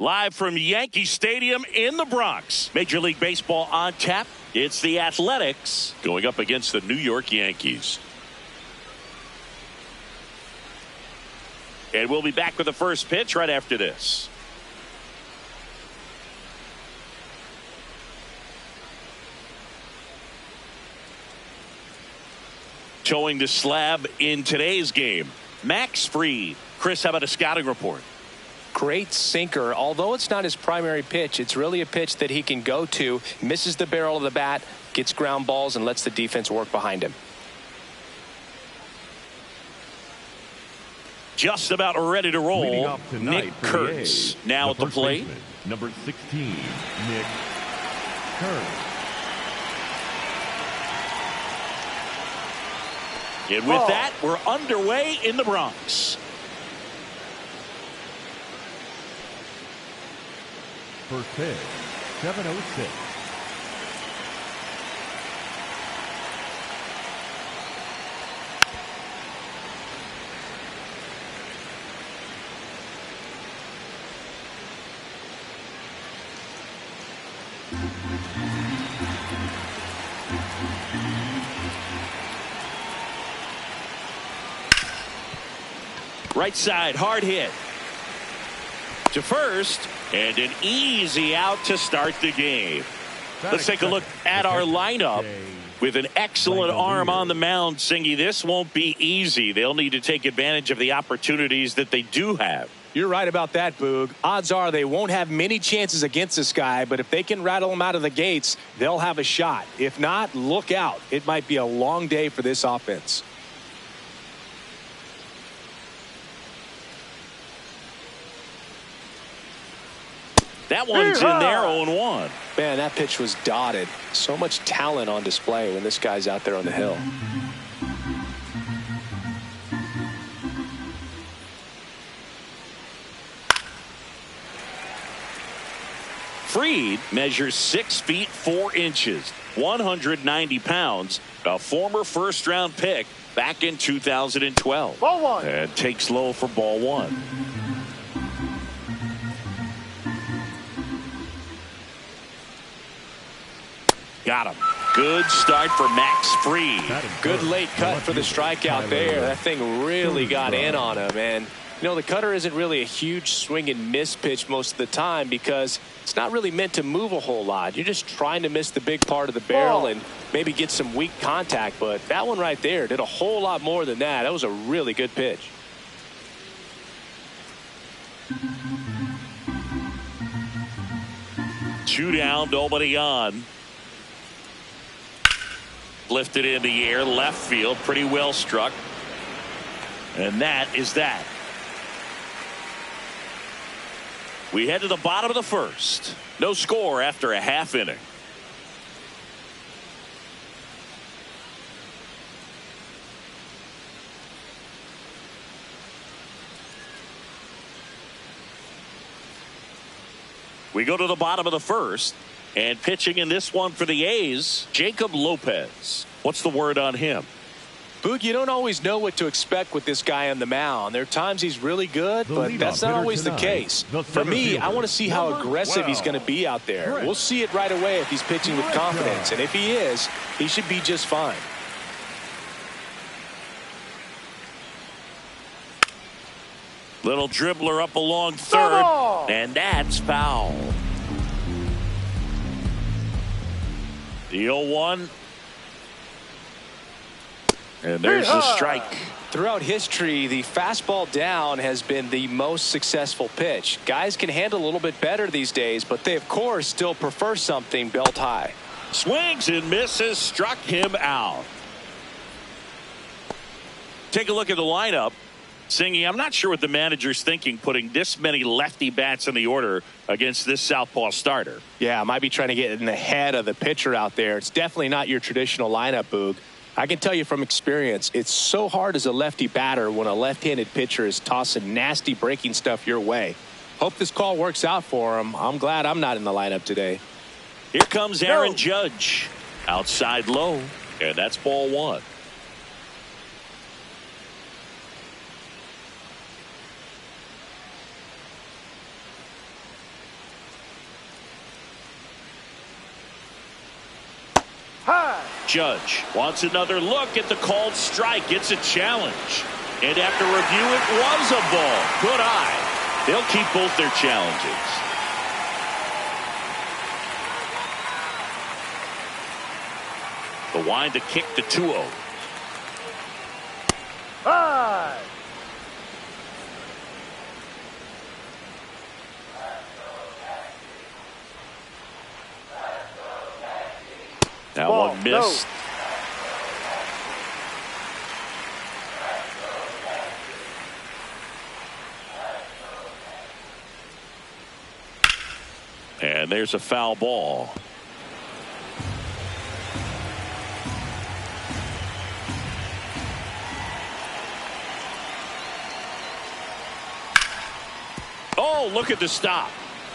Live from Yankee Stadium in the Bronx. Major League Baseball on tap. It's the Athletics going up against the New York Yankees. And we'll be back with the first pitch right after this. Towing the slab in today's game, Max Fried. Chris, how about a scouting report? Great sinker. Although it's not his primary pitch, it's really a pitch that he can go to, misses the barrel of the bat, gets ground balls, and lets the defense work behind him. Just about ready to roll. Nick Kurtz now at the plate. Number 16, Nick Kurtz. And with that, we're underway in the Bronx. First pitch, 7:06. Right side, hard hit. To first, and an easy out to start the game. Let's take a look at our lineup. With an excellent arm on the mound, Singy, this won't be easy. They'll need to take advantage of the opportunities that they do have. You're right about that, Boog. Odds are they won't have many chances against this guy, but if they can rattle him out of the gates, they'll have a shot. If not, look out. It might be a long day for this offense. That one's in there, 0-1. Man, that pitch was dotted. So much talent on display when this guy's out there on the hill. Fried measures 6 feet 4 inches, 190 pounds, a former first-round pick back in 2012. Ball one. And takes low for ball one. Got him. Good start for Max Fried. Good late cut for the strikeout there. That thing really got in on him. And, you know, the cutter isn't really a huge swing and miss pitch most of the time because it's not really meant to move a whole lot. You're just trying to miss the big part of the barrel and maybe get some weak contact. But that one right there did a whole lot more than that. That was a really good pitch. Two down, nobody on. Lifted in the air, left field, pretty well struck. And that is that. We head to the bottom of the first. No score after a half inning. We go to the bottom of the first. And pitching in this one for the A's, Jacob Lopez. What's the word on him? Boog, you don't always know what to expect with this guy on the mound. There are times he's really good, but that's not always the case. For me, I want to see how aggressive he's going to be out there. We'll see it right away if he's pitching with confidence. And if he is, he should be just fine. Little dribbler up along third, and that's foul. The 0-1. And there's the strike. Throughout history, the fastball down has been the most successful pitch. Guys can handle a little bit better these days, but they, of course, still prefer something belt high. Swings and misses, struck him out. Take a look at the lineup. Singy, I'm not sure what the manager's thinking putting this many lefty bats in the order against this southpaw starter. Yeah, might be trying to get in the head of the pitcher out there. It's definitely not your traditional lineup, Boog. I can tell you from experience, it's so hard as a lefty batter when a left-handed pitcher is tossing nasty breaking stuff your way. Hope this call works out for him. I'm glad I'm not in the lineup today. Here comes Aaron Judge. Outside low, and that's ball one. Judge wants another look at the called strike. It's a challenge. And after review, it was a ball. Good eye. They'll keep both their challenges. The wind to kick to 2-0. That one missed. And there's a foul ball. Oh, look at the stop.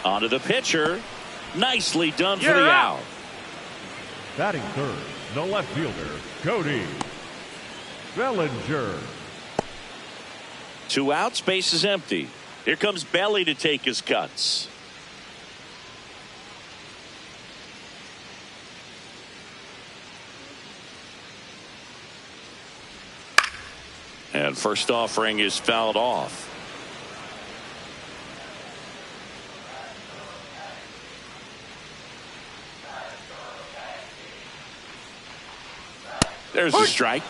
Onto the pitcher. Nicely done for the out. Batting third, the left fielder, Cody Bellinger. 2 outs, base is empty. Here comes Belly to take his cuts. And first offering is fouled off. There's a strike.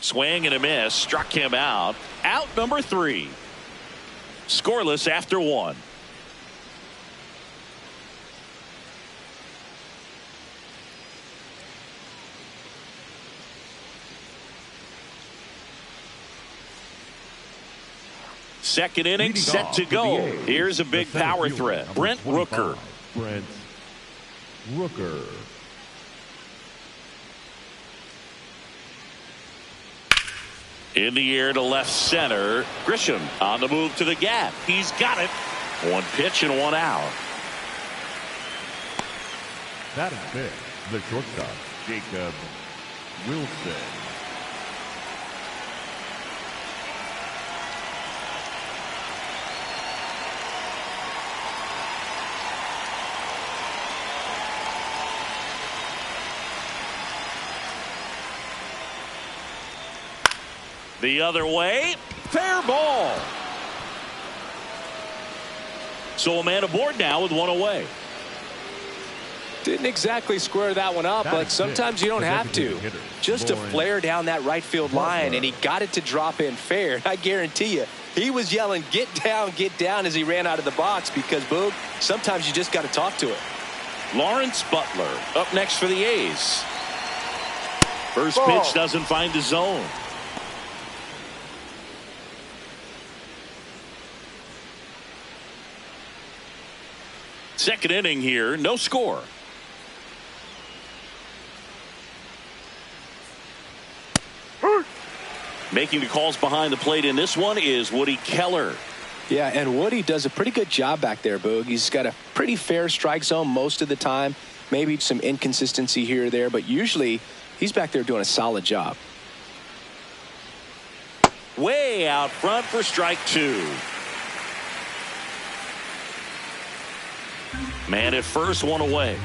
Swing and a miss. Struck him out. Out number 3. Scoreless after 1. Second inning set to go. Here's a big power threat. Brent Rooker. Brent Rooker. In the air to left center. Grisham on the move to the gap. He's got it. 1 pitch and 1 out. Batting fifth, the shortstop, Jacob Wilson. The other way. Fair ball. So a man aboard now with 1 away. Didn't exactly square that one up, but sometimes you don't have to. Just a flare down that right field line, and he got it to drop in fair. I guarantee you, he was yelling, get down, as he ran out of the box because, Boog, sometimes you just got to talk to it. Lawrence Butler up next for the A's. First pitch doesn't find the zone. Second inning here, no score. Making the calls behind the plate in this one is Woody Keller. Yeah, and Woody does a pretty good job back there, Boog. He's got a pretty fair strike zone most of the time. Maybe some inconsistency here or there, but usually he's back there doing a solid job. Way out front for strike 2. Man at first, 1 away.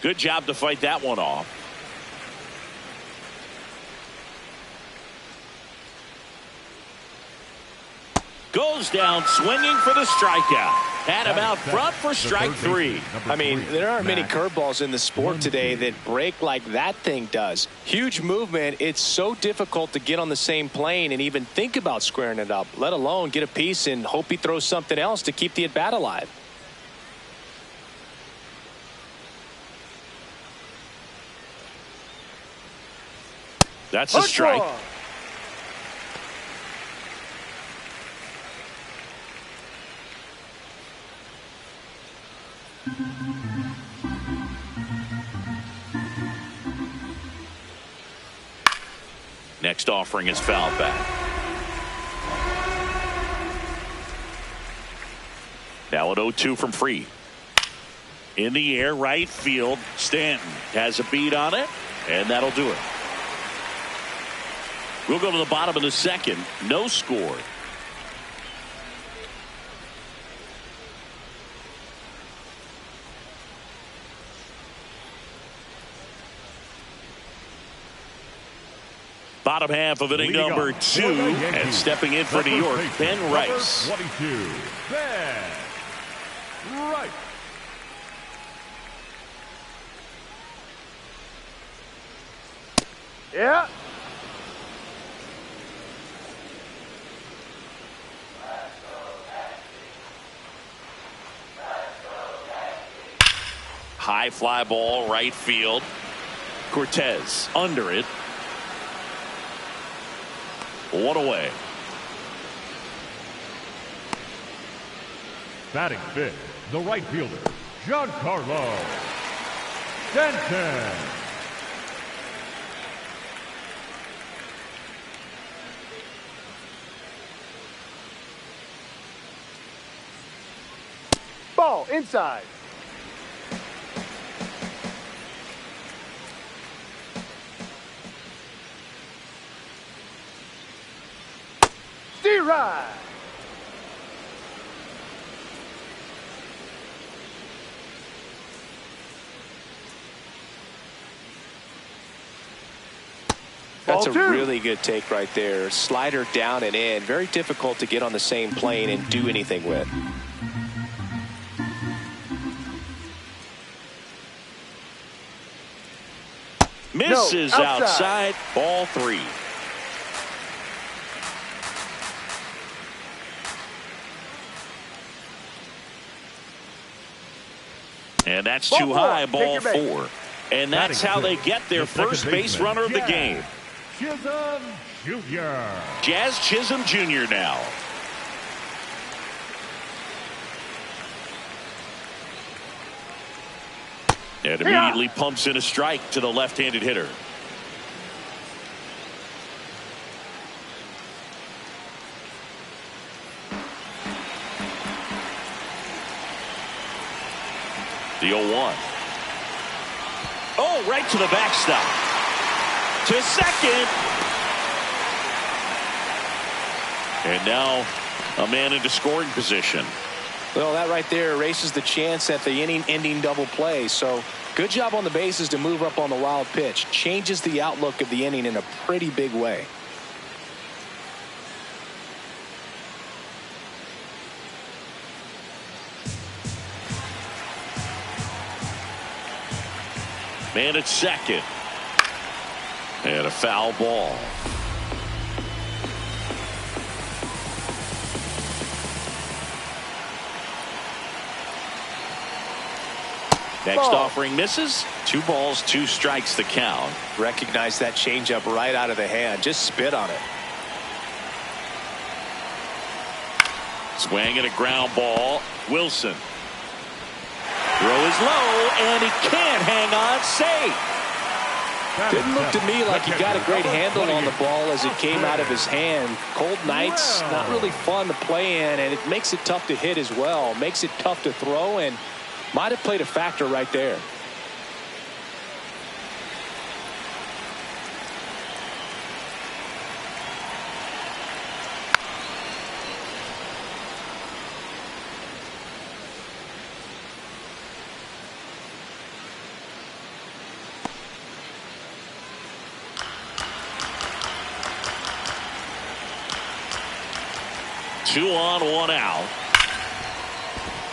Good job to fight that one off. Goes down swinging for the strikeout. Had him out front for strike 3. I mean, there aren't many curveballs in the sport today that break like that thing does. Huge movement. It's so difficult to get on the same plane and even think about squaring it up, let alone get a piece and hope he throws something else to keep the at-bat alive. That's a strike. Next offering is fouled back. Now an 0-2 from Free. In the air, right field. Stanton has a beat on it, and that'll do it. We'll go to the bottom of the second. No score. Bottom half of inning number 2, and stepping in for New York, Ben Rice. 22, Ben Rice. Yeah. High fly ball, right field. Cortez under it. 1 away. Batting fifth, the right fielder, Giancarlo Stanton. Ball inside. D-Ride. That's a really good take right there. Slider down and in. Very difficult to get on the same plane and do anything with. Misses outside. Ball 3. And that's too high. Ball 4. And that's how they get their first base runner of the game. Chisholm Jr. Jazz Chisholm Jr. now. And immediately pumps in a strike to the left-handed hitter. The 0-1. Oh, right to the backstop. To second. And now a man into scoring position. Well, that right there erases the chance at the inning-ending double play. So good job on the bases to move up on the wild pitch. Changes the outlook of the inning in a pretty big way. Man at second. And a foul ball. Next offering misses. 2 balls, 2 strikes the count. Recognize that changeup right out of the hand. Just spit on it. Swing and a ground ball. Wilson. Throw is low, and he can't hang on safe. Didn't look to me like he got a great handle on the ball as it came out of his hand. Cold nights, not really fun to play in, and it makes it tough to hit as well. Makes it tough to throw, and might have played a factor right there. Two on, 1 out.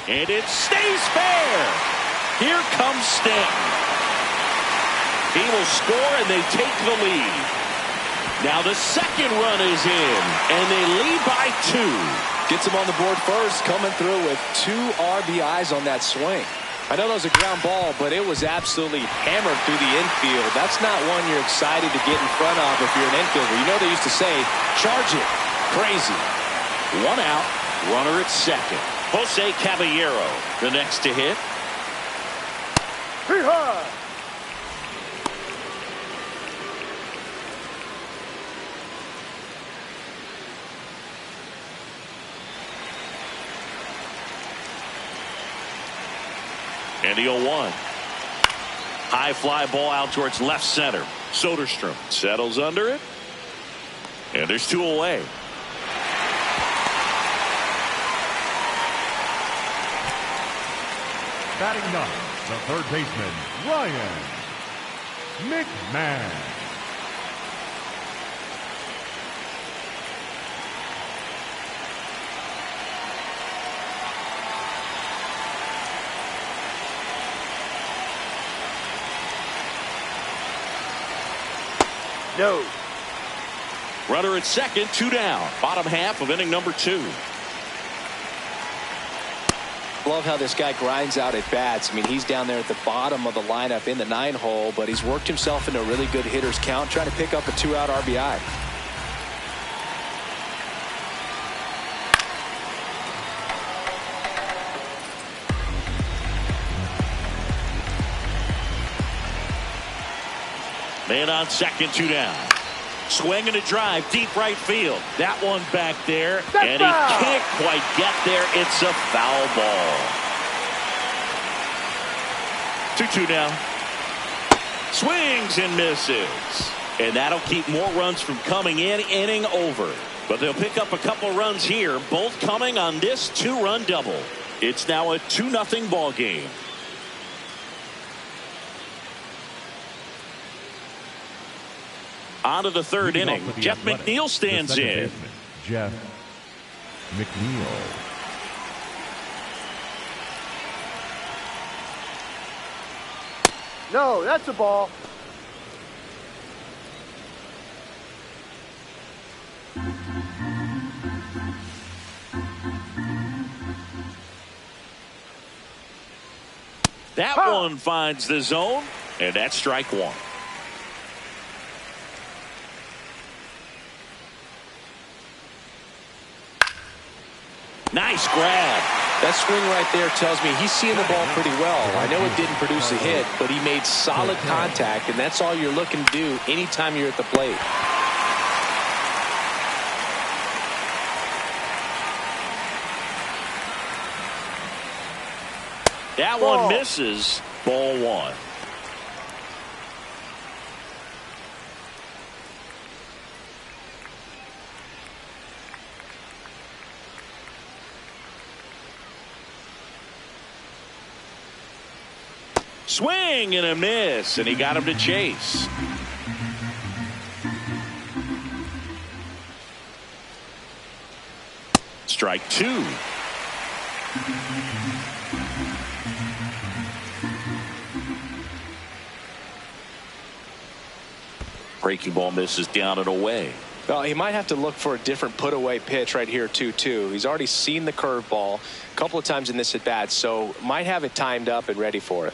And it stays fair. Here comes Stanton. He will score, and they take the lead. Now the second run is in, and they lead by 2. Gets him on the board first, coming through with 2 RBIs on that swing. I know that was a ground ball, but it was absolutely hammered through the infield. That's not one you're excited to get in front of if you're an infielder. You know they used to say, charge it. Crazy. 1 out, runner at second. Jose Caballero, the next to hit. And the 0-1. High fly ball out towards left center. Soderstrom settles under it. And there's 2 away. Batting ninth, the third baseman, Ryan McMahon. No. Runner at second, 2 down. Bottom half of inning number 2. Love how this guy grinds out at bats. I mean, he's down there at the bottom of the lineup in the 9-hole, but he's worked himself into a really good hitter's count, trying to pick up a 2-out RBI. Man on second, 2 down. Swing and a drive, deep right field. That one back there, and he can't quite get there. It's a foul ball. 2-2 now. Swings and misses. And that'll keep more runs from coming in. Inning over. But they'll pick up a couple runs here, both coming on this 2-run double. It's now a 2-0 ball game. On to the third inning. Jeff McNeil stands in. Jeff McNeil. No, that's a ball. That one finds the zone, and that's strike 1. Nice grab. That swing right there tells me he's seeing the ball pretty well. I know it didn't produce a hit, but he made solid contact, and that's all you're looking to do anytime you're at the plate. That one misses. Ball 1. Swing and a miss, and he got him to chase. Strike 2. Breaking ball misses down and away. Well, he might have to look for a different put-away pitch right here, 2-2. He's already seen the curveball a couple of times in this at-bat, so might have it timed up and ready for it.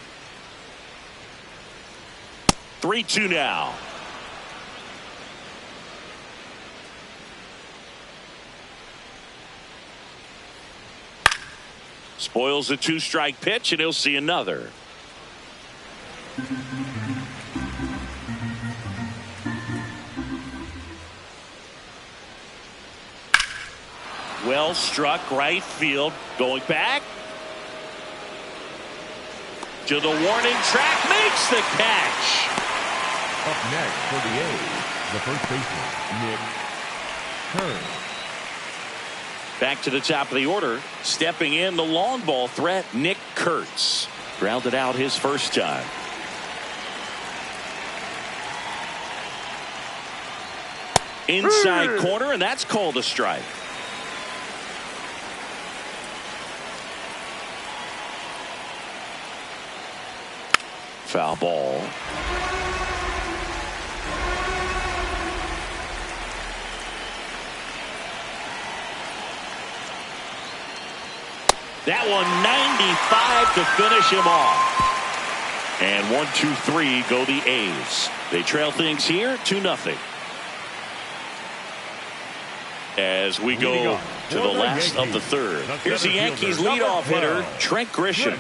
3-2 now. Spoils a 2-strike pitch, and he'll see another. Well struck right field. Going back to the warning track. Makes the catch. Up next for the A's, the first baseman, Nick Kurtz. Back to the top of the order. Stepping in the long ball threat, Nick Kurtz. Grounded out his first time. Inside corner, and that's called a strike. Foul ball. That one 95 to finish him off. And 1-2-3 go the A's. They trail things here 2-0. As we go to the last of the third. Here's the Yankees leadoff hitter, Trent Grisham.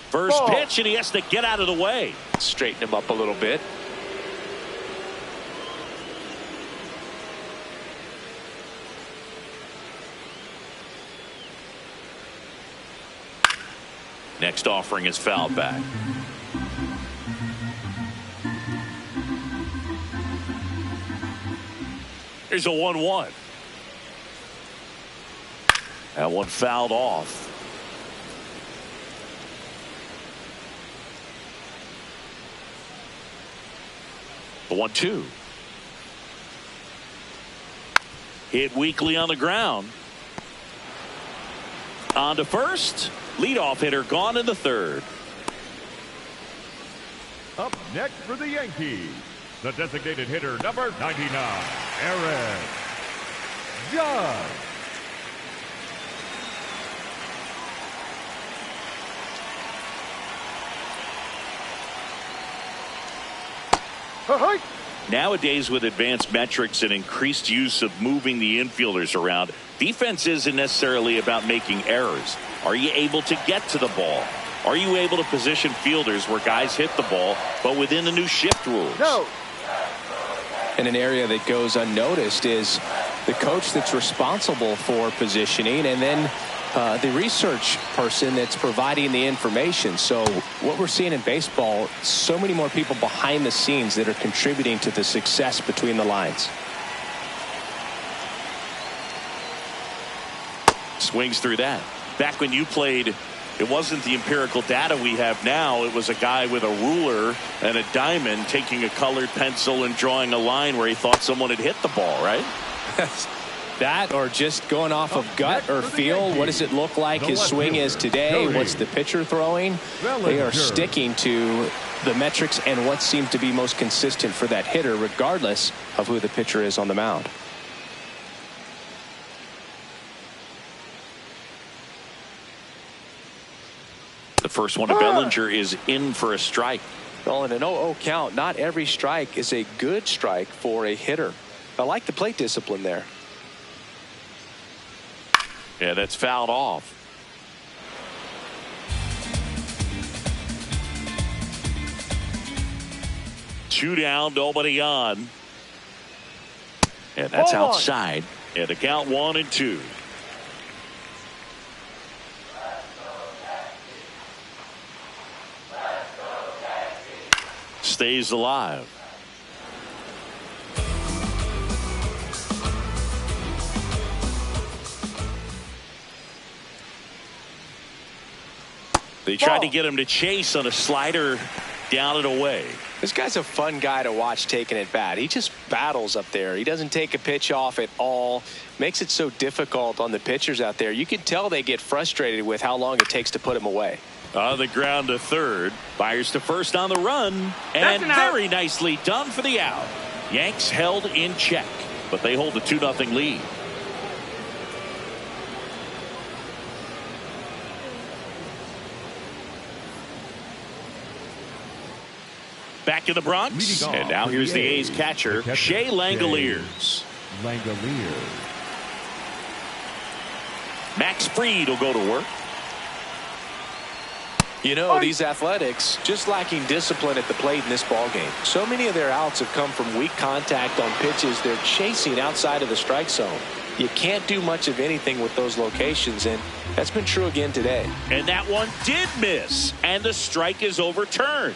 First pitch, and he has to get out of the way. Straighten him up a little bit. next offering is fouled back. Here's a 1-1. That one fouled off. The 1-2. Hit weakly on the ground. On to first. Leadoff hitter gone in the third. Up next for the Yankees, the designated hitter, number 99, Aaron Judge. Nowadays, with advanced metrics and increased use of moving the infielders around, defense isn't necessarily about making errors. Are you able to get to the ball? Are you able to position fielders where guys hit the ball, but within the new shift rules? No. And an area that goes unnoticed is the coach that's responsible for positioning, and then the research person that's providing the information. So what we're seeing in baseball, so many more people behind the scenes that are contributing to the success between the lines. Swings through that. Back when you played, it wasn't the empirical data we have now. It was a guy with a ruler and a diamond taking a colored pencil and drawing a line where he thought someone had hit the ball, right? That, or just going off of gut or feel. What does it look like his swing is today? What's the pitcher throwing? They are sticking to the metrics and what seems to be most consistent for that hitter, regardless of who the pitcher is on the mound. The first one to Bellinger is in for a strike. Well, in an 0-0 count, not every strike is a good strike for a hitter. I like the plate discipline there. Yeah, that's fouled off. Two down, nobody on. And that's outside. And the count 1-2. Stays alive. They tried to get him to chase on a slider down and away. This guy's a fun guy to watch taking at bat. He just battles up there. He doesn't take a pitch off at all. Makes it so difficult on the pitchers out there. You can tell they get frustrated with how long it takes to put him away. On the ground to third. Fires to first on the run. And very nicely done for the out. Yanks held in check, but they hold a 2-0 lead. Back in the Bronx, and now here's the A's catcher, Shea Langoliers. Max Fried will go to work. You know, these Athletics just lacking discipline at the plate in this ballgame. So many of their outs have come from weak contact on pitches they're chasing outside of the strike zone. You can't do much of anything with those locations, and that's been true again today. And that one did miss, and the strike is overturned.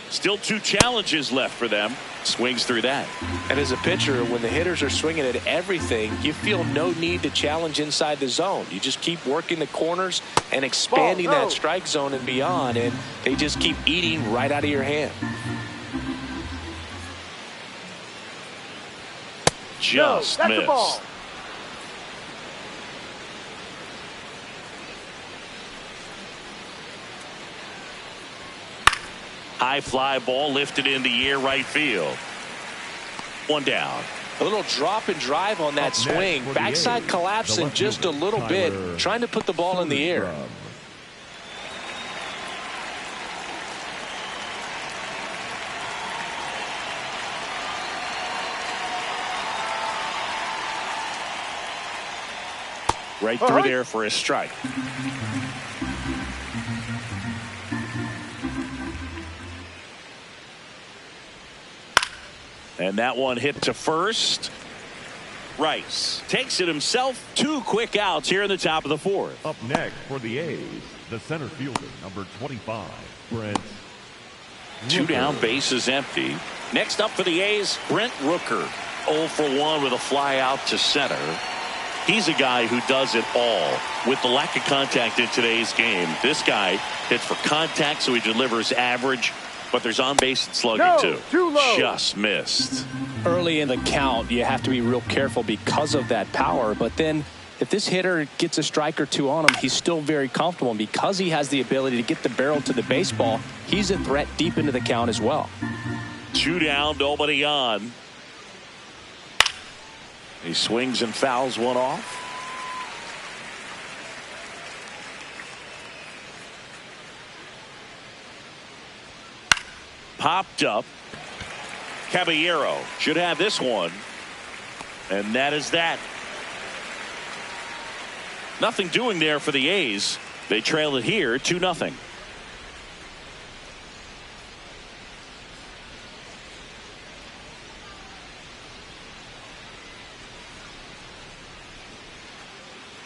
Still 2 challenges left for them. Swings through that. And as a pitcher, when the hitters are swinging at everything, you feel no need to challenge inside the zone. You just keep working the corners and expanding that strike zone and beyond, and they just keep eating right out of your hand. Just missed. The ball. High fly ball lifted in the air, right field. One down. A little drop and drive on that swing. Backside collapsing just a little bit, trying to put the ball in the air. Right through there for a strike. And that one hit to first. Rice takes it himself. 2 quick outs here in the top of the 4th. Up next for the A's, the center fielder, number 25, Brent. 2 down, bases empty. Next up for the A's, Brent Rooker. 0 for 1 with a fly out to center. He's a guy who does it all. With the lack of contact in today's game, this guy hits for contact, so he delivers average, but there's on base and slugging too low. Just missed. Early in the count, you have to be real careful because of that power, but then if this hitter gets a strike or two on him, he's still very comfortable, and because he has the ability to get the barrel to the baseball, he's a threat deep into the count as well. 2 down, nobody on. He swings and fouls one off. Popped up. Caballero should have this one. And that is that. Nothing doing there for the A's. They trail it here 2-0.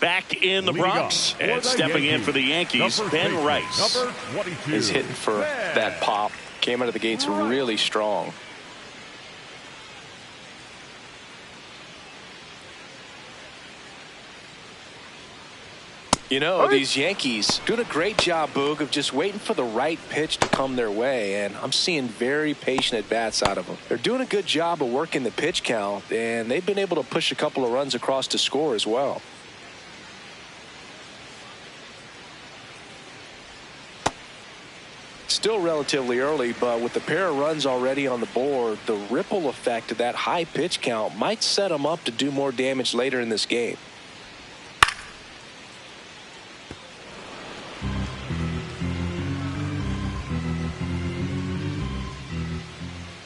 Back in the Bronx and stepping in for the Yankees, Ben Rice. Number 22. He's hitting for that pop. Came out of the gates really strong. You know, these Yankees doing a great job, Boog, of just waiting for the right pitch to come their way, and I'm seeing very patient at-bats out of them. They're doing a good job of working the pitch count, and they've been able to push a couple of runs across to score as well. Still relatively early, but with the pair of runs already on the board, the ripple effect of that high pitch count might set them up to do more damage later in this game.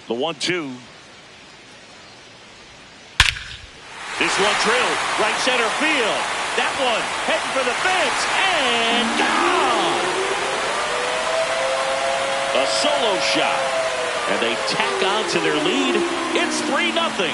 The 1-2. This one drilled right center field. That one heading for the fence and gone. A solo shot, and they tack on to their lead. It's 3-0.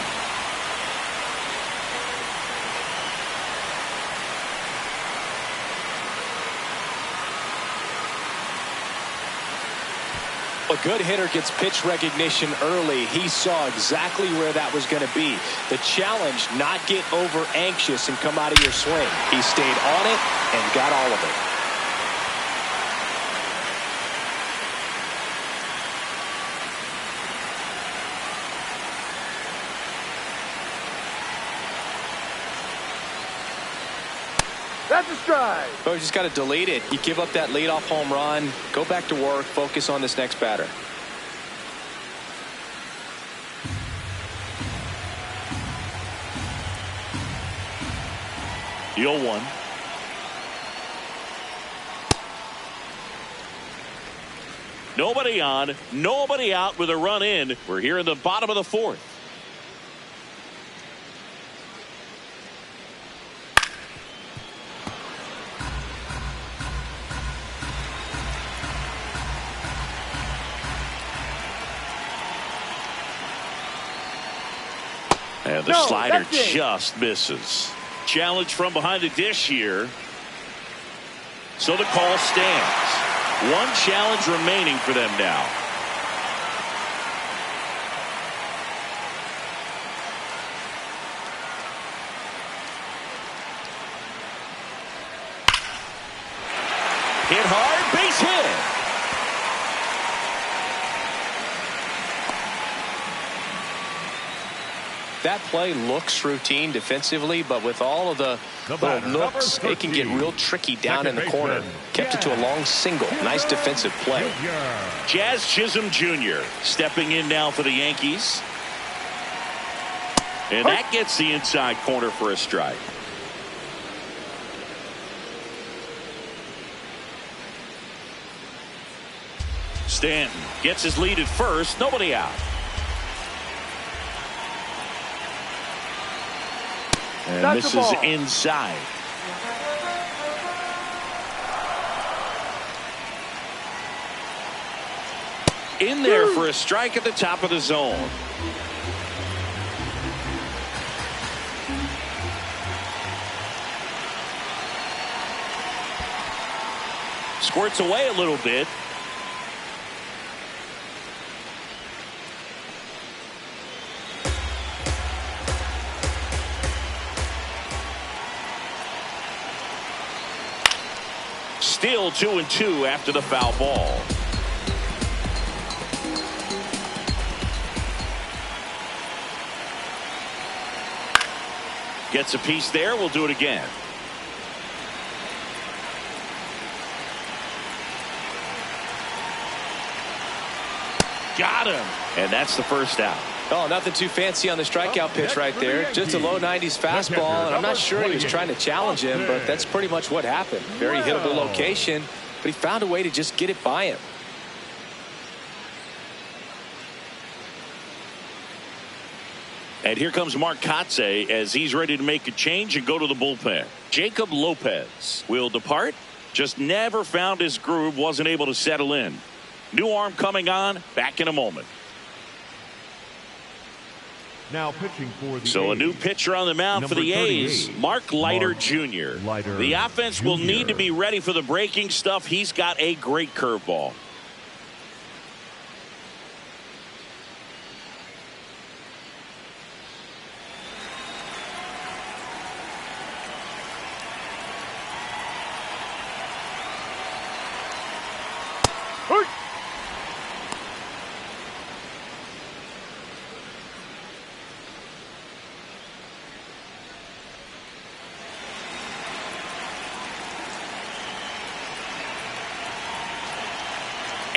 A good hitter gets pitch recognition early. He saw exactly where that was going to be. The challenge, not get over anxious and come out of your swing. He stayed on it and got all of it. That's a strike. Oh, you just got to delete it. You give up that leadoff home run. Go back to work. Focus on this next batter. The 0-1. Nobody on, nobody out with a run in. We're here in the bottom of the 4th. And the slider just misses. Challenge from behind the dish here. So the call stands. One challenge remaining for them now. Hit hard, base hit. That play looks routine defensively, but with all of the little nooks, it can get real tricky down in the corner. Kept it to a long single. Nice defensive play. Jazz Chisholm Jr. stepping in now for the Yankees. And that gets the inside corner for a strike. Stanton gets his lead at first. Nobody out. And this is inside. In there for a strike at the top of the zone. squirts away a little bit. Still 2-2 after the foul ball. Gets a piece there. We'll do it again. Got him. And that's the first out. Oh, nothing too fancy on the strikeout pitch right there. Just a low 90s fastball, and I'm not sure he was trying to challenge him, but that's pretty much what happened. Very hittable location, but he found a way to just get it by him. And here comes Mark Kotze as he's ready to make a change and go to the bullpen. Jacob Lopez will depart. Just never found his groove, wasn't able to settle in. New arm coming on, back in a moment. Now pitching for the So a A's. new pitcher on the mound for the A's, Mark Leiter Mark Jr. Leiter The offense will Jr. need to be ready for the breaking stuff. He's got a great curveball.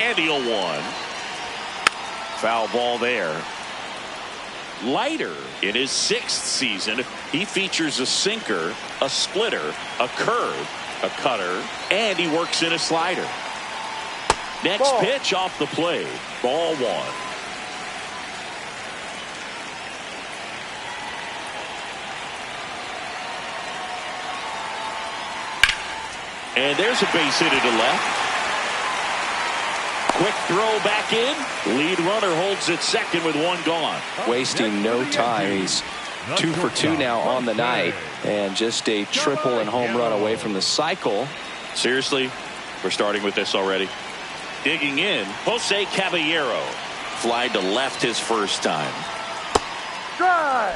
And the 0-1. Foul ball there. Leiter in his 6th season, he features a sinker, a splitter, a curve, a cutter, and he works in a slider. Next pitch off the plate. Ball 1. And there's a base hit to left. Quick throw back in. Lead runner holds it second with 1 gone. Wasting no time. He's 2 for 2 now on the night, and just a triple and home run away from the cycle. Seriously, we're starting with this already. Digging in, Jose Caballero. Fly to left his first time. Drive.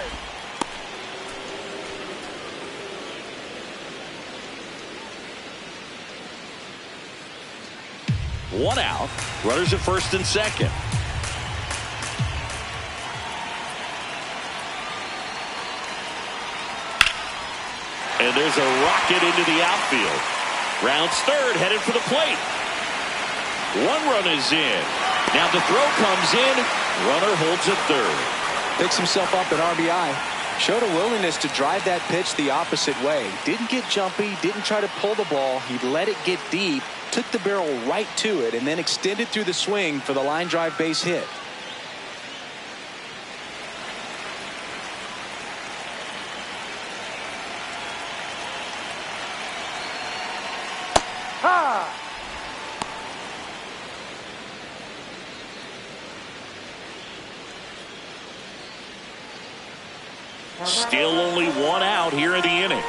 One out. Runners at first and second. And there's a rocket into the outfield. Rounds third, headed for the plate. 1 run is in. Now the throw comes in. Runner holds at third. Picks himself up at RBI. Showed a willingness to drive that pitch the opposite way. Didn't get jumpy, didn't try to pull the ball. He let it get deep, took the barrel right to it, and then extended through the swing for the line drive base hit. Ha! Still only 1 out here in the inning.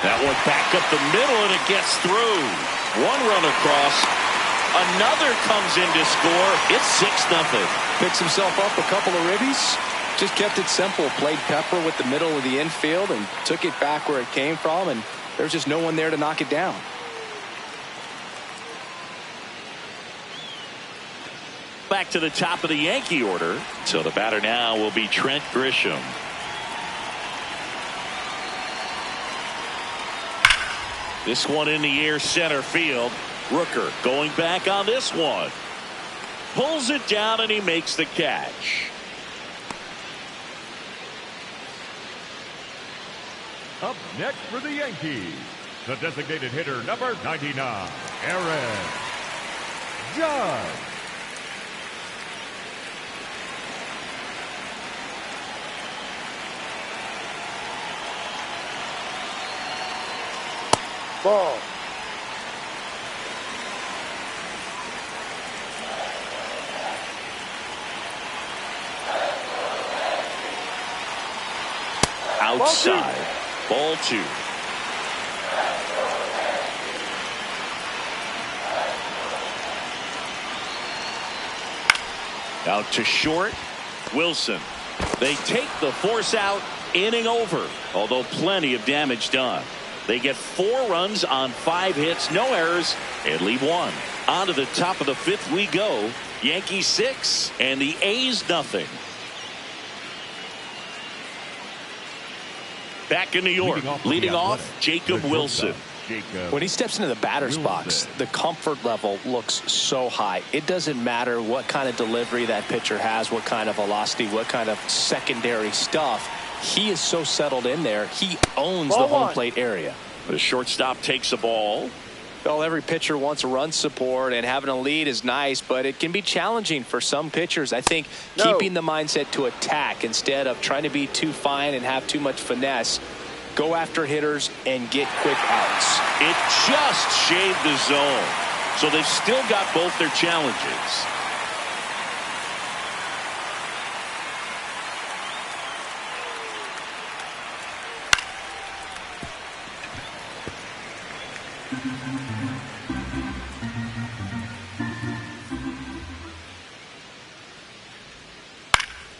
That one back up the middle, and it gets through. 1 run across. Another comes in to score. It's 6-0. Picks himself up a couple of ribbies. Just kept it simple. Played pepper with the middle of the infield and took it back where it came from, and there's just no one there to knock it down. Back to the top of the Yankee order. So the batter now will be Trent Grisham. This one in the air, center field. Rooker going back on this one. Pulls it down, and he makes the catch. Up next for the Yankees, the designated hitter number 99, Aaron Judge. Ball. outside. Ball 2. Out to short. Wilson. They take the force out. Inning over, although plenty of damage done. They get 4 runs on 5 hits, no errors, and leave 1. On to the top of the 5th we go. Yankees 6 and the A's nothing. Back in New York, leading off Jacob Wilson. When he steps into the batter's box, the comfort level looks so high. It doesn't matter what kind of delivery that pitcher has, what kind of velocity, what kind of secondary stuff. He is so settled in there. He owns the home plate area. The shortstop takes a ball. Well, every pitcher wants run support, and having a lead is nice, but it can be challenging for some pitchers. I think keeping the mindset to attack instead of trying to be too fine and have too much finesse. Go after hitters and get quick outs. It just shaved the zone. So they've still got both their challenges.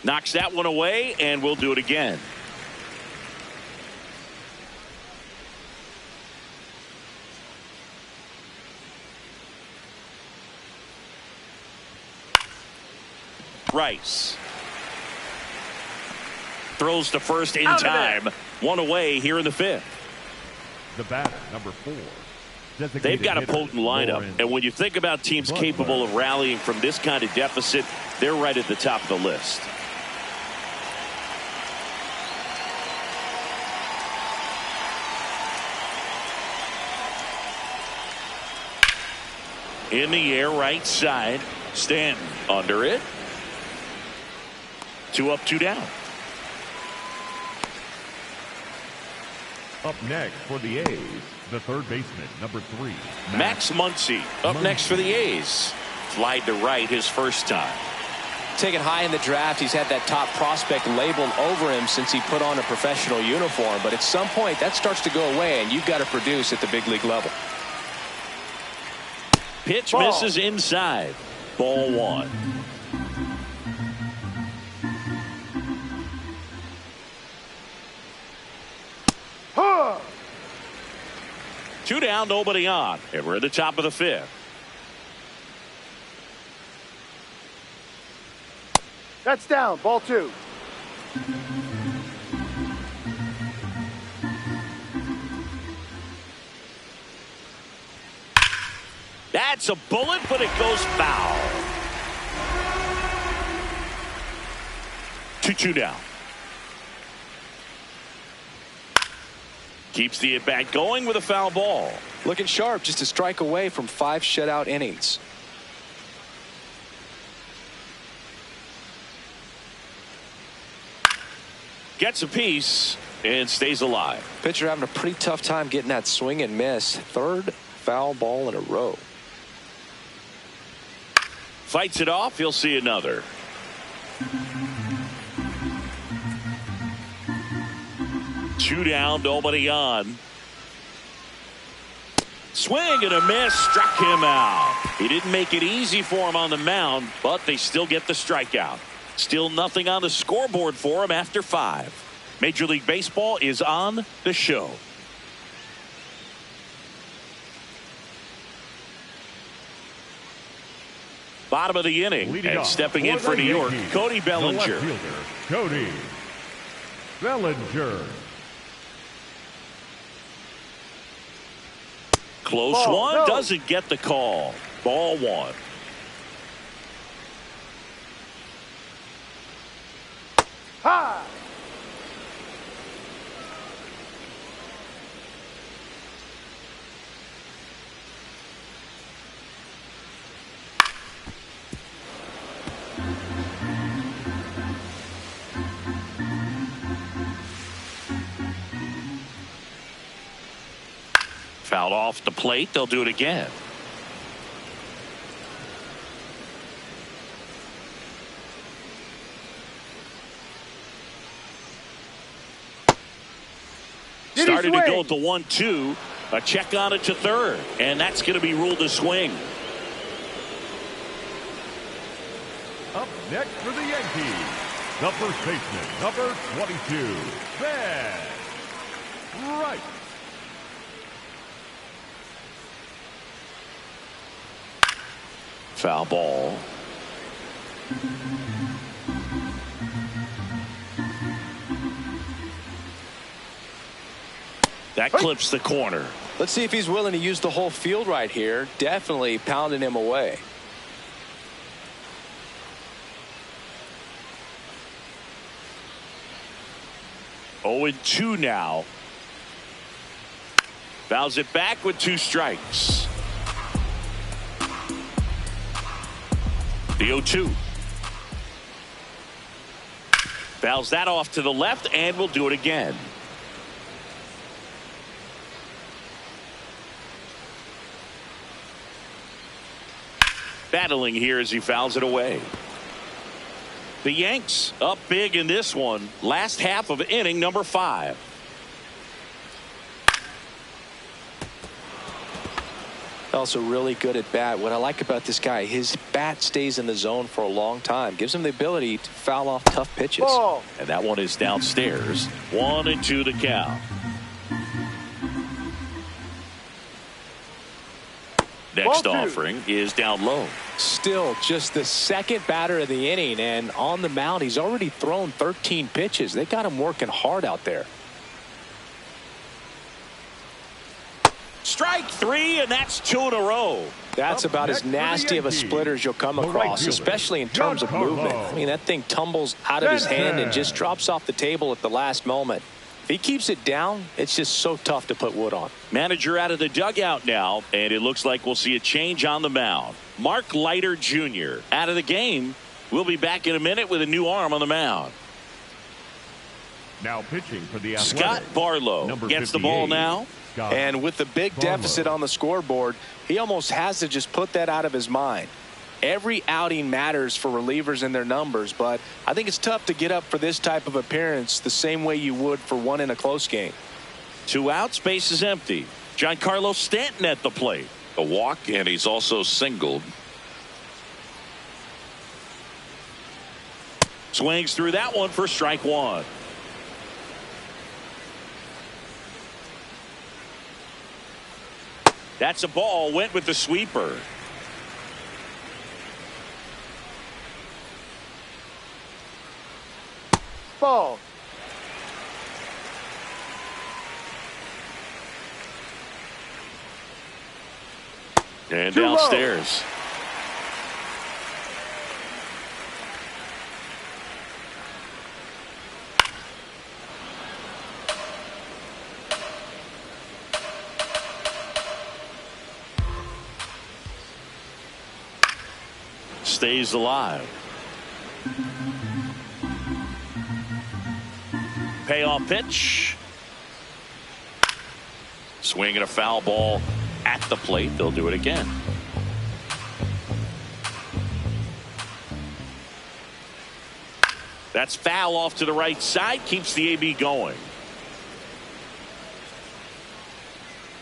Knocks that one away, and we'll do it again. Rice throws to first in time. 1 away here in the 5th. The batter, number 4. They've got a potent lineup, and when you think about teams capable of rallying from this kind of deficit, they're right at the top of the list. In the air, right side. Stanton under it. 2 up, 2 down. Up next for the A's, the third baseman, number 3. Max Muncy up next for the A's. Flied to right his first time. Taken high in the draft, he's had that top prospect labeled over him since he put on a professional uniform. But at some point, that starts to go away, and you've got to produce at the big league level. Pitch misses inside. Ball 1. Huh. 2 down, nobody on, and we're at the top of the 5th. That's down. Ball 2. That's a bullet, but it goes foul. 2-2 down. Keeps the at-bat going with a foul ball. Looking sharp, just a strike away from 5 shutout innings. Gets a piece and stays alive. Pitcher having a pretty tough time getting that swing and miss. 3rd foul ball in a row. Fights it off. He'll see another. Two down, nobody on. Swing and a miss, struck him out. He didn't make it easy for him on the mound, but they still get the strikeout. Still nothing on the scoreboard for him after 5. Major League Baseball is on the show. Bottom of the inning, Leading and stepping in for New York, Yankees, Cody Bellinger. The left fielder, Cody Bellinger. Close one, doesn't get the call. Ball 1. Ha! Fouled off the plate. They'll do it again. Started to go at the 1-2. A check on it to third. And that's going to be ruled a swing. Up next for the Yankees, the first baseman, number 22, Ben Wright. Foul ball. That clips the corner. Let's see if he's willing to use the whole field right here. Definitely pounding him away. Oh, and 2 now. Fouls it back with 2 strikes. The 0-2. Fouls that off to the left, and we'll do it again. Battling here as he fouls it away. The Yanks up big in this one. Last half of inning number 5. Also really good at bat. What I like about this guy, his bat stays in the zone for a long time. Gives him the ability to foul off tough pitches. Ball. And that one is downstairs. 1-2 the count. Next offering is down low. Still just the second batter of the inning, and on the mound he's already thrown 13 pitches. They got him working hard out there. Strike 3, and that's 2 in a row. That's about as nasty of a splitter as you'll come across, especially in terms of movement. I mean, that thing tumbles out of his hand and just drops off the table at the last moment. If he keeps it down, it's just so tough to put wood on. Manager out of the dugout now, and it looks like we'll see a change on the mound. Mark Leiter Jr. out of the game. We'll be back in a minute with a new arm on the mound. Now pitching for the Athletics, Scott Barlow gets the ball now. And with the big deficit on the scoreboard, he almost has to just put that out of his mind. Every outing matters for relievers and their numbers, but I think it's tough to get up for this type of appearance the same way you would for one in a close game. 2 outs, base is empty. Giancarlo Stanton at the plate. A walk, and he's also singled. Swings through that one for strike 1. That's a ball. Went with the sweeper. Ball. And Too downstairs. Stays alive. Payoff pitch. Swing and a foul ball at the plate. They'll do it again. That's foul off to the right side. Keeps the AB going.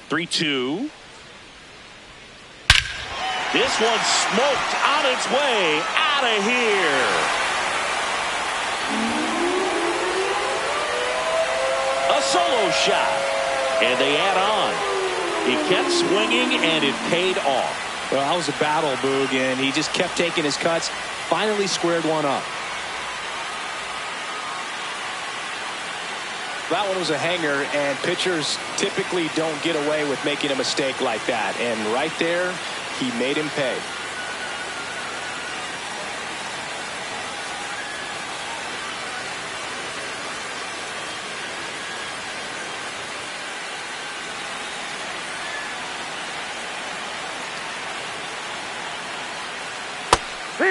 3-2. This one smoked on its way out of here. A solo shot. And they add on. He kept swinging, and it paid off. Well, that was a battle, Boog, and he just kept taking his cuts. Finally squared one up. That one was a hanger, and pitchers typically don't get away with making a mistake like that. And right there, he made him pay.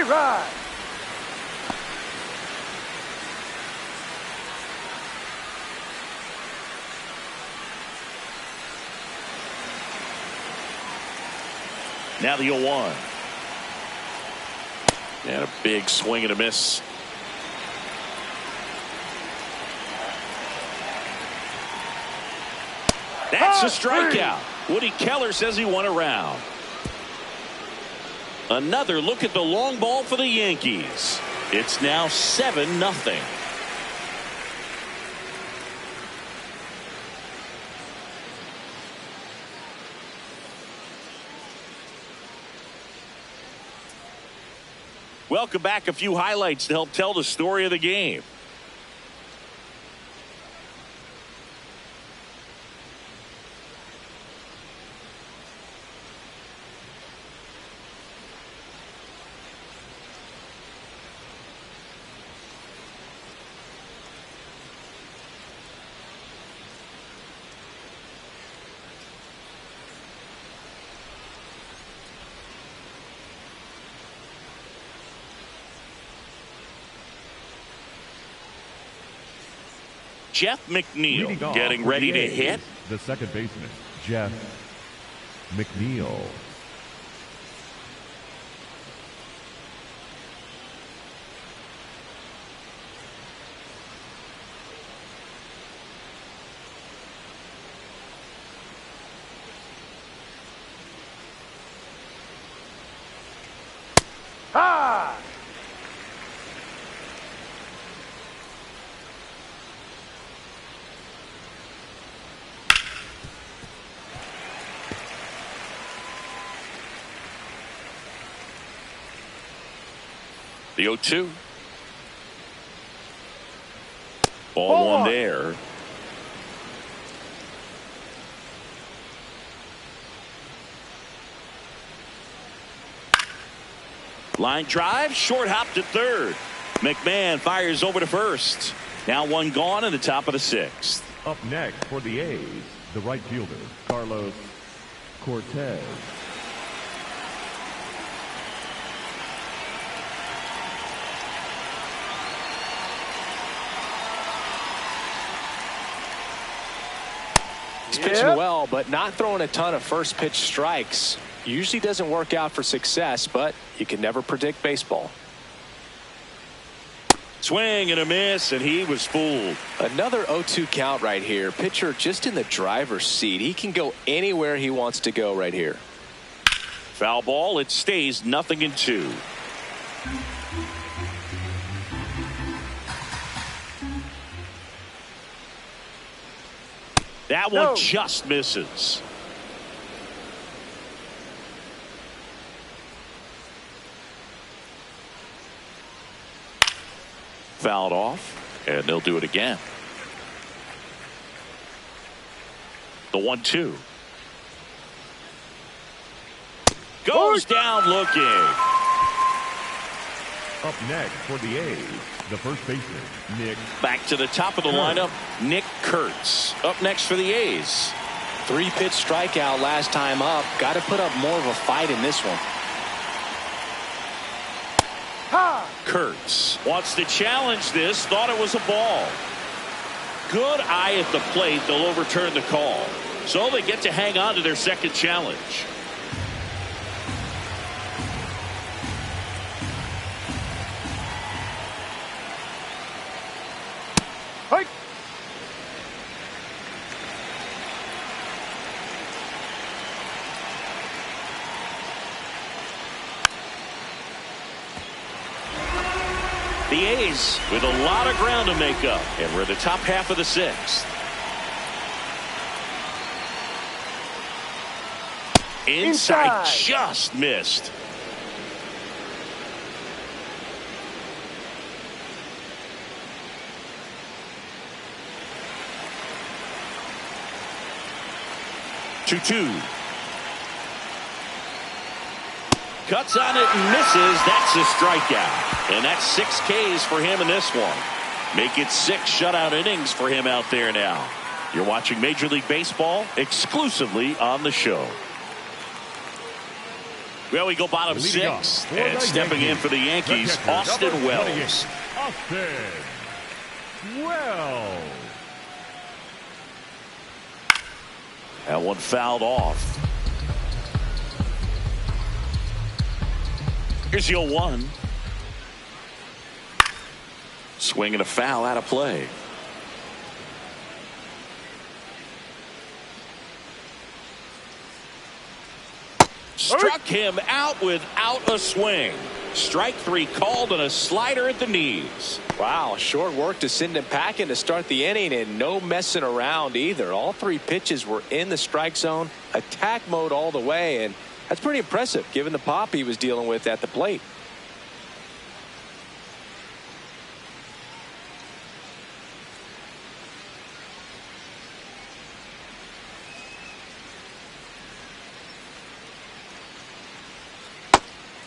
Right. Now the 0-1. And a big swing and a miss. That's a strikeout. Woody Keller says he won a round. Another look at the long ball for the Yankees. It's now 7-0. Welcome back. A few highlights to help tell the story of the game. Jeff McNeil getting ready to hit. The second baseman, Jeff McNeil. Ha! The 0-2. Ball one there. Line drive, short hop to third. McMahon fires over to first. Now one gone in the top of the sixth. Up next for the A's, the right fielder, Carlos Cortez. He's pitching well, but not throwing a ton of first pitch strikes. Usually doesn't work out for success, but you can never predict baseball. Swing and a miss, and he was fooled. Another 0-2 count right here. Pitcher just in the driver's seat. He can go anywhere he wants to go right here. Foul ball. It stays 0-2. That one just misses. Fouled off, and they'll do it again. The 1-2. Goes down looking. Up next for the A's, the first baseman, Nick. Back to the top of the lineup, Nick Kurtz. Up next for the A's. 3-pitch strikeout last time up. Got to put up more of a fight in this one. Kurtz wants to challenge this. Thought it was a ball. Good eye at the plate. They'll overturn the call. So they get to hang on to their second challenge. The A's with a lot of ground to make up, and we're in the top half of the sixth. Inside just missed. Two. Cuts on it and misses. That's a strikeout. And that's 6 Ks for him in this one. Make it 6 shutout innings for him out there now. You're watching Major League Baseball exclusively on the show. Well, we go bottom 6. And stepping in for the Yankees, Austin Wells. Austin Wells. That one fouled off. Here's the 0-1. Swing and a foul out of play. Struck him out without a swing. Strike 3 called and a slider at the knees. Wow, short work to send him packing to start the inning, and no messing around either. All 3 pitches were in the strike zone, attack mode all the way, and that's pretty impressive given the pop he was dealing with at the plate.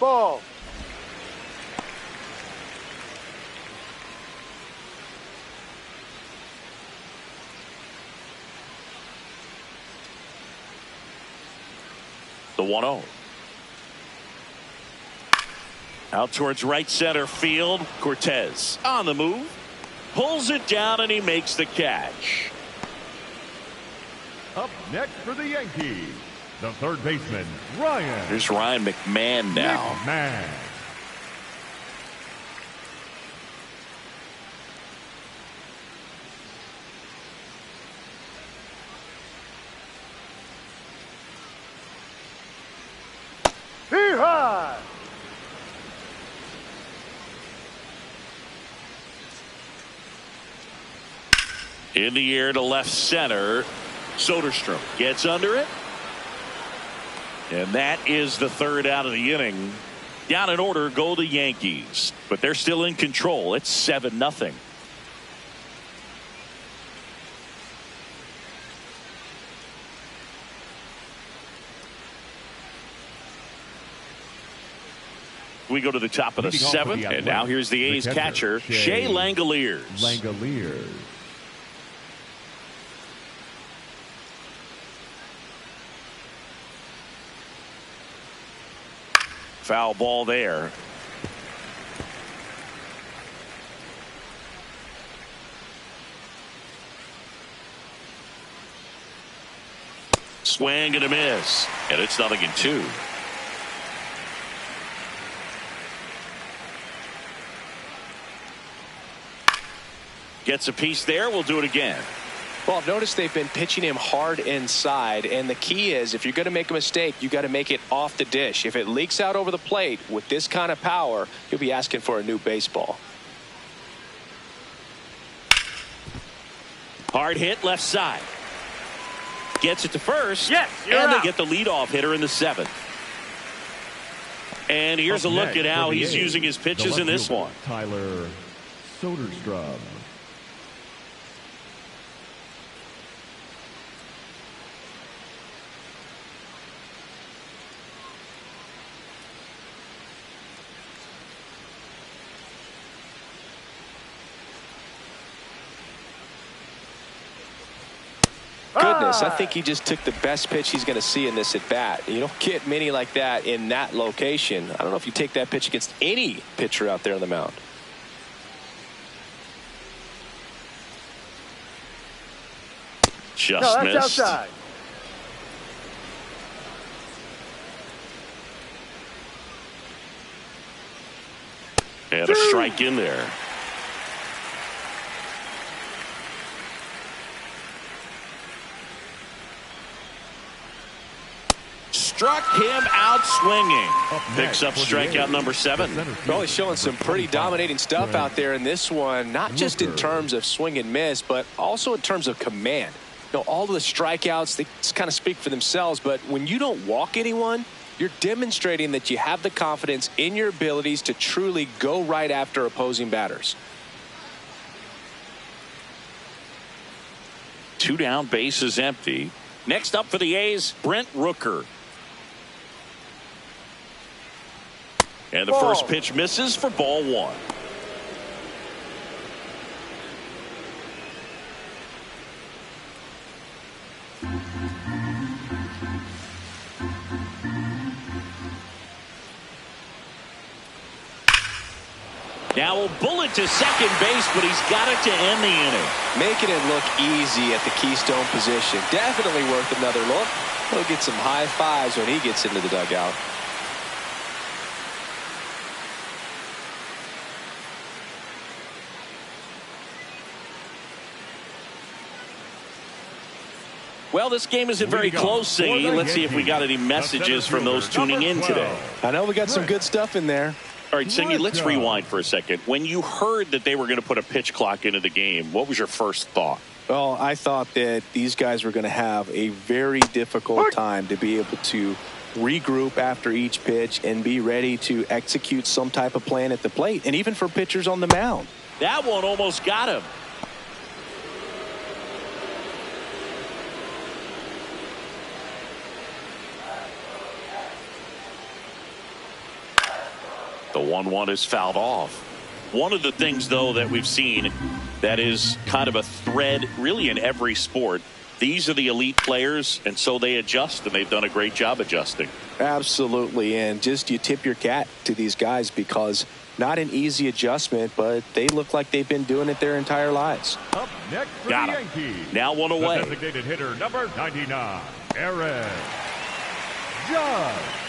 Ball. The 1-0. Out towards right center field. Cortez on the move. Pulls it down and he makes the catch. Up next for the Yankees, the third baseman, Ryan. Here's Ryan McMahon now. McMahon. Hee-haw! In the air to left center. Soderstrom gets under it. And that is the third out of the inning. Down in order go the Yankees. But they're still in control. It's 7-0. We go to the top of the seventh, and now here's the A's catcher, Shea Langoliers. Foul ball there. Swing and a miss, and it's 0-2. Gets a piece there. We'll do it again. Well, I've noticed they've been pitching him hard inside, and the key is if you're going to make a mistake, you got to make it off the dish. If it leaks out over the plate with this kind of power, you'll be asking for a new baseball. Hard hit left side. Gets it to first. Yes, you're and out. They get the leadoff hitter in the 7th. And here's a look at how he's using his pitches in this one. Tyler Soderstrom. Goodness, I think he just took the best pitch he's going to see in this at bat. You don't get many like that in that location. I don't know if you take that pitch against any pitcher out there on the mound. Just No, that's missed. outside. And a strike in there. Struck him out swinging. Picks up strikeout number 7. Well, he's showing some pretty dominating stuff out there in this one, not just in terms of swing and miss, but also in terms of command. You know, all of the strikeouts, they kind of speak for themselves, but when you don't walk anyone, you're demonstrating that you have the confidence in your abilities to truly go right after opposing batters. 2 down, bases empty. Next up for the A's, Brent Rooker. And the first pitch misses for ball 1. Now a bullet to second base, but he's got it to end the inning. Making it look easy at the keystone position. Definitely worth another look. He'll get some high fives when he gets into the dugout. Well, this game isn't very close, Siggy. Let's see if we got any messages from those tuning in today. I know we got some good stuff in there. All right, Siggy, let's rewind for a second. When you heard that they were going to put a pitch clock into the game, what was your first thought? Well, I thought that these guys were going to have a very difficult time to be able to regroup after each pitch and be ready to execute some type of plan at the plate, and even for pitchers on the mound. That one almost got him. The 1-1 is fouled off. One of the things, though, that we've seen that is kind of a thread really in every sport, these are the elite players, and so they adjust, and they've done a great job adjusting. Absolutely, and just you tip your cap to these guys because not an easy adjustment, but they look like they've been doing it their entire lives. Up next for Got the him. Yankees. Now one away. The designated hitter number 99, Aaron Judge.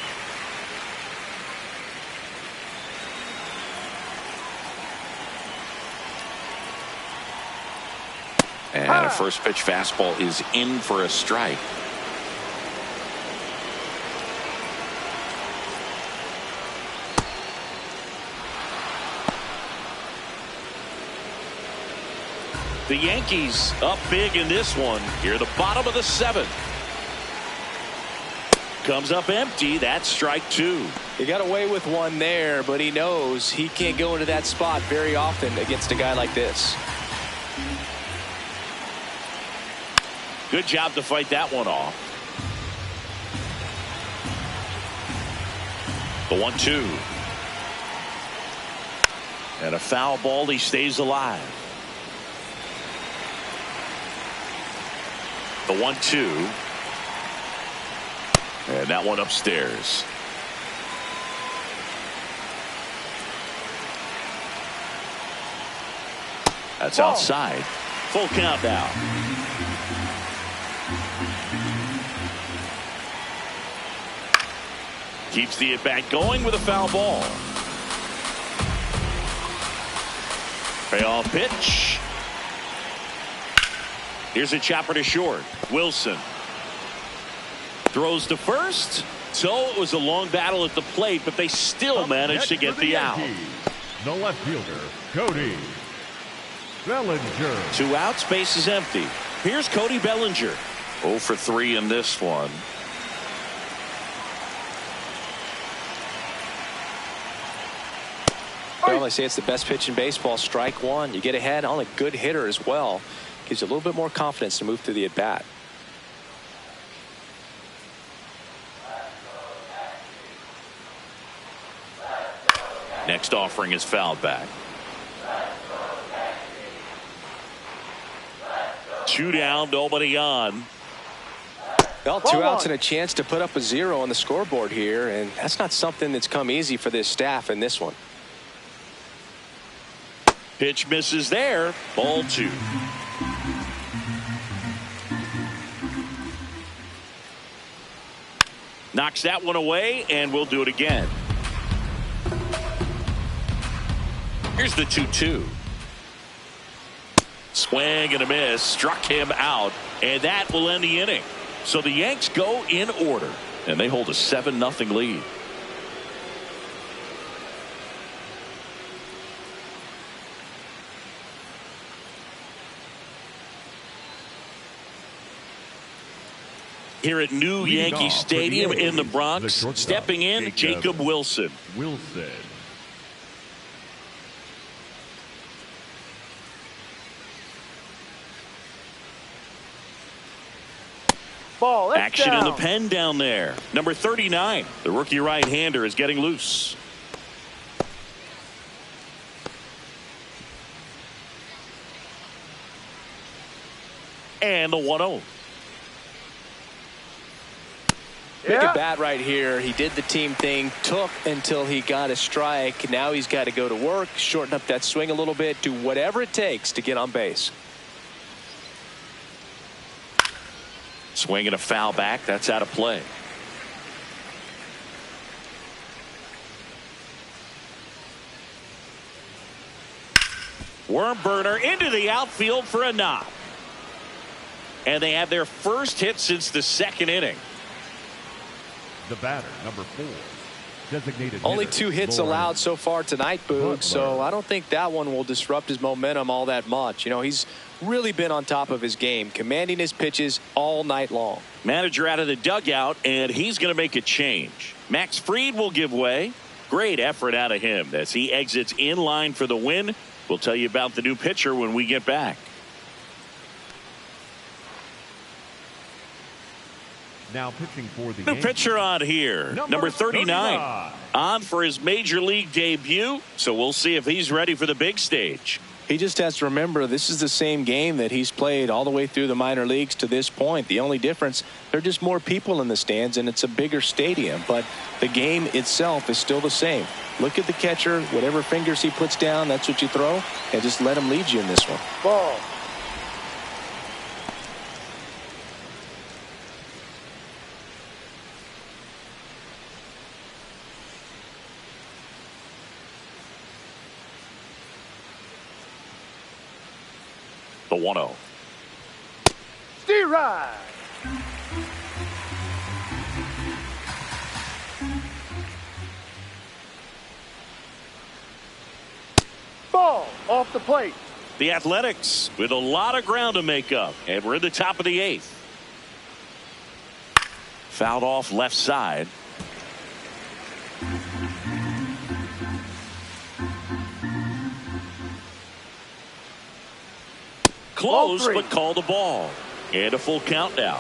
And a first pitch fastball is in for a strike. The Yankees up big in this one. Here, the bottom of the 7th. Comes up empty. That's strike 2. He got away with one there, but he knows he can't go into that spot very often against a guy like this. Good job to fight that one off. The 1-2. And a foul ball. He stays alive. The 1-2. And that one upstairs. That's outside. Full count now. Keeps the at-bat going with a foul ball. Payoff pitch. Here's a chopper to short. Wilson throws to first. So it was a long battle at the plate, but they still managed to get the out. The left fielder, Cody Bellinger. 2 outs, base is empty. Here's Cody Bellinger. 0 for 3 in this one. Well, they say it's the best pitch in baseball. Strike 1. You get ahead on a good hitter as well. Gives you a little bit more confidence to move through the at-bat. Next offering is fouled back. 2 down, nobody on. Well, 2 outs and a chance to put up a 0 on the scoreboard here, and that's not something that's come easy for this staff in this one. Pitch misses there. Ball 2. Knocks that one away, and we'll do it again. Here's the 2-2. Swing and a miss. Struck him out, and that will end the inning. So the Yanks go in order, and they hold a 7-0 lead. Here at new Yankee Stadium in the Bronx, stepping in, Jacob Wilson. Ball, action down. in the pen down there. Number 39, the rookie right-hander, is getting loose. And the 1-0. Big at bat right here. He did the team thing, took until he got a strike. Now he's got to go to work, shorten up that swing a little bit, do whatever it takes to get on base. Swing and a foul back. That's out of play. Worm burner into the outfield for a knock. and they have their first hit since the second inning. The batter, number 4. Designated Only hitter, 2 hits Lawrence allowed so far tonight, Boog, Butler. so I don't think that one will disrupt his momentum all that much. You know, he's really been on top of his game, commanding his pitches all night long. Manager out of the dugout, and he's going to make a change. Max Fried will give way. Great effort out of him as he exits in line for the win. We'll tell you about the new pitcher when we get back. Now pitching for the New Yankees. pitcher on here, number 39, on for his major league debut, so we'll see if he's ready for the big stage. He just has to remember this is the same game that he's played all the way through the minor leagues to this point. The only difference, there are just more people in the stands and it's a bigger stadium, but the game itself is still the same. Look at the catcher, whatever fingers he puts down, that's what you throw, and just let him lead you in this one. Ball. The 1-0. Steve Rye. Ball off the plate. The Athletics with a lot of ground to make up, and we're in the top of the 8th. Fouled off left side. Close, but called a ball. And a full count now.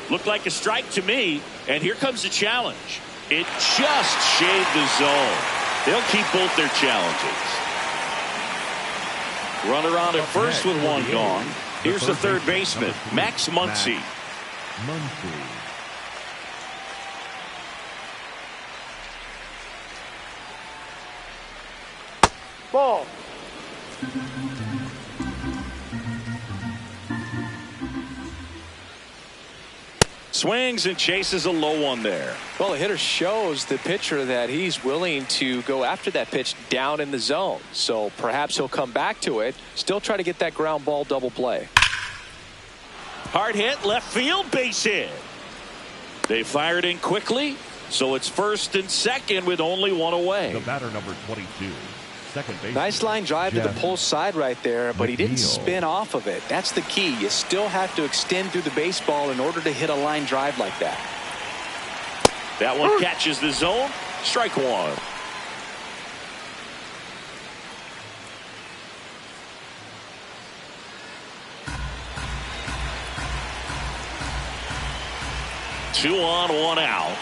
Looked like a strike to me, and here comes the challenge. It just shaved the zone. They'll keep both their challenges. Runner on at first with one gone. Here's the third baseman, Max Muncy. Ball. Swings and chases a low one there. Well, the hitter shows the pitcher that he's willing to go after that pitch down in the zone. So perhaps he'll come back to it, still try to get that ground ball double play. Hard hit, left field, base hit. They fired in quickly, so it's first and second with only one away. The batter, number 22. Second base. Nice line drive to the pull side right there, but he didn't spin off of it. That's the key. You still have to extend through the baseball in order to hit a line drive like that. That one catches the zone. Strike one. Two on, one out.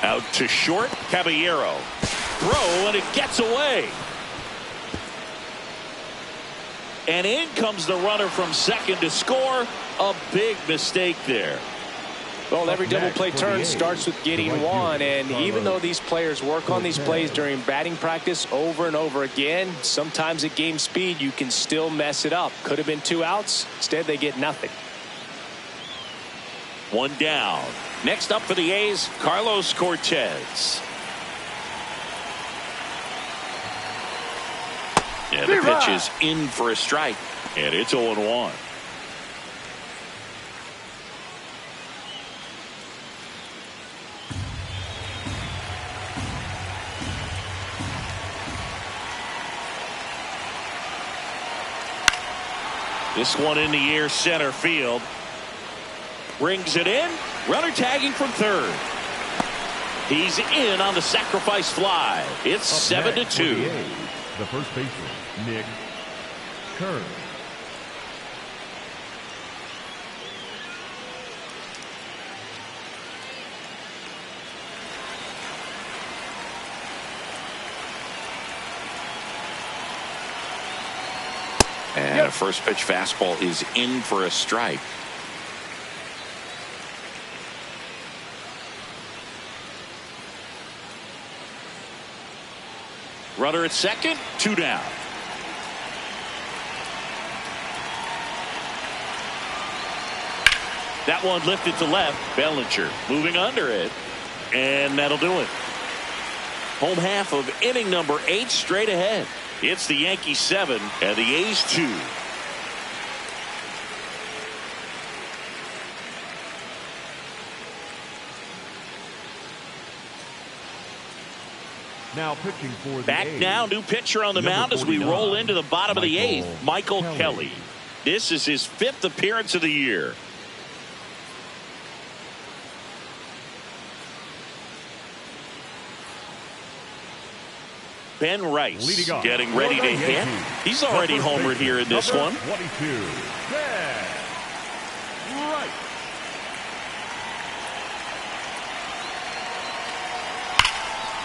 Out to short, Caballero. Throw, and it gets away. And in comes the runner from second to score. A big mistake there. Well, every double play turn starts with getting one, and even though these players work on these plays during batting practice over and over again, sometimes at game speed you can still mess it up. Could have been 2 outs. Instead, they get nothing. One down. Next up for the A's, Carlos Cortez. And the pitch is in for a strike, and it's 0-1. This one in the air, center field. Brings it in. Runner tagging from third. He's in on the sacrifice fly. It's 7-2. The first baseman, Nick Kerr. And a first pitch fastball is in for a strike. Runner at second, 2 down. That one lifted to left. Bellinger moving under it, and that'll do it. Home half of inning number 8 straight ahead. It's the Yankees 7 and the A's 2. Now pitching for the Back A's. now, new pitcher on the Number mound as we 49, roll into the bottom of the eighth. Michael Kelly. Kelly. This is his 5th appearance of the year. Ben Rice getting ready to hit. He's already homered here in this one. 22. Ben Rice.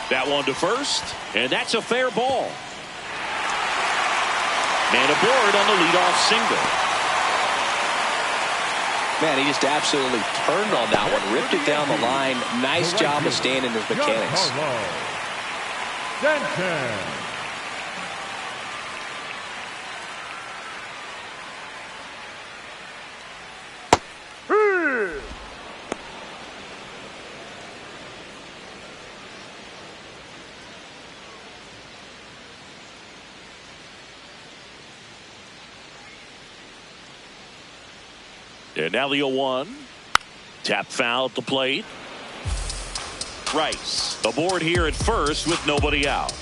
That one to first, and that's a fair ball. Man aboard on the leadoff single. Man, he just absolutely turned on that one, ripped it down the line. Nice job of staying in his mechanics. And now the 0-1. Tap foul at the plate. Rice aboard here at first with nobody out.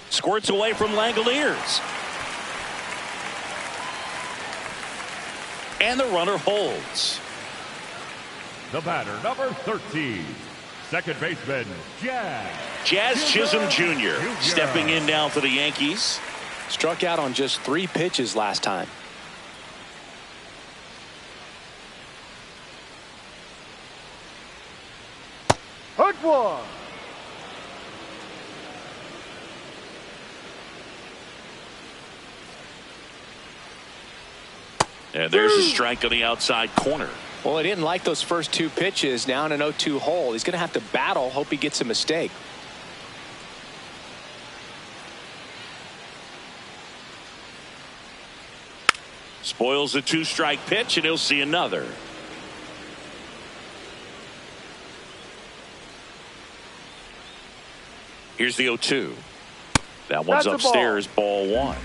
Squirts away from Langoliers. And the runner holds. The batter, number 13. Second baseman, Jazz Chisholm Jr. stepping in now for the Yankees. Struck out on just 3 pitches last time. Hook one. And there's a strike on the outside corner. Well, he didn't like those first 2 pitches. Now in an 0-2 hole. He's going to have to battle. Hope he gets a mistake. Spoils the 2-strike pitch, and he'll see another. Here's the 0-2. That one's That's a upstairs, ball 1.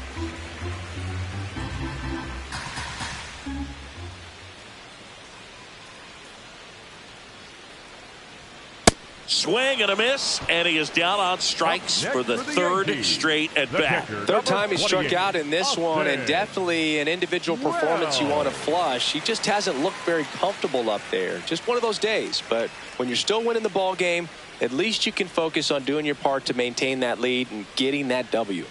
Swing and a miss, and he is down on strikes for the 3rd straight at bat. 3rd time he struck out in this one, and definitely an individual performance you want to flush. He just hasn't looked very comfortable up there. Just one of those days. But when you're still winning the ball game, at least you can focus on doing your part to maintain that lead and getting that W.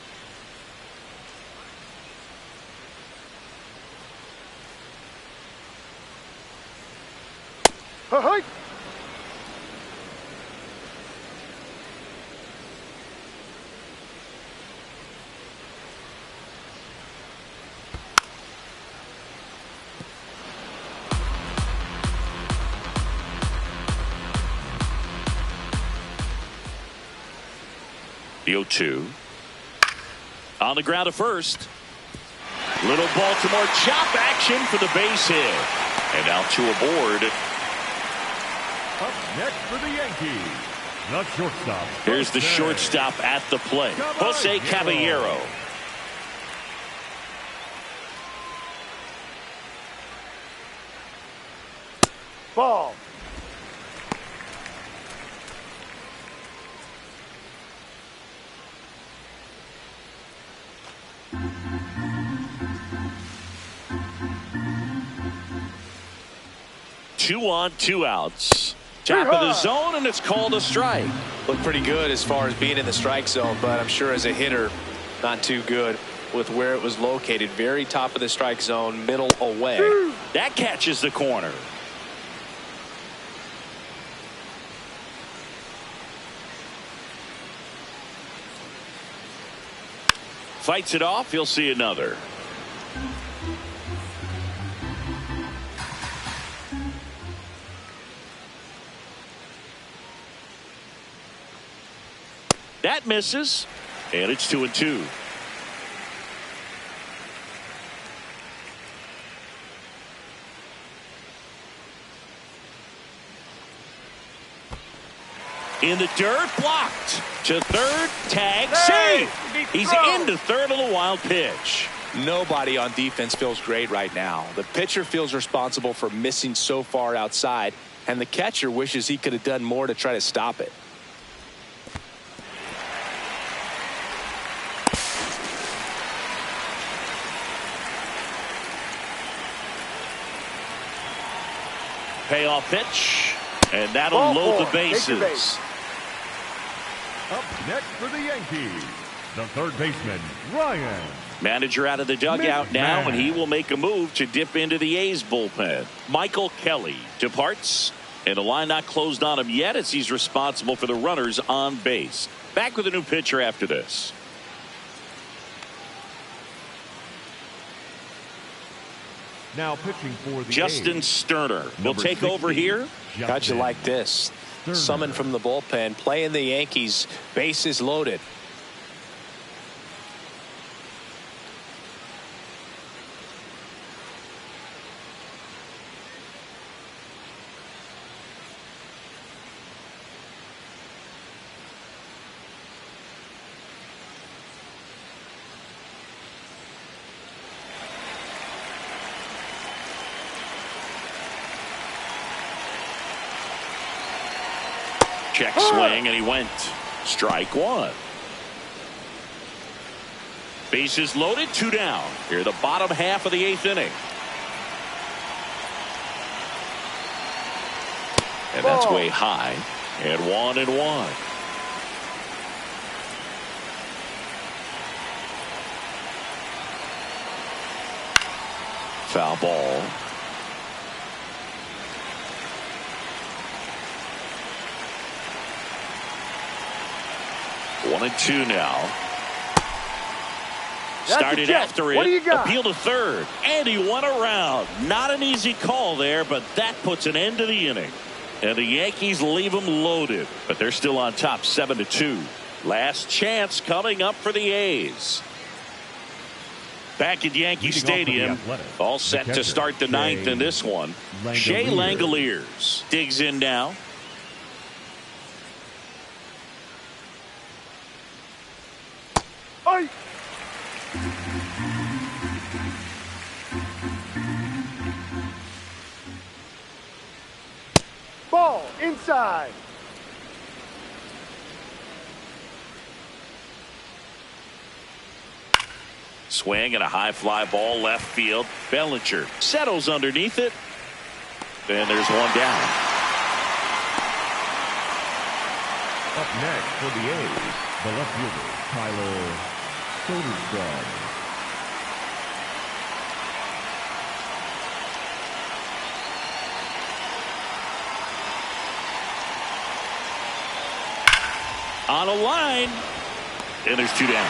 Hey. The 0-2. On the ground to first. Little Baltimore chop action for the base hit. And now 2 aboard. Up next for the Yankees, the shortstop. Here's the shortstop at the plate, Jose Caballero. Ball. Two on, 2 outs. Top of the zone, and it's called a strike. Looked pretty good as far as being in the strike zone, but I'm sure as a hitter, not too good with where it was located. Very top of the strike zone, middle away. That catches the corner. Fights it off. He'll see another. That misses, and it's 2-2. In the dirt, blocked. To third, tag, save. He's into third on the wild pitch. Nobody on defense feels great right now. The pitcher feels responsible for missing so far outside, and the catcher wishes he could have done more to try to stop it. Payoff pitch, and that'll load the bases. Up next for the Yankees, the third baseman, Ryan. Manager out of the dugout now, and he will make a move to dip into the A's bullpen. Michael Kelly departs, and the line not closed on him yet as he's responsible for the runners on base. Back with a new pitcher after this. Now pitching for the Justin A's, Sterner will take over here. How'd you like this? Summoned from the bullpen, playing the Yankees, bases loaded. Check swing, and he went. Strike one. Bases loaded, 2 down. Here the bottom half of the 8th inning. And that's way high. And 1-1. Foul ball. 1-2 now. Started after it. Appeal to third. And he won around. Not an easy call there, but that puts an end to the inning. And the Yankees leave them loaded. But they're still on top 7-2. Last chance coming up for the A's. Back at Yankee Stadium. All set to start the 9th in this one. Shea Langoliers digs in now. Ball inside. Swing and a high fly ball left field. Bellinger settles underneath it. And there's one down. Up next for the A's, the left fielder, Tyler Soderstrom. On a line, and there's 2 down.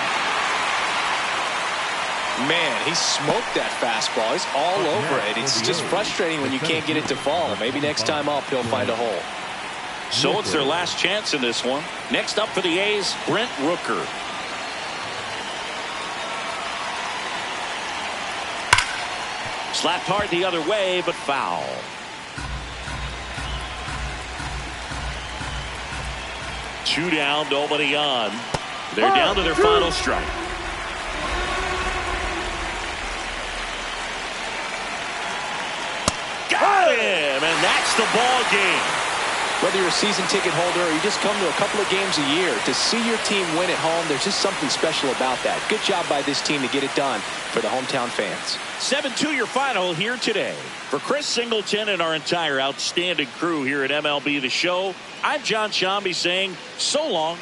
Man, he smoked that fastball. He's all over it. It's just frustrating when you can't get it to fall. Maybe next time up he'll find a hole. So it's their last chance in this one. Next up for the A's, Brent Rooker. Slapped hard the other way, but foul. Two down, nobody on. They're down to their final strike. Got him, and that's the ball game. Whether you're a season ticket holder or you just come to a couple of games a year, to see your team win at home, there's just something special about that. Good job by this team to get it done for the hometown fans. 7-2 your final here today. For Chris Singleton and our entire outstanding crew here at MLB The Show, I'm John Shambi saying so long.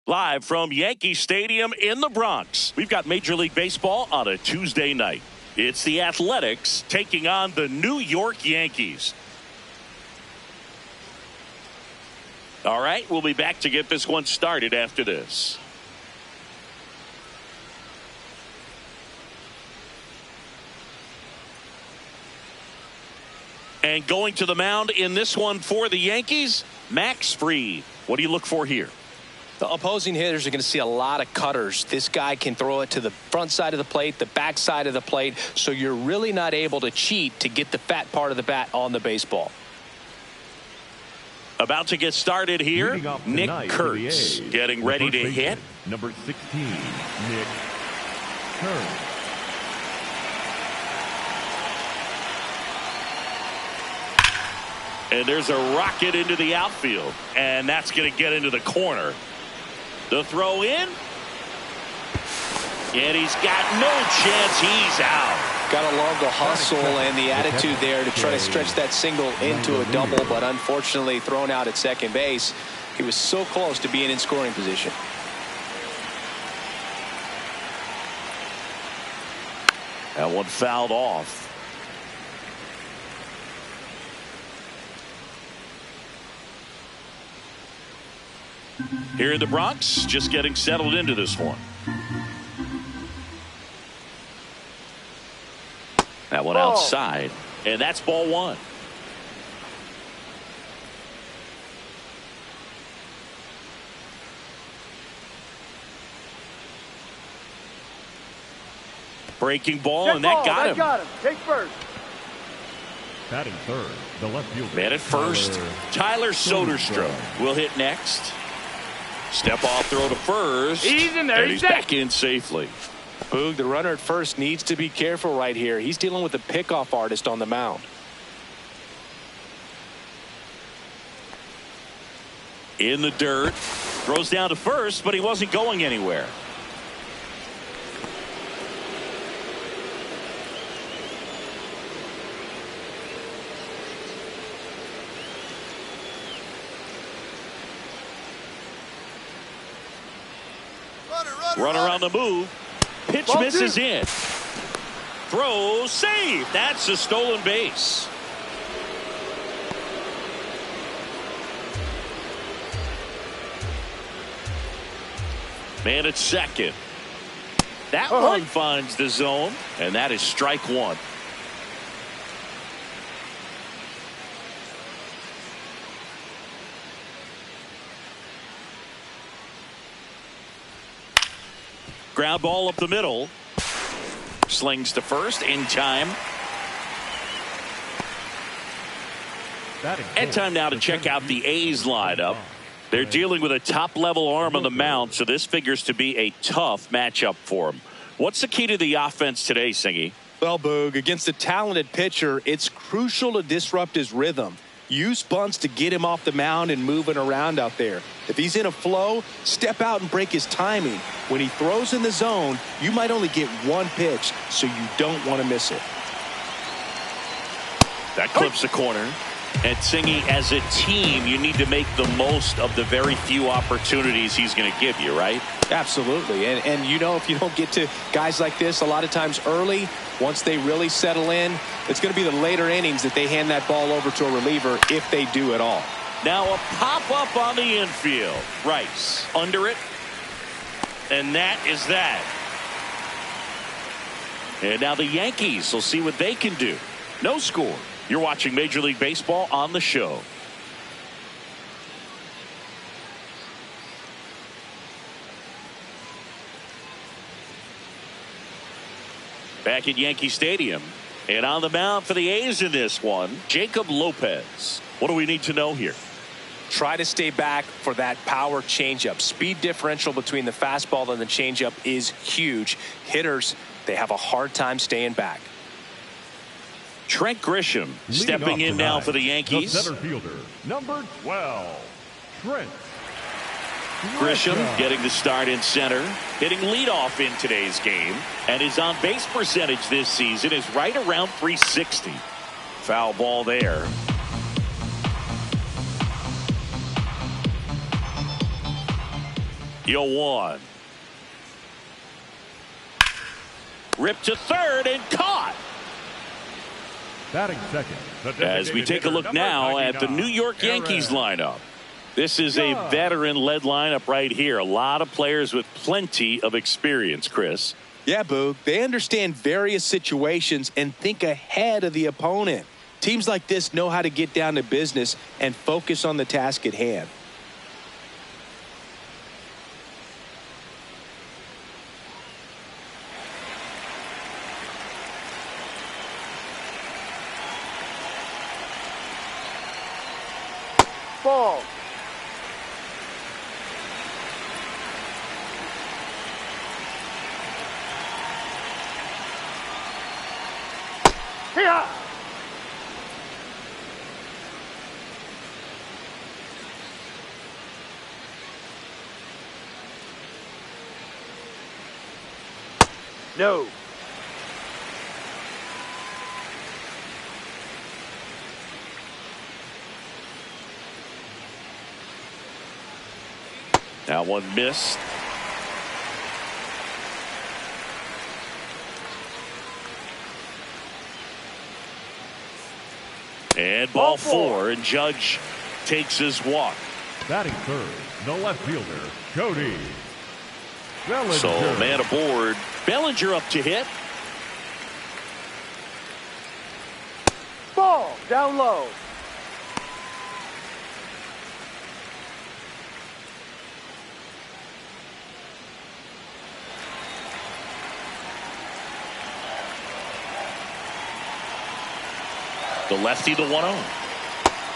Live from Yankee Stadium in the Bronx, we've got Major League Baseball on a Tuesday night. It's the Athletics taking on the New York Yankees. All right, we'll be back to get this one started after this. And going to the mound in this one for the Yankees, Max Fried. What do you look for here? The opposing hitters are going to see a lot of cutters. This guy can throw it to the front side of the plate, the back side of the plate, so you're really not able to cheat to get the fat part of the bat on the baseball. About to get started here, Nick Kurtz getting ready to hit. Number 16, Nick Kurtz. And there's a rocket into the outfield, and that's going to get into the corner. The throw in, and he's got no chance. He's out. Got to love the hustle and the attitude there to try to stretch that single into a double, but unfortunately thrown out at second base. He was so close to being in scoring position. That one fouled off. Here in the Bronx, just getting settled into this one. That one outside, and that's ball one. Breaking ball, and that got him. Got him. Take first. Batting third, the left fielder. Man at first, Tyler Soderstrom will hit next. Step off throw to first. He's in there. And he's back in safely. Boog, the runner at first needs to be careful right here. He's dealing with a pickoff artist on the mound. In the dirt. Throws down to first, but he wasn't going anywhere. Runner on the move. Pitch misses in. Throw save. That's a stolen base. Man at second. That one finds the zone, and that is strike one. Ground ball up the middle. Slings to first in time. And time now to check out the A's lineup. They're dealing with a top-level arm on the mound, so this figures to be a tough matchup for them. What's the key to the offense today, Singy? Well, Boog, against a talented pitcher, it's crucial to disrupt his rhythm. Use bunts to get him off the mound and moving around out there. If he's in a flow, step out and break his timing. When he throws in the zone, you might only get one pitch, so you don't want to miss it. That clips the corner. And Singy, as a team, you need to make the most of the very few opportunities he's going to give you, right? Absolutely. And you know, if you don't get to guys like this a lot of times early, once they really settle in, it's going to be the later innings that they hand that ball over to a reliever, if they do at all. Now a pop-up on the infield. Rice under it. And that is that. And now the Yankees will see what they can do. No score. You're watching Major League Baseball on the show. Back at Yankee Stadium. And on the mound for the A's in this one, Jacob Lopez. What do we need to know here? Try to stay back for that power changeup. Speed differential between the fastball and the changeup is huge. Hitters, they have a hard time staying back. Trent Grisham stepping in now for the Yankees. The center fielder, number 12, Trent Grisham getting the start in center, hitting leadoff in today's game, and his on-base percentage this season is right around .360. Foul ball there. 0-1. Ripped to third and caught. Batting second. As we take a look now at the New York Yankees lineup. This is a veteran-led lineup right here. A lot of players with plenty of experience, Chris. Yeah, Boog. They understand various situations and think ahead of the opponent. Teams like this know how to get down to business and focus on the task at hand. Ball. Here. No. That one missed. And ball four, and Judge takes his walk. Batting third, the left fielder, Cody Bellinger. So man aboard. Bellinger up to hit. Ball down low. The lefty, the 1-0.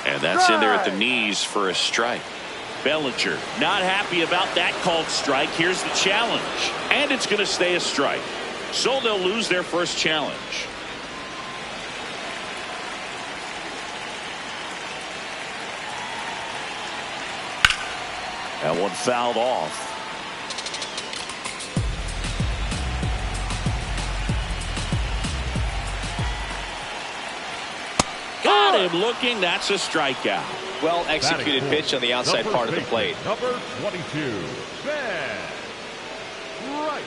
And that's in there at the knees for a strike. Bellinger not happy about that called strike. Here's the challenge. And it's going to stay a strike. So they'll lose their first challenge. That one fouled off. Got him looking. That's a strikeout. Well executed pitch on the outside part of the plate. Number 22, Ben Wright.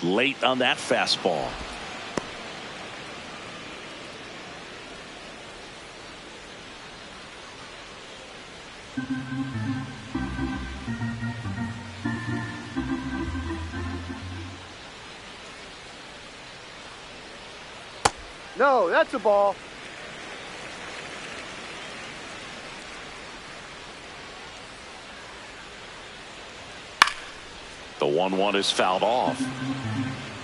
Late on that fastball. No, that's a ball. The 1-1 is fouled off.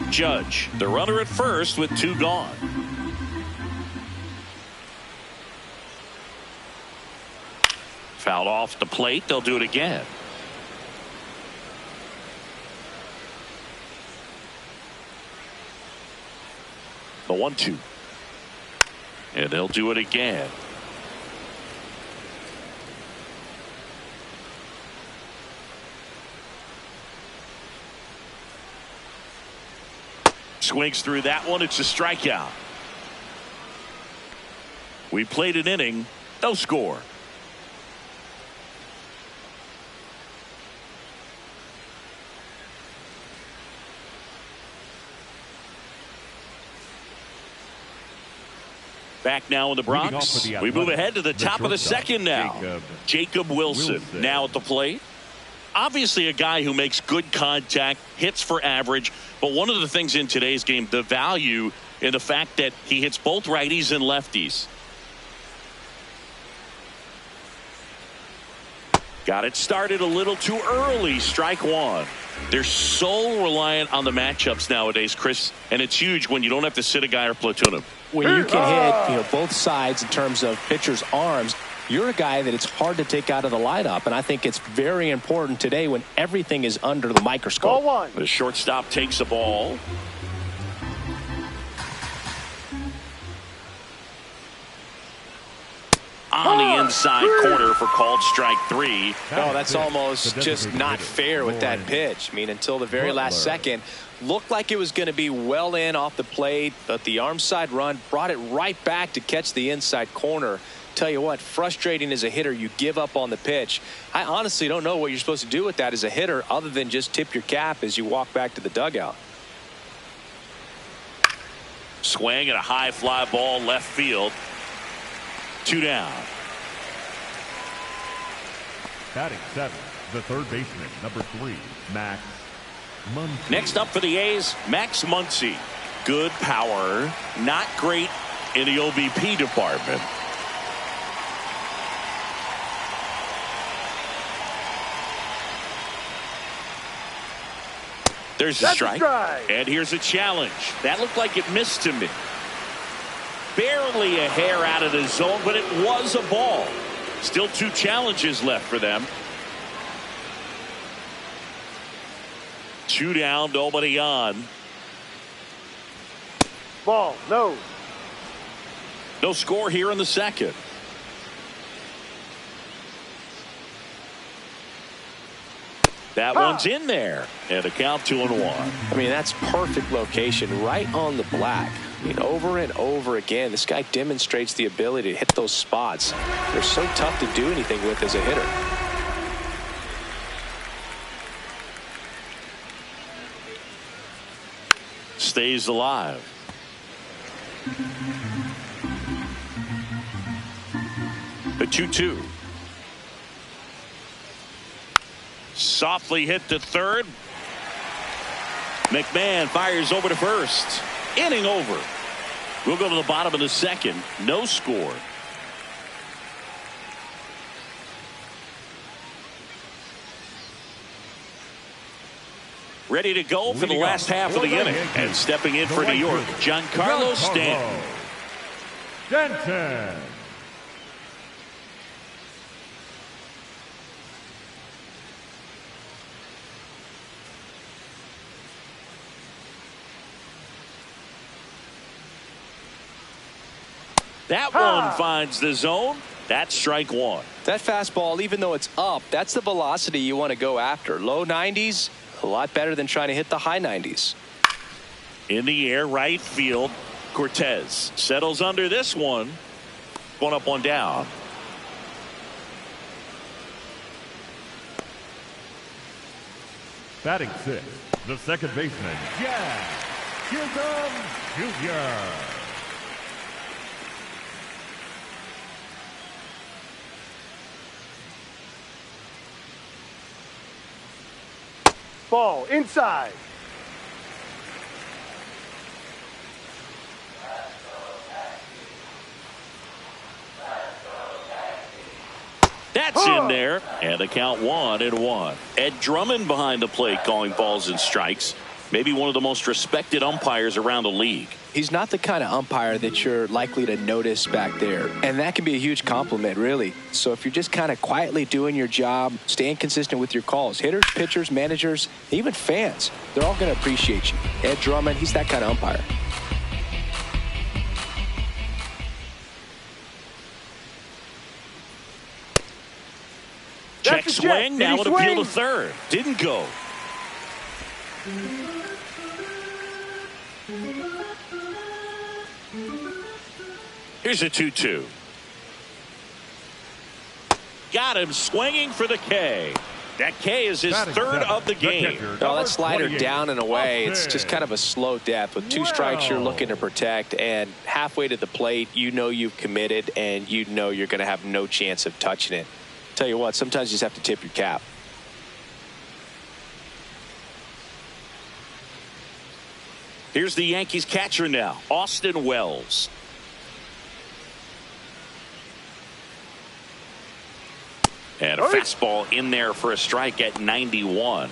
Judge, the runner at first with 2 gone. Fouled off the plate. They'll do it again. The 1-2. And they'll do it again. Swings through that one. It's a strikeout. We played an inning. No score. Back now in the Bronx. We move ahead to the top of the second now. Jacob Wilson now at the plate. Obviously a guy who makes good contact, hits for average, but one of the things in today's game, the value in the fact that he hits both righties and lefties. Got it started a little too early. Strike one. They're so reliant on the matchups nowadays, Chris, and it's huge when you don't have to sit a guy or platoon him. When you can hit, both sides in terms of pitchers' arms, you're a guy that it's hard to take out of the lineup, and I think it's very important today when everything is under the microscope. Ball one. The shortstop takes the ball. on the inside corner for called strike 3. Oh, that's almost just not fair with that pitch. I mean, until the very last second, looked like it was going to be well in off the plate, but the arm side run brought it right back to catch the inside corner. Tell you what, frustrating as a hitter, you give up on the pitch. I honestly don't know what you're supposed to do with that as a hitter other than just tip your cap as you walk back to the dugout. Swing and a high fly ball left field. 2 down. Batting 7, the third baseman, number 3, Max Muncy. Next up for the A's, Max Muncy. Good power, not great in the OBP department. There's a strike. And here's a challenge. That looked like it missed to me. Barely a hair out of the zone, but it was a ball. Still 2 challenges left for them. 2 down, nobody on. Ball, no. No score here in the second. That one's in there. And a count 2-1. I mean, that's perfect location right on the black. I mean, over and over again, this guy demonstrates the ability to hit those spots. They're so tough to do anything with as a hitter. Stays alive. The 2-2. Softly hit to third. McMahon fires over to first. Inning over. We'll go to the bottom of the second. No score. Ready to go for the last half of the inning. And stepping in for New York, Giancarlo Stanton. Stanton. That one finds the zone. That's strike 1. That fastball, even though it's up, that's the velocity you want to go after. Low 90s, a lot better than trying to hit the high 90s. In the air, right field. Cortez settles under this one. 1 up, 1 down. Batting 6, the second baseman, Jack Chisholm Jr. Ball, inside. That's in there. And the count 1-1. Ed Drummond behind the plate calling balls and strikes. Maybe one of the most respected umpires around the league. He's not the kind of umpire that you're likely to notice back there. And that can be a huge compliment, really. So if you're just kind of quietly doing your job, staying consistent with your calls, hitters, pitchers, managers, even fans, they're all going to appreciate you. Ed Drummond, he's that kind of umpire. Check swing. Now it appeal to third. Didn't go. Here's a 2-2. Got him swinging for the K. That K is his third of the game. Oh, that slider down and away. It's just kind of a slow death. With 2 strikes, you're looking to protect, and halfway to the plate, you know you've committed, and you know you're going to have no chance of touching it. Tell you what, sometimes you just have to tip your cap. Here's the Yankees catcher now, Austin Wells. And a fastball in there for a strike at 91.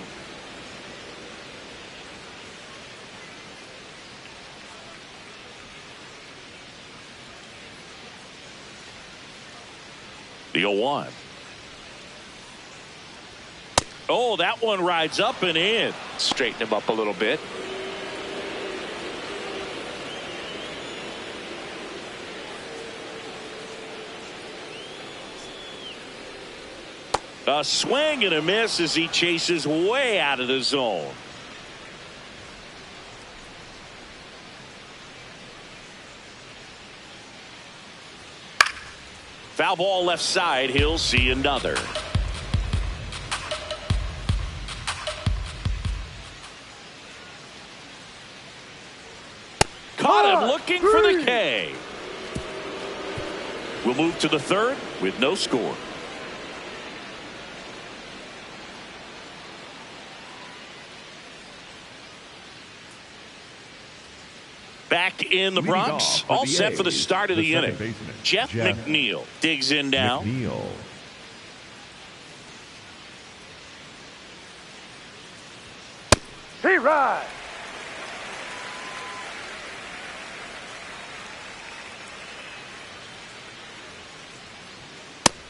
The 0-1. Oh, that one rides up and in. Straighten him up a little bit. A swing and a miss as he chases way out of the zone. Foul ball left side. He'll see another. Caught him looking for the K. We'll move to the third with no score. Back in the Bronx, all set for the start of the inning. Jeff McNeil digs in now. Hey, ride.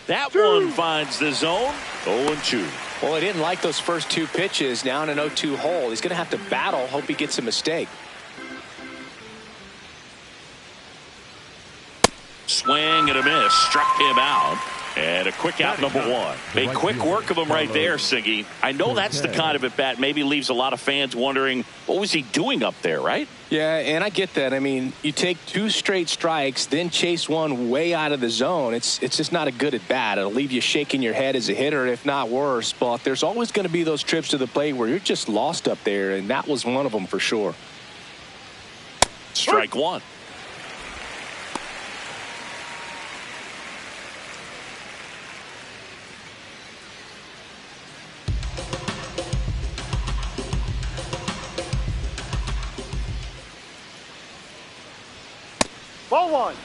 That one finds the zone. 0-2. Well, he didn't like those first two pitches. Now in an 0-2 hole. He's going to have to battle. Hope he gets a mistake. Swing and a miss. Struck him out. And a quick out, number one. Made quick work of him right there, Siggy. I know that's the kind of at bat maybe leaves a lot of fans wondering, what was he doing up there, right? Yeah, and I get that. I mean, you take two straight strikes, then chase one way out of the zone. It's just not a good at bat. It'll leave you shaking your head as a hitter, if not worse. But there's always going to be those trips to the plate where you're just lost up there, and that was one of them for sure. Strike one. Ball one.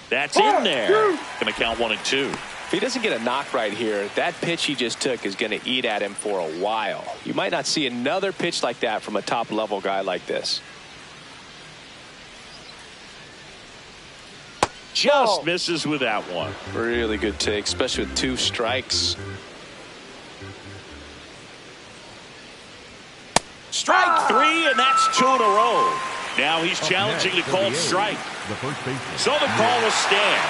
That's in there. Going to count 1-2. If he doesn't get a knock right here, that pitch he just took is going to eat at him for a while. You might not see another pitch like that from a top-level guy like this. Just misses with that one. Really good take, especially with two strikes. Strike three, and that's 2 in a row. Now he's challenging the called strike. So the call will stand.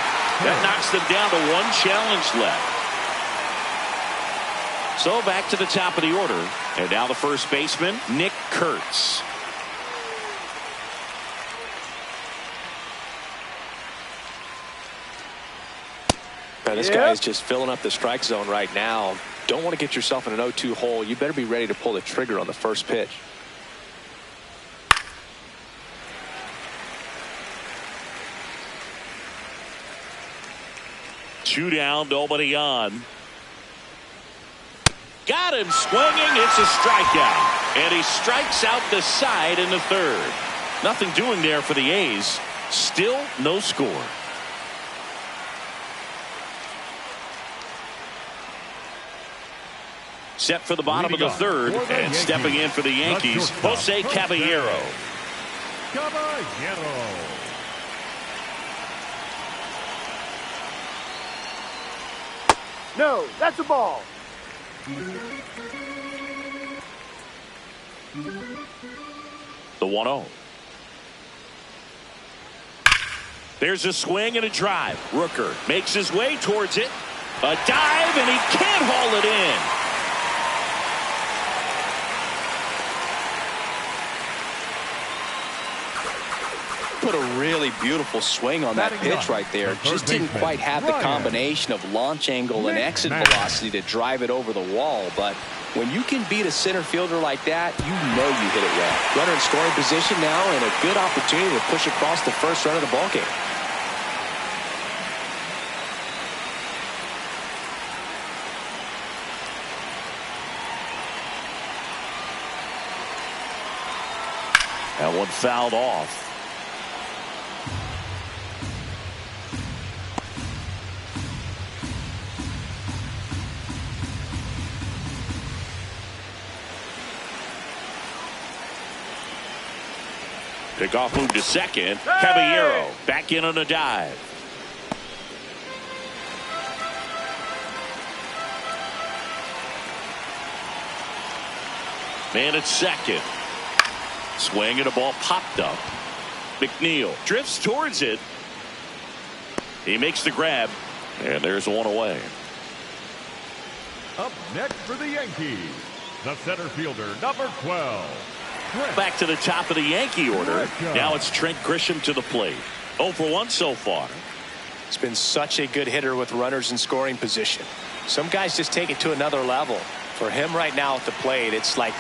That knocks them down to one challenge left. So back to the top of the order. And now the first baseman, Nick Kurtz. Now, this guy is just filling up the strike zone right now. Don't want to get yourself in an 0-2 hole. You better be ready to pull the trigger on the first pitch. Two down, nobody on. Got him swinging. It's a strikeout. And he strikes out the side in the third. Nothing doing there for the A's. Still no score. Set for the bottom of the third, and stepping in for the Yankees, Jose Caballero. No, that's a ball. The 1-0. There's a swing and a drive. Rooker makes his way towards it. A dive, and he can't haul it in. Put a really beautiful swing on that pitch right there. Just didn't quite have the combination of launch angle and exit velocity to drive it over the wall. But when you can beat a center fielder like that, you know you hit it well. Runner in scoring position now, and a good opportunity to push across the first run of the ballgame. That one fouled off. Pickoff move to second. Caballero back in on a dive. Man at second. Swing and a ball popped up. McNeil drifts towards it. He makes the grab, and there's one away. Up next for the Yankees, the center fielder, number 12. Back to the top of the Yankee order. Now it's Trent Grisham to the plate. 0 for 1 so far. It's been such a good hitter with runners in scoring position. Some guys just take it to another level. For him right now at the plate, it's like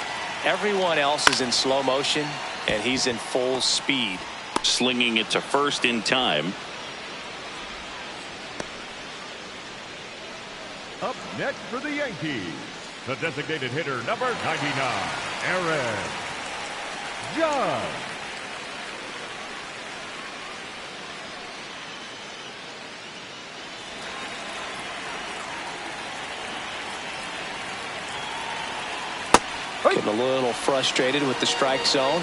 everyone else is in slow motion, and he's in full speed. Slinging it to first in time. Up next for the Yankees, the designated hitter, number 99, Aaron Judge. Getting a little frustrated with the strike zone.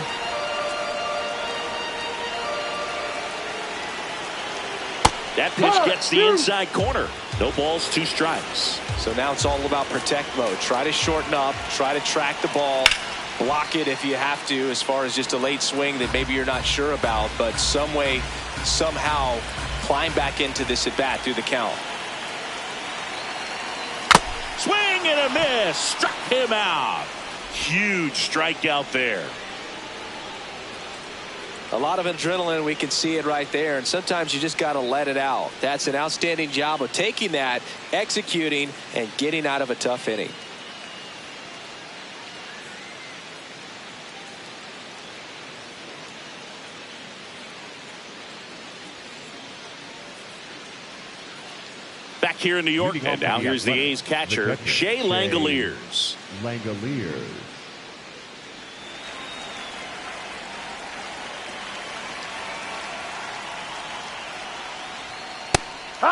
That pitch gets the inside corner. No balls, 2 strikes. So now it's all about protect mode. Try to shorten up, try to track the ball, block it if you have to, as far as just a late swing that maybe you're not sure about, but some way, somehow climb back into this at bat through the count. Swing and a miss. Struck him out. Huge strikeout there. A lot of adrenaline, we can see it right there, and sometimes you just got to let it out. That's an outstanding job of taking that, executing, and getting out of a tough inning. Back here in New York, and now here's the A's catcher, Shea Langoliers.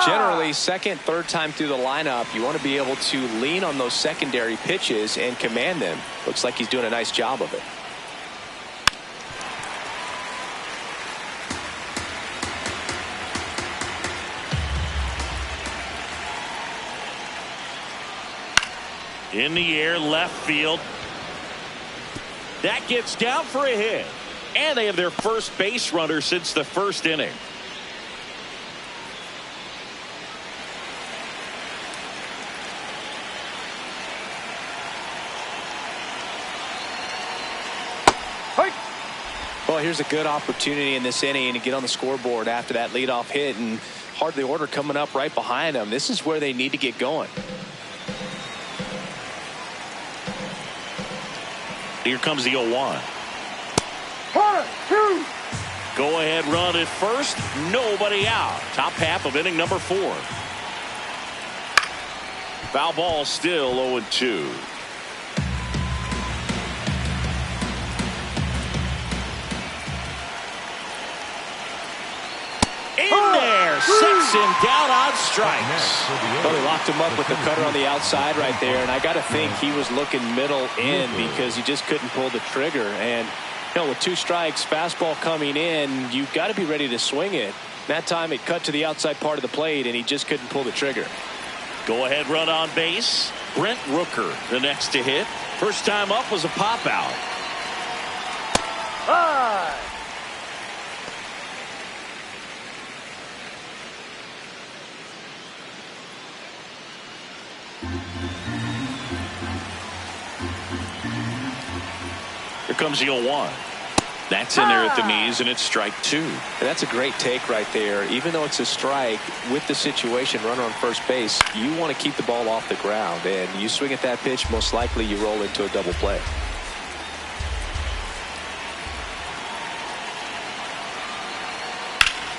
Generally, second, third time through the lineup, you want to be able to lean on those secondary pitches and command them. Looks like he's doing a nice job of it. In the air, left field. That gets down for a hit. And they have their first base runner since the first inning. Well, here's a good opportunity in this inning to get on the scoreboard after that leadoff hit, and hardly order coming up right behind them. This is where they need to get going. Here comes the 0-1. 1, 2. Go ahead run at first. Nobody out. Top half of inning number 4. Foul ball, still 0-2. In there, sets him down on strikes. Well, they locked him up with the cutter on the outside right there, and I got to think he was looking middle in because he just couldn't pull the trigger. And you know, with 2 strikes, fastball coming in, you've got to be ready to swing it. That time it cut to the outside part of the plate, and he just couldn't pull the trigger. Go ahead run on base. Brent Rooker the next to hit. First time up was a pop out. 5. Here comes the 0-1. That's in there at the knees, and it's strike 2. And that's a great take right there. Even though it's a strike, with the situation, runner on first base, you want to keep the ball off the ground. And you swing at that pitch, most likely you roll into a double play.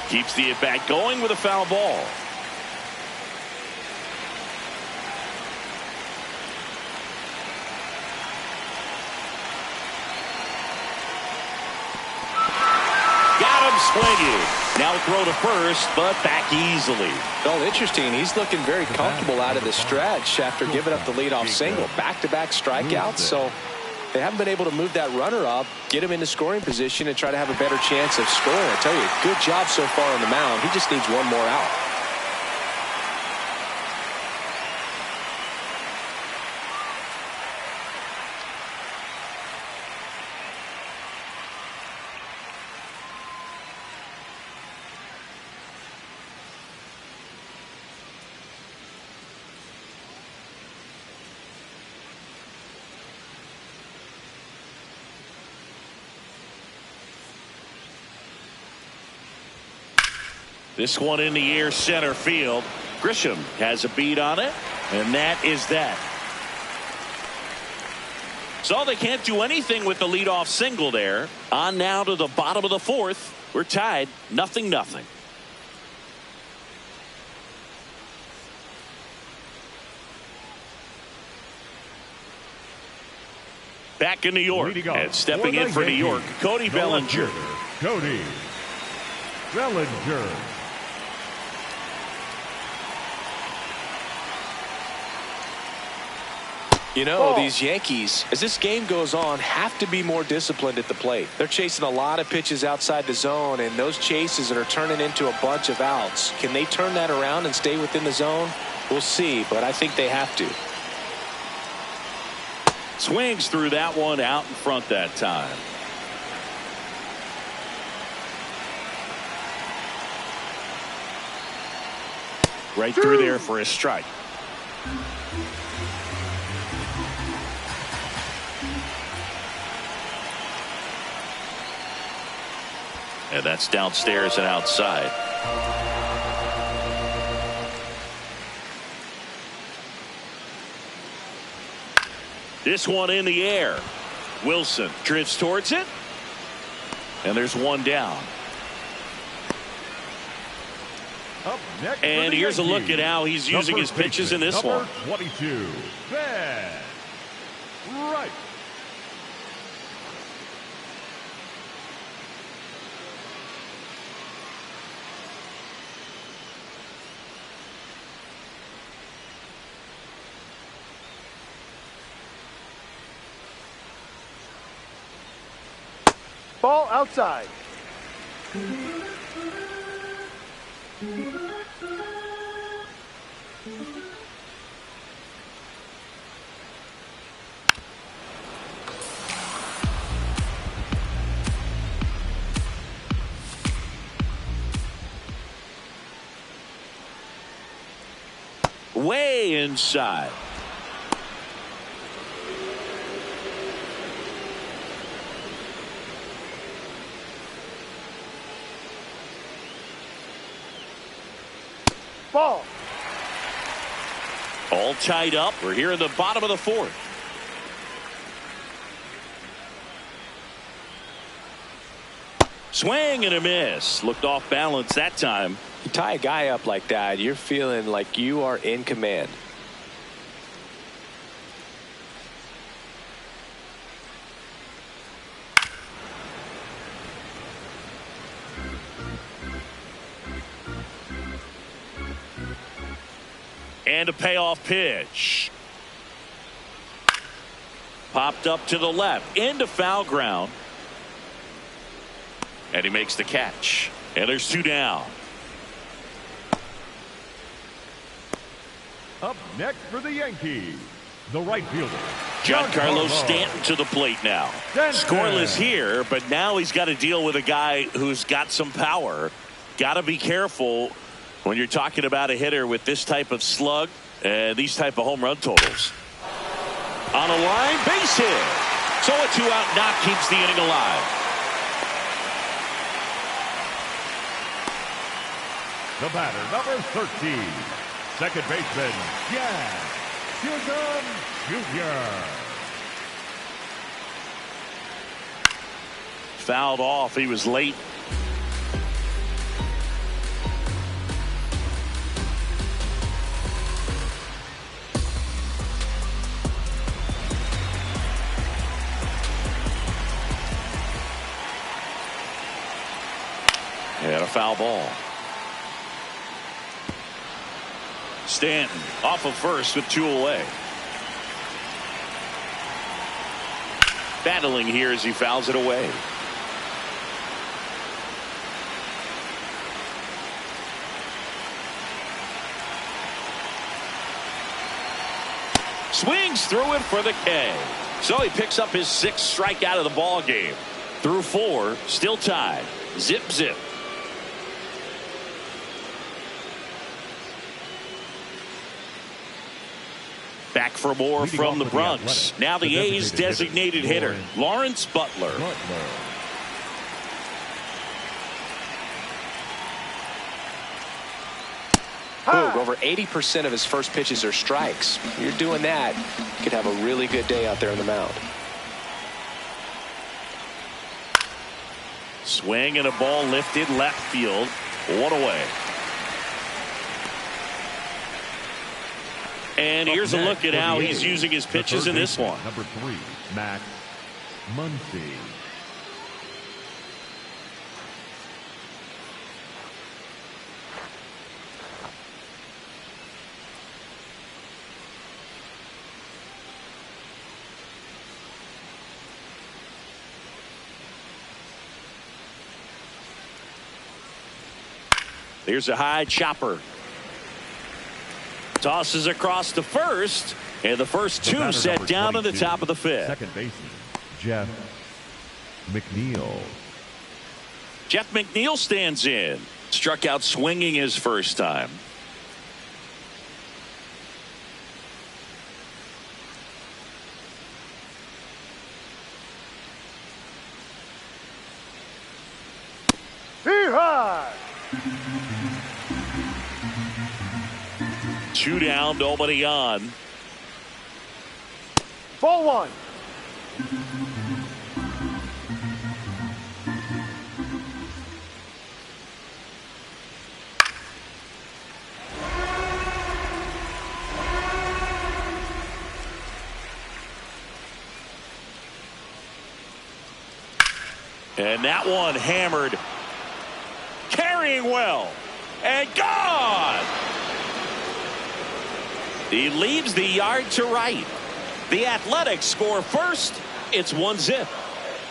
Keeps the at-bat going with a foul ball. Swinging. Now throw to first, but back easily. Well, interesting. He's looking very comfortable out of the stretch after giving up the leadoff single. Back-to-back strikeouts, so they haven't been able to move that runner up, get him into scoring position, and try to have a better chance of scoring. I tell you, good job so far on the mound. He just needs one more out. This one in the air center field. Grisham has a beat on it, and that is that. So they can't do anything with the leadoff single there. On now to the bottom of the fourth. We're tied 0-0. Back in New York, and stepping in for New York, Cody Bellinger. Cody Bellinger. You know, these Yankees, as this game goes on, have to be more disciplined at the plate. They're chasing a lot of pitches outside the zone, and those chases are turning into a bunch of outs. Can they turn that around and stay within the zone? We'll see, but I think they have to. Swings through that one out in front that time. Right through there for a strike. And that's downstairs and outside. This one in the air. Wilson drifts towards it. And there's one down. Up next and here's a look at how he's using his pitches in this one. 22. Ben Wright. Ball outside. Way inside. Ball. All tied up. We're here in the bottom of the fourth. Swing and a miss. Looked off balance that time. You tie a guy up like that, you're feeling like you are in command. And a payoff pitch. Popped up to the left into foul ground. And he makes the catch. And there's two down. Up next for the Yankees, the right fielder, Giancarlo Stanton to the plate now. Scoreless here, but now he's got to deal with a guy who's got some power. Got to be careful when you're talking about a hitter with this type of slug and these type of home run totals. On a line, base hit. So a 2-out knock keeps the inning alive. The batter, number 13, second baseman, Jack Chisholm Jr. Fouled off. He was late. And a foul ball. Stanton off of first with two away. Battling here as he fouls it away. Swings through it for the K. So he picks up his sixth strikeout of the ball game. Through four, still tied. Zip zip. Back for more from the Bronx. Now the A's designated hitter, Lawrence Butler. Boog, over 80% of his first pitches are strikes. You're doing that, you could have a really good day out there on the mound. Swing and a ball lifted left field. One away. And here's a look at how he's using his pitches in this one. Number 3, Max Muncy. Here's a high chopper. Tosses across to first, and the first two set down in the top of the fifth. Second baseman, Jeff McNeil. Jeff McNeil stands in. Struck out swinging his first time. Hee-haw! 2 down, nobody on. Ball 1. And that one hammered. Carrying well. And gone. He leaves the yard to right. The Athletics score first. It's 1-0.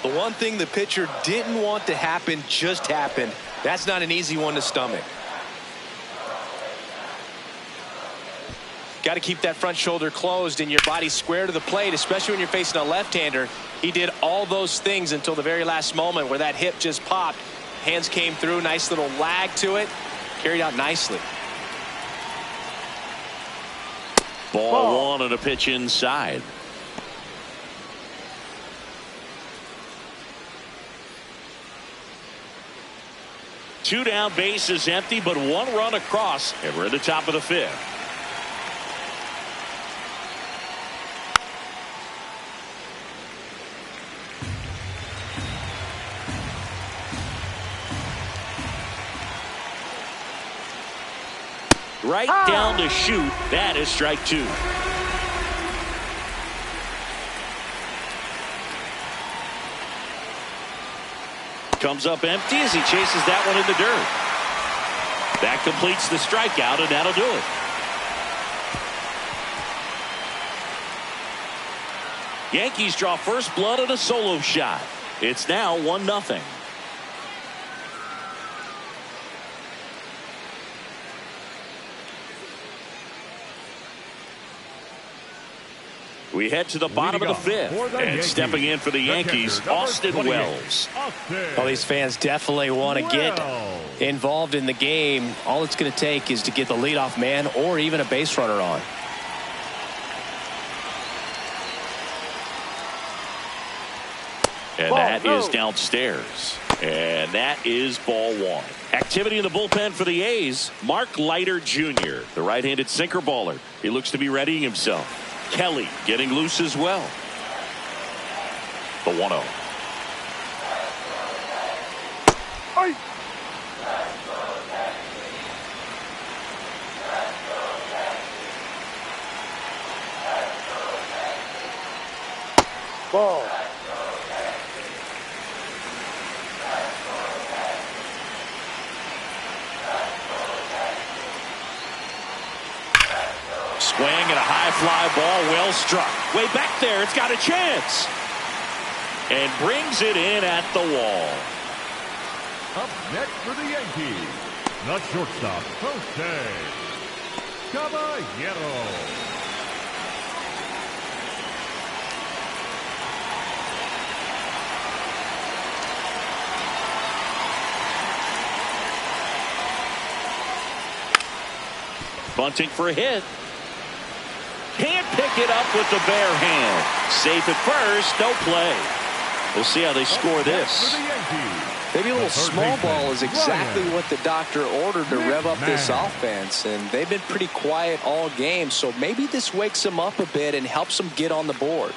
The one thing the pitcher didn't want to happen just happened. That's not an easy one to stomach. Got to keep that front shoulder closed and your body square to the plate, especially when you're facing a left-hander. He did all those things until the very last moment where that hip just popped. Hands came through, nice little lag to it. Carried out nicely. Ball 1 and a pitch inside. Two down, base is empty, but 1 run across, and we're at the top of the fifth. Right down to shoot. That is strike 2. Comes up empty as he chases that one in the dirt. That completes the strikeout, and that'll do it. Yankees draw first blood on a solo shot. It's now 1-0. We head to the bottom of the fifth, and stepping in for the Yankees, Austin Wells. Well, these fans definitely want to get involved in the game. All it's going to take is to get the leadoff man or even a base runner on. And that is downstairs. And that is ball 1. Activity in the bullpen for the A's. Mark Leiter Jr., the right-handed sinker baller. He looks to be readying himself. Kelly getting loose as well. The 1-0. Hey. Ball. Swing and a high fly ball, well struck. Way back there, it's got a chance. And brings it in at the wall. Up next for the Yankees, the shortstop, Jose Caballero. Bunting for a hit. Can't pick it up with the bare hand. Safe at first, no play. We'll see how they score this. For the Yankees, Maybe a little small ball is exactly what the doctor ordered to rev up this offense, and they've been pretty quiet all game, so maybe this wakes them up a bit and helps them get on the board.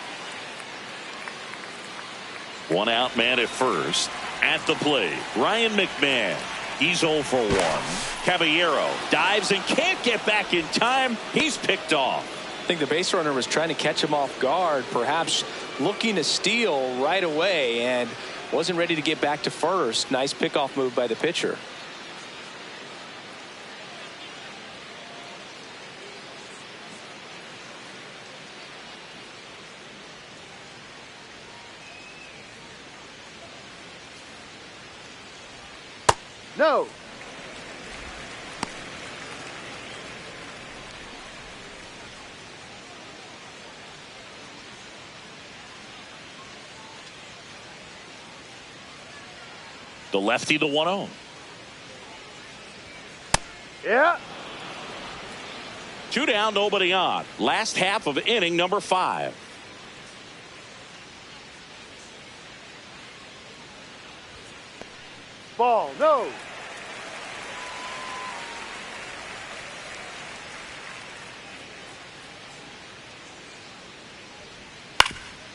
One out man at first. At the plate, Ryan McMahon. He's 0 for 1. Caballero dives and can't get back in time. He's picked off. I think the base runner was trying to catch him off guard, perhaps looking to steal right away, and wasn't ready to get back to first. Nice pickoff move by the pitcher. No. The lefty, the 1-0. Yeah. 2 down, nobody on. Last half of inning number 5. Ball. No.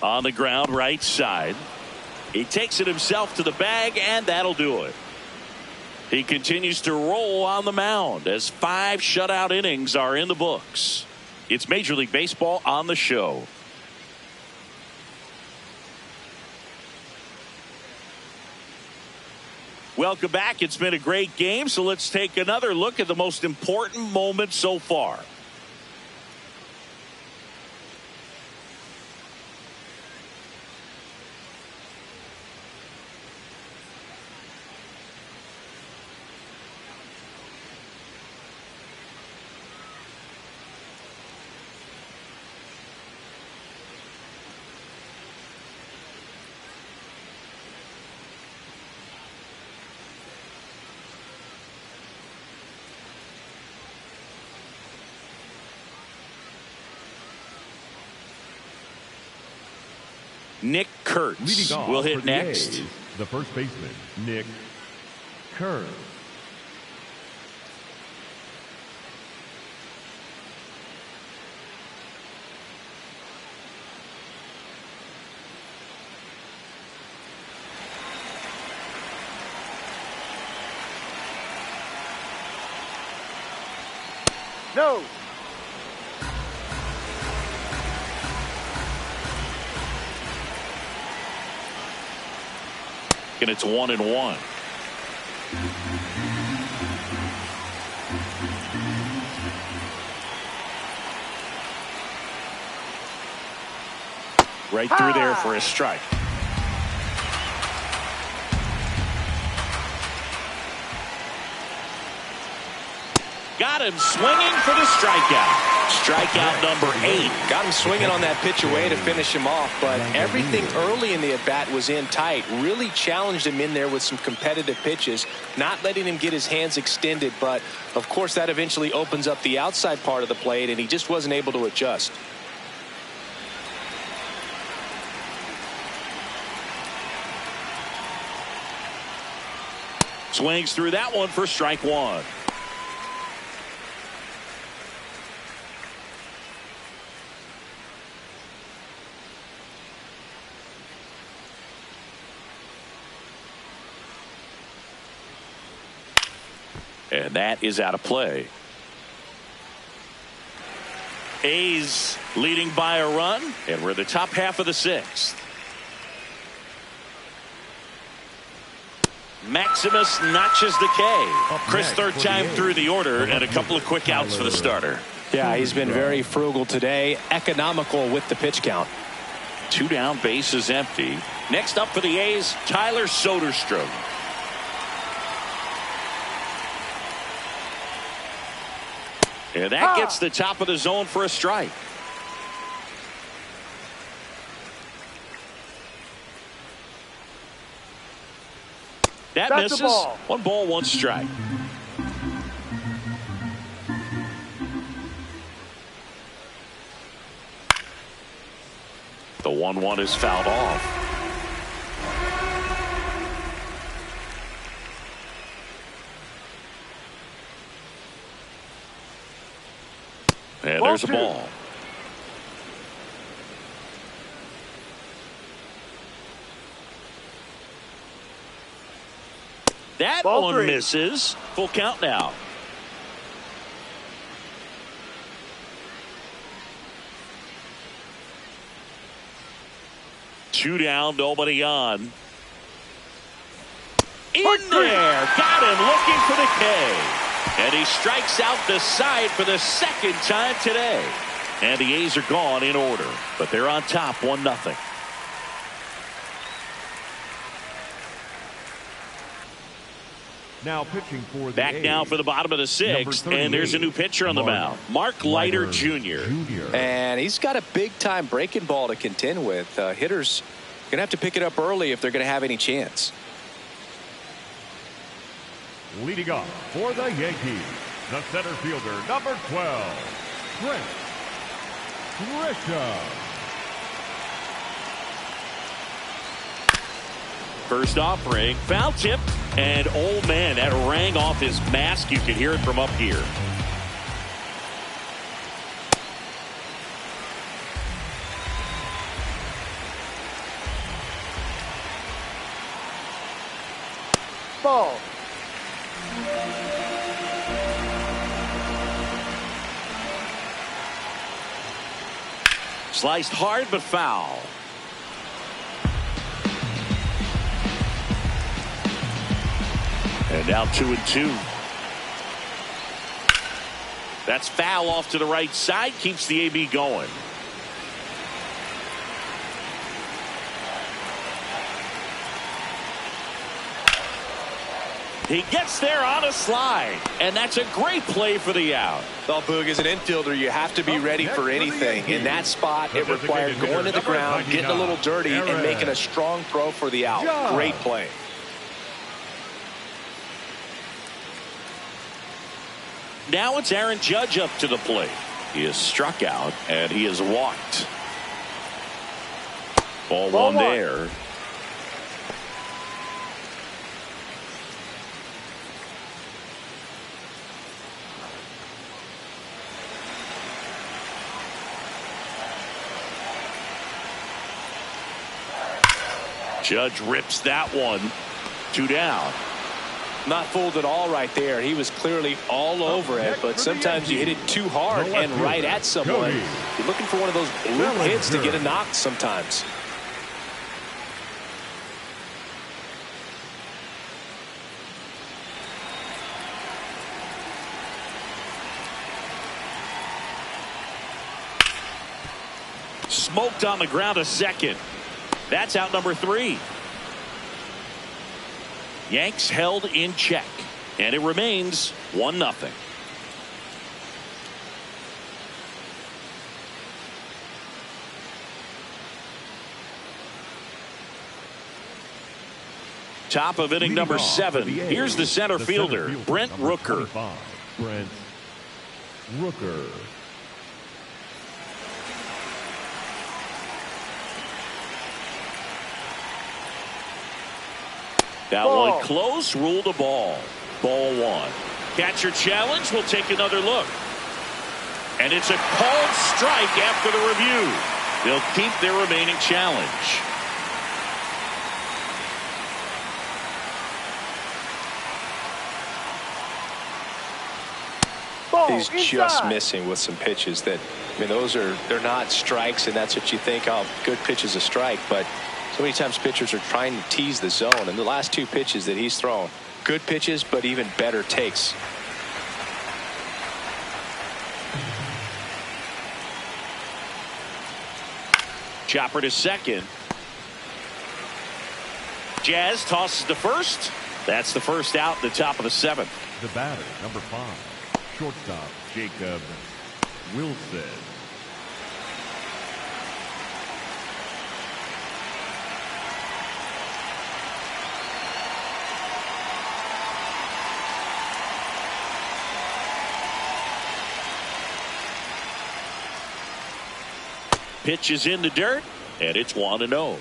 On the ground, right side. He takes it himself to the bag, and that'll do it. He continues to roll on the mound as 5 shutout innings are in the books. It's Major League Baseball on the show. Welcome back. It's been a great game, so let's take another look at the most important moment so far. Nick Kurtz will hit next. A's, the first baseman, Nick Kurtz. No. And it's 1-1. Right through there for a strike. Got him swinging for the strikeout. Strikeout number 8. Got him swinging on that pitch away to finish him off, but everything early in the at-bat was in tight. Really challenged him in there with some competitive pitches, not letting him get his hands extended, but of course that eventually opens up the outside part of the plate, and he just wasn't able to adjust. Swings through that one for strike 1. And that is out of play. A's leading by a run, and we're the top half of the 6th. Maximus notches the K. Chris, third time through the order, and a couple of quick outs for the starter. Yeah, he's been very frugal today, economical with the pitch count. 2 down, base is empty. Next up for the A's, Tyler Soderstrom. And that gets the top of the zone for a strike. That misses. 1 ball, 1 strike. The 1-1 is fouled off. And there's a ball. That one misses. Full count now. Two down, nobody on. In there, got him looking for the K. And he strikes out the side for the second time today. And the A's are gone in order, but they're on top 1-0. Now pitching for the Back A's, now for the bottom of the sixth, and there's a new pitcher on the mound, Mark Leiter Jr. And he's got a big-time breaking ball to contend with. Hitters going to have to pick it up early if they're going to have any chance. Leading off for the Yankees, the center fielder, number 12, Trent Grisham. First offering, foul tip, and oh man, that rang off his mask. You can hear it from up here. Ball. Sliced hard but foul. And now 2-2. That's foul off to the right side. Keeps the AB going. He gets there on a slide, and that's a great play for the out. Well, Boog, as an infielder, you have to be ready for anything. In that spot, it required going to the ground, getting a little dirty, and making a strong throw for the out. Great play. Now it's Aaron Judge up to the plate. He is struck out, and he is walked. Ball one there. Judge rips that one. 2 down. Not fooled at all right there. He was clearly all over it, but sometimes you hit it too hard and right at someone. You're looking for one of those bloop hits to get a knock sometimes. Smoked on the ground a second. That's out number 3. Yanks held in check, and it remains 1-0. Top of inning number 7. Here's the center fielder, Brent Rooker. Brent Rooker. That one close, ruled a ball. Ball 1. Catcher challenge. We'll take another look. And it's a called strike after the review. They'll keep their remaining challenge. He's just missing with some pitches that, I mean, they're not strikes, and that's what you think, oh, good pitch is a strike, but so many times pitchers are trying to tease the zone, and the last 2 pitches that he's thrown, good pitches, but even better takes. Chopper to second. Jazz tosses to first. That's the first out in the top of the 7th. The batter, number 5, shortstop Jacob Wilson. Pitch is in the dirt, and it's 1-0.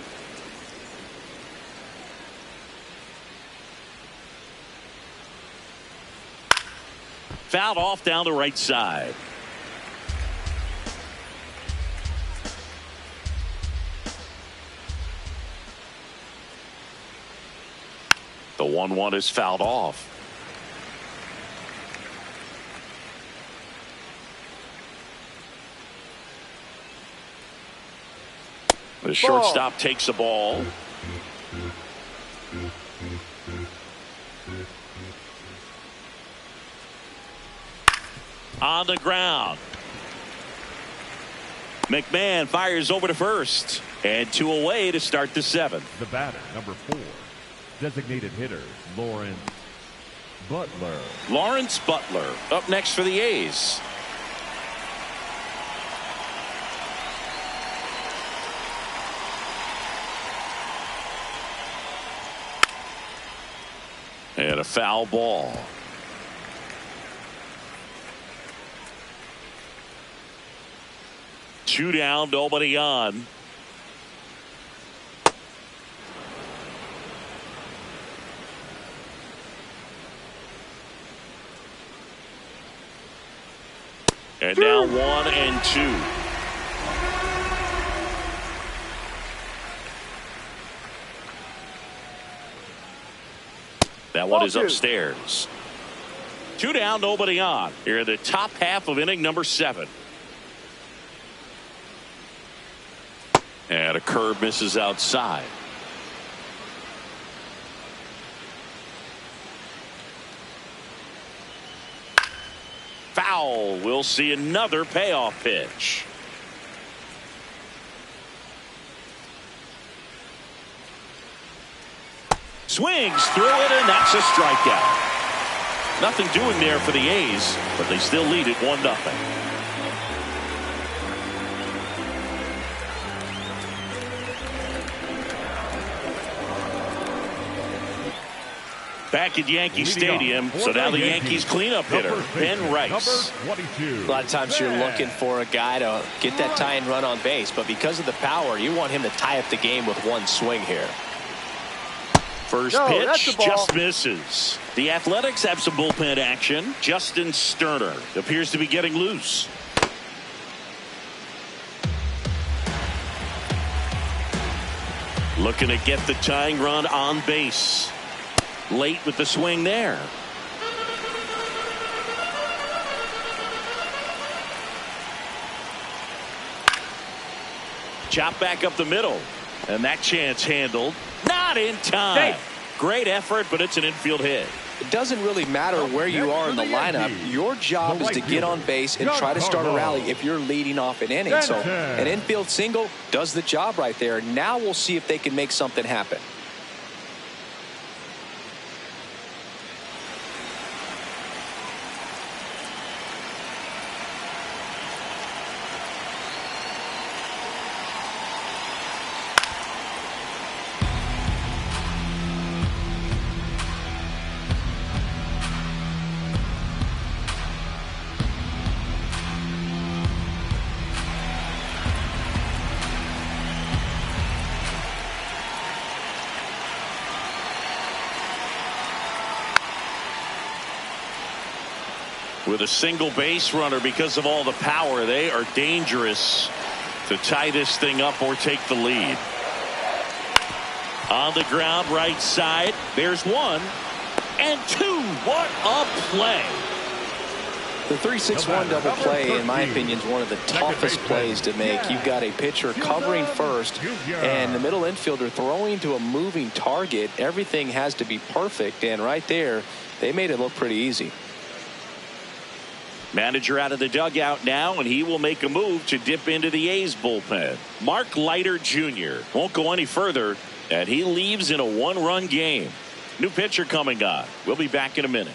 Fouled off down the right side. 1-1 is fouled off. The shortstop takes the ball. On the ground. McMahon fires over to first. And 2 away to start the 7th. The batter, number 4. Designated hitter, Lawrence Butler. Lawrence Butler up next for the A's. And a foul ball. Two down, nobody on. And now 1-2. That one is upstairs. 2 down, nobody on. Here in the top half of inning number 7. And a curve misses outside. Foul. We'll see another payoff pitch. Swings through it, and that's a strikeout. Nothing doing there for the A's, but they still lead it 1-0. Back at Yankee Stadium, so now the Yankees cleanup hitter, Ben Rice. A lot of times you're looking for a guy to get that tying run on base, but because of the power, you want him to tie up the game with one swing here. First pitch just misses. The Athletics have some bullpen action. Justin Sterner appears to be getting loose. Looking to get the tying run on base. Late with the swing there. Chop back up the middle. And that chance handled. Not in time. Great effort, but it's an infield hit. It doesn't really matter where you are in the lineup. Your job is to get on base and try to start a rally if you're leading off an inning. So an infield single does the job right there. Now we'll see if they can make something happen. With a single base runner, because of all the power, they are dangerous to tie this thing up or take the lead. On the ground, right side. There's 1 and 2. What a play. The 3-6-1 double play, in my opinion, is one of the toughest plays to make. You've got a pitcher covering first and the middle infielder throwing to a moving target. Everything has to be perfect, and right there, they made it look pretty easy. Manager out of the dugout now, and he will make a move to dip into the A's bullpen. Mark Leiter Jr. won't go any further, and he leaves in a 1-run game. New pitcher coming on. We'll be back in a minute.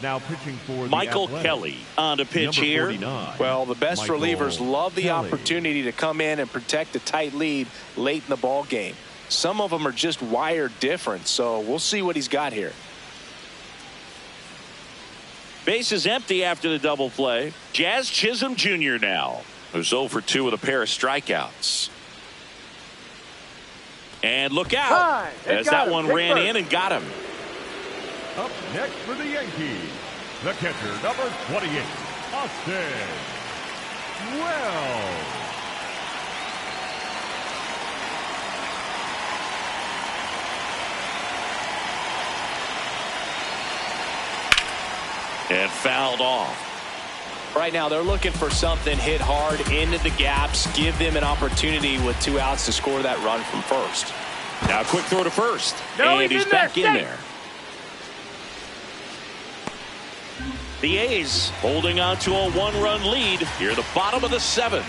Now pitching for Michael Kelly on to pitch here. Well, the best relievers love the opportunity to come in and protect a tight lead late in the ball game. Some of them are just wired different, so we'll see what he's got here. Base is empty after the double play. Jazz Chisholm Jr. now, who's 0 for 2 with a pair of strikeouts. And look out, as that one ran in and got him. Up next for the Yankees, the catcher, number 28, Austin Wells. And fouled off. Right now they're looking for something hit hard into the gaps, give them an opportunity with 2 outs to score that run from first. Now a quick throw to first. No, and he's back in there. The A's holding on to a 1-run lead here at the bottom of the 7th.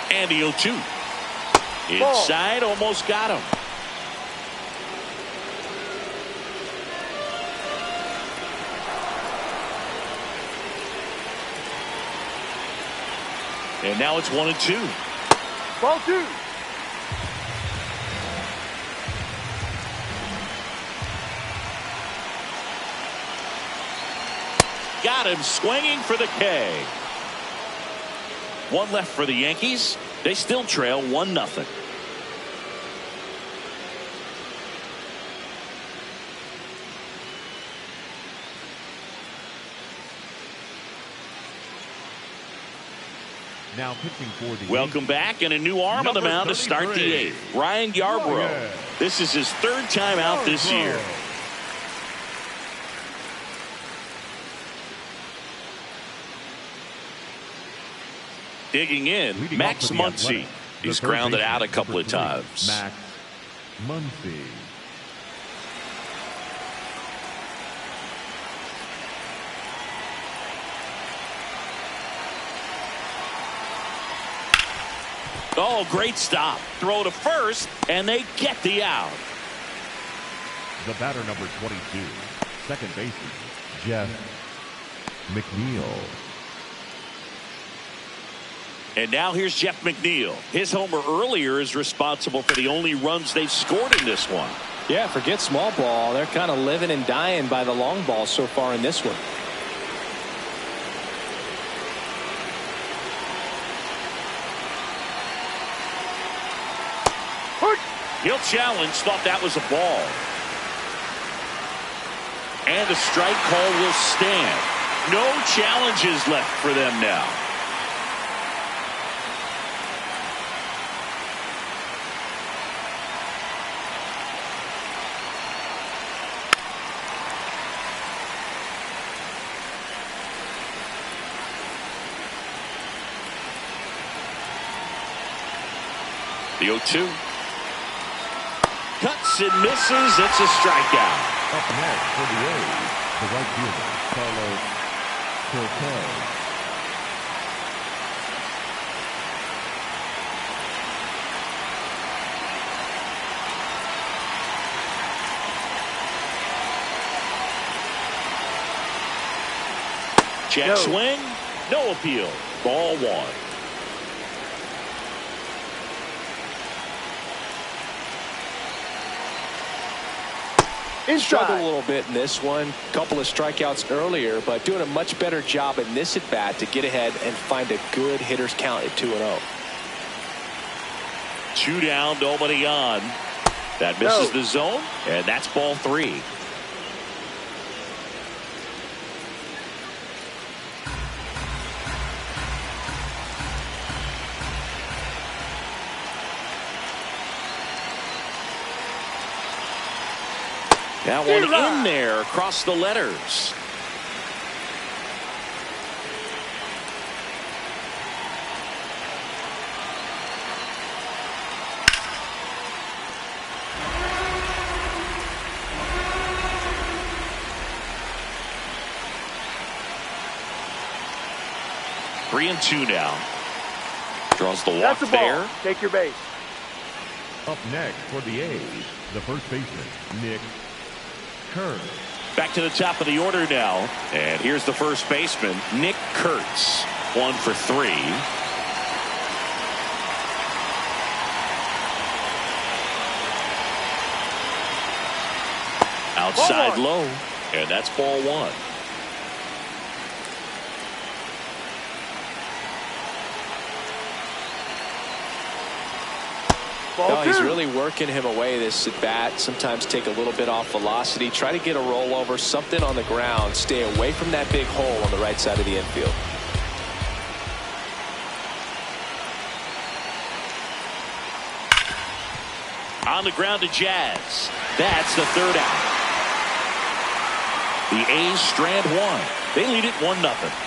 And the 0-2. Inside, almost got him. And now it's 1-2. Ball 2. Got him swinging for the K. 1 left for the Yankees. They still trail 1-0. Now pitching for the Welcome back, and a new arm on the mound to start the 8th. Ryan Yarbrough. This is his 3rd time out this year. Digging in, Max Muncy. He's grounded out a couple of times. Max Muncy. Oh, great stop. Throw to first, and they get the out. The batter, number 22, second baseman, Jeff McNeil. And now here's Jeff McNeil. His homer earlier is responsible for the only runs they've scored in this one. Yeah, forget small ball. They're kind of living and dying by the long ball so far in this one. He'll challenge, thought that was a ball. And the strike call will stand. No challenges left for them now. The 0-2. Cuts and misses. It's a strikeout. Up next for the A's, the right fielder, Carlos Cortez. Check swing. No appeal. Ball 1. Struggled a little bit in this one. Couple of strikeouts earlier, but doing a much better job in this at bat to get ahead and find a good hitter's count at 2-0. 2 down, nobody on. That misses the zone, and that's ball 3. That one in there across the letters. Three and 2 now. Draws the walk there. Take your base. Up next for the A's, the first baseman, Nick Kurtz. Back to the top of the order now. And here's the first baseman, Nick Kurtz. 1 for 3. Outside low. And that's ball 1. No, he's really working him away this at bat. Sometimes take a little bit off velocity. Try to get a rollover, something on the ground. Stay away from that big hole on the right side of the infield. On the ground to Jazz. That's the third out. The A's strand one. They lead it 1-0.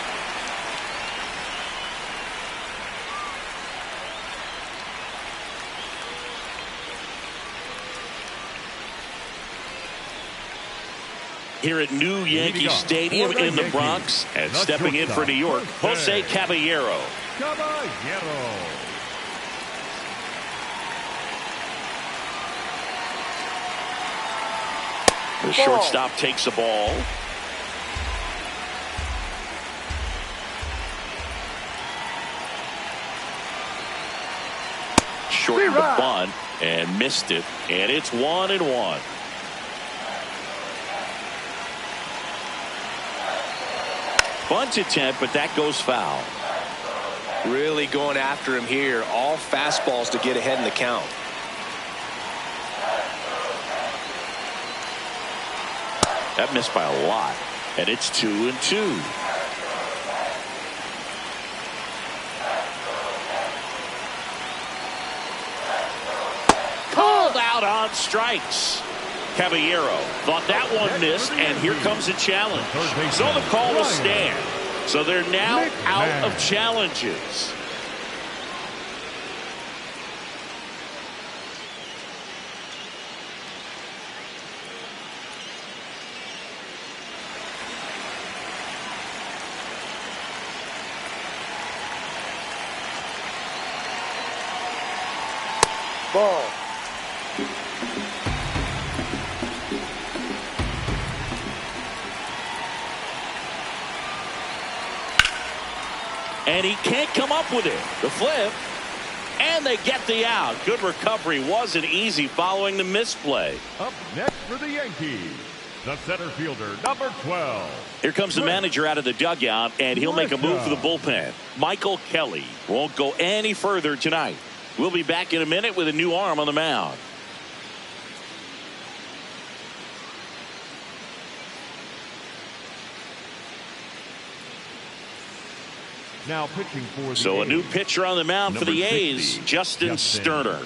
Here at New Yankee Stadium in the Bronx, and stepping in for New York, Jose Caballero. The shortstop takes the ball. Shortened the bunt and missed it, and it's 1-1. Bunt attempt, but that goes foul. Really going after him here. All fastballs to get ahead in the count. That missed by a lot, and it's 2-2. Called out on strikes. Caballero thought that one missed, and here comes a challenge. So the call will stand. So they're now out of challenges. Ball. And he can't come up with it. The flip. And they get the out. Good recovery. Wasn't easy following the misplay. Up next for the Yankees, the center fielder, number 12. Here comes the manager out of the dugout, and he'll make a move for the bullpen. Michael Kelly won't go any further tonight. We'll be back in a minute with a new arm on the mound. Now pitching for the So a A's, new pitcher on the mound for the number A's, 60, Justin Sterner.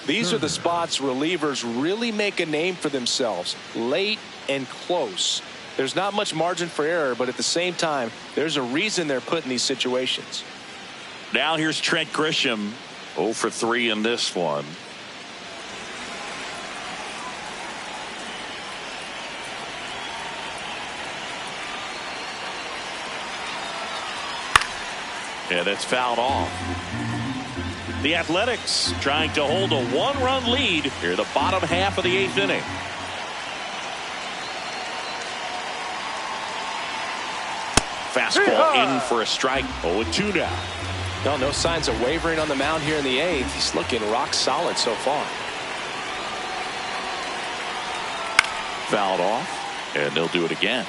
These are the spots relievers really make a name for themselves. Late and close. There's not much margin for error, but at the same time, there's a reason they're put in these situations. Now here's Trent Grisham. 0 for 3 in this one. And it's fouled off. The Athletics trying to hold a 1-run lead here the bottom half of the 8th inning. Fastball in for a strike. 0-2 now. No signs of wavering on the mound here in the 8th. He's looking rock solid so far. Fouled off, and they'll do it again.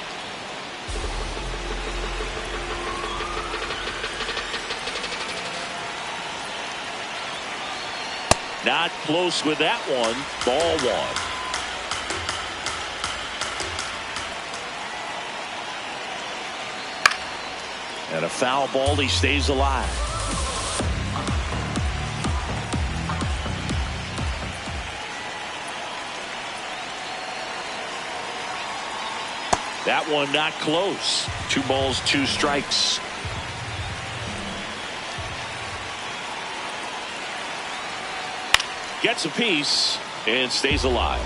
Not close with that one. Ball 1. And a foul ball. He stays alive. That one not close. 2 balls, 2 strikes. Gets a piece and stays alive.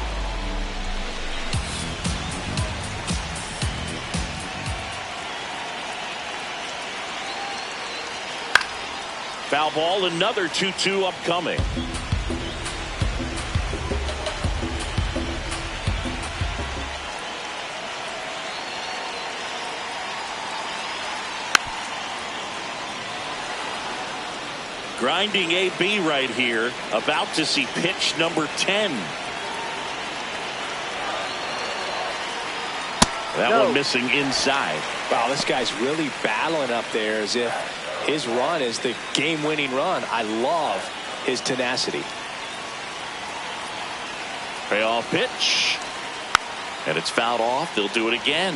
Foul ball, another 2-2 upcoming. Grinding AB right here, about to see pitch number 10. That one missing inside. Wow, this guy's really battling up there as if his run is the game-winning run. I love his tenacity. Payoff pitch. And it's fouled off. They'll do it again.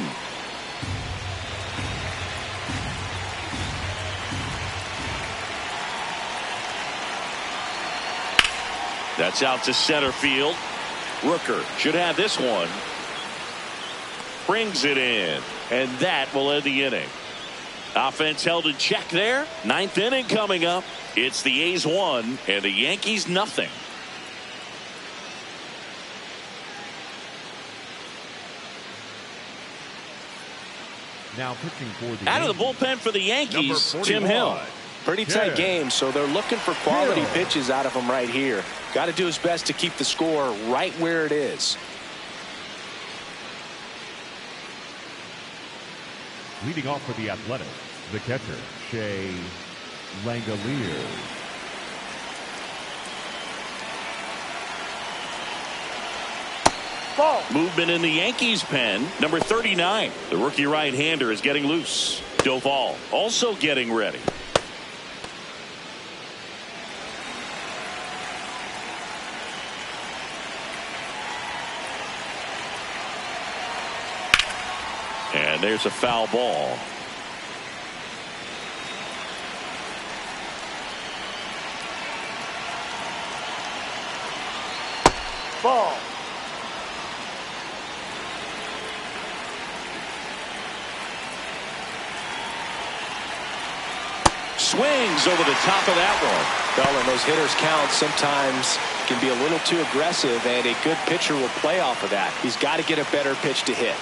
That's out to center field. Rooker should have this one. Brings it in. And that will end the inning. Offense held in check there. Ninth inning coming up. It's the A's 1 and the Yankees nothing. Now pitching for the out of the bullpen for the Yankees, Tim Hill. Pretty tight game, so they're looking for quality pitches out of him right here. Got to do his best to keep the score right where it is. Leading off for the Athletics, the catcher, Shea Langoliers. Ball. Movement in the Yankees pen. Number 39. The rookie right-hander is getting loose. Doval also getting ready. And there's a foul ball. Ball. Swings over the top of that one. Well, and those hitters count sometimes can be a little too aggressive, and a good pitcher will play off of that. He's got to get a better pitch to hit.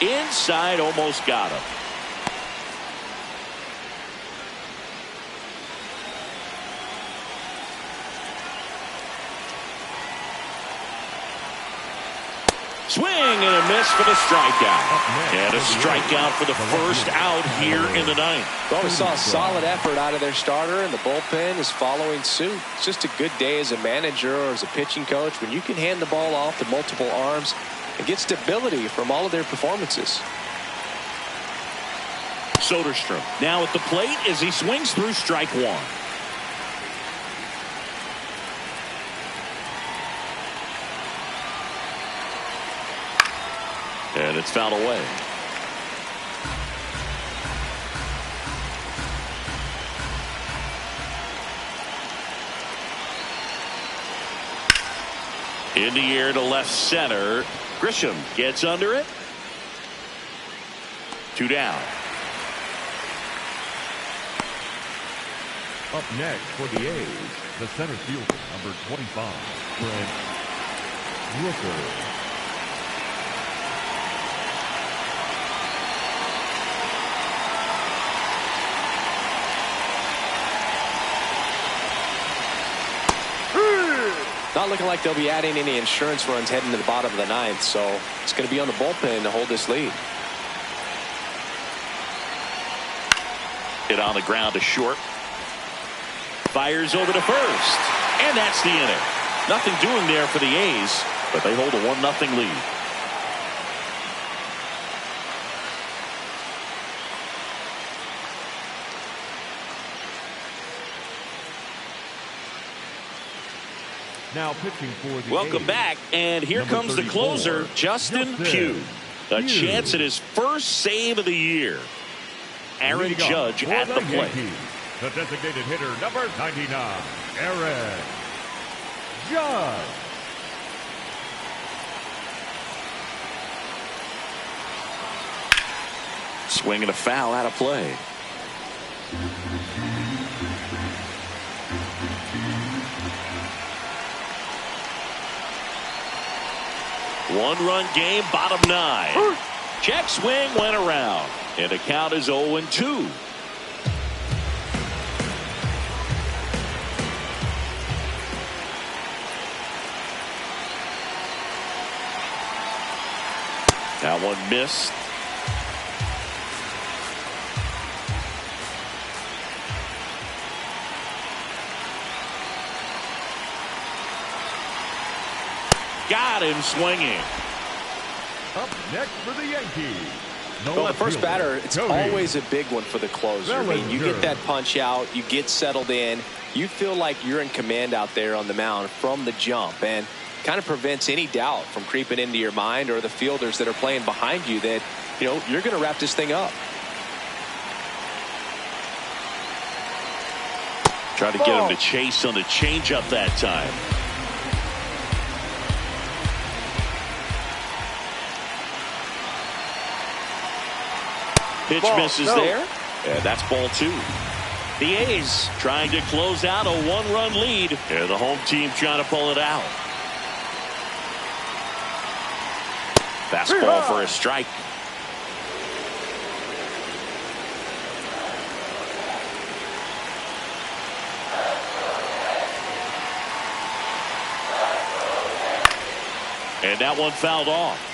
Inside, almost got him. Swing and a miss for the strikeout. And a strikeout for the first out here in the ninth. Well, we saw a solid effort out of their starter, and the bullpen is following suit. It's just a good day as a manager or as a pitching coach when you can hand the ball off to multiple arms and get stability from all of their performances. Soderstrom now at the plate as he swings through strike one. And it's fouled away. In the air to left center. Grisham gets under it. 2 down. Up next for the A's, the center fielder, number 25, Brent Rooker. Not looking like they'll be adding any insurance runs heading to the bottom of the ninth, so it's going to be on the bullpen to hold this lead. Hit on the ground to short. Fires over to first. And that's the inning. Nothing doing there for the A's, but they hold a 1-0 lead. Now pitching for the Welcome A's, back, and here number comes the 34, closer, Justin Pugh. A chance at his first save of the year. Aaron Leading Judge for at the plate. Yankees, the designated hitter, number 99, Aaron Judge. Swinging a foul out of play. One-run game, bottom 9. Check swing went around, and the count is 0-2. That one missed. Got him swinging. Up next for the Yankees, Well, the first batter, it's always a big one for the closer. I mean, you get that punch out, you get settled in, you feel like you're in command out there on the mound from the jump, and kind of prevents any doubt from creeping into your mind or the fielders that are playing behind you that, you know, you're going to wrap this thing up. Try to get him to chase on the changeup that time. Pitch misses there. And that's ball 2. The A's trying to close out a 1-run lead. And the home team trying to pull it out. Fastball for a strike. And that one fouled off.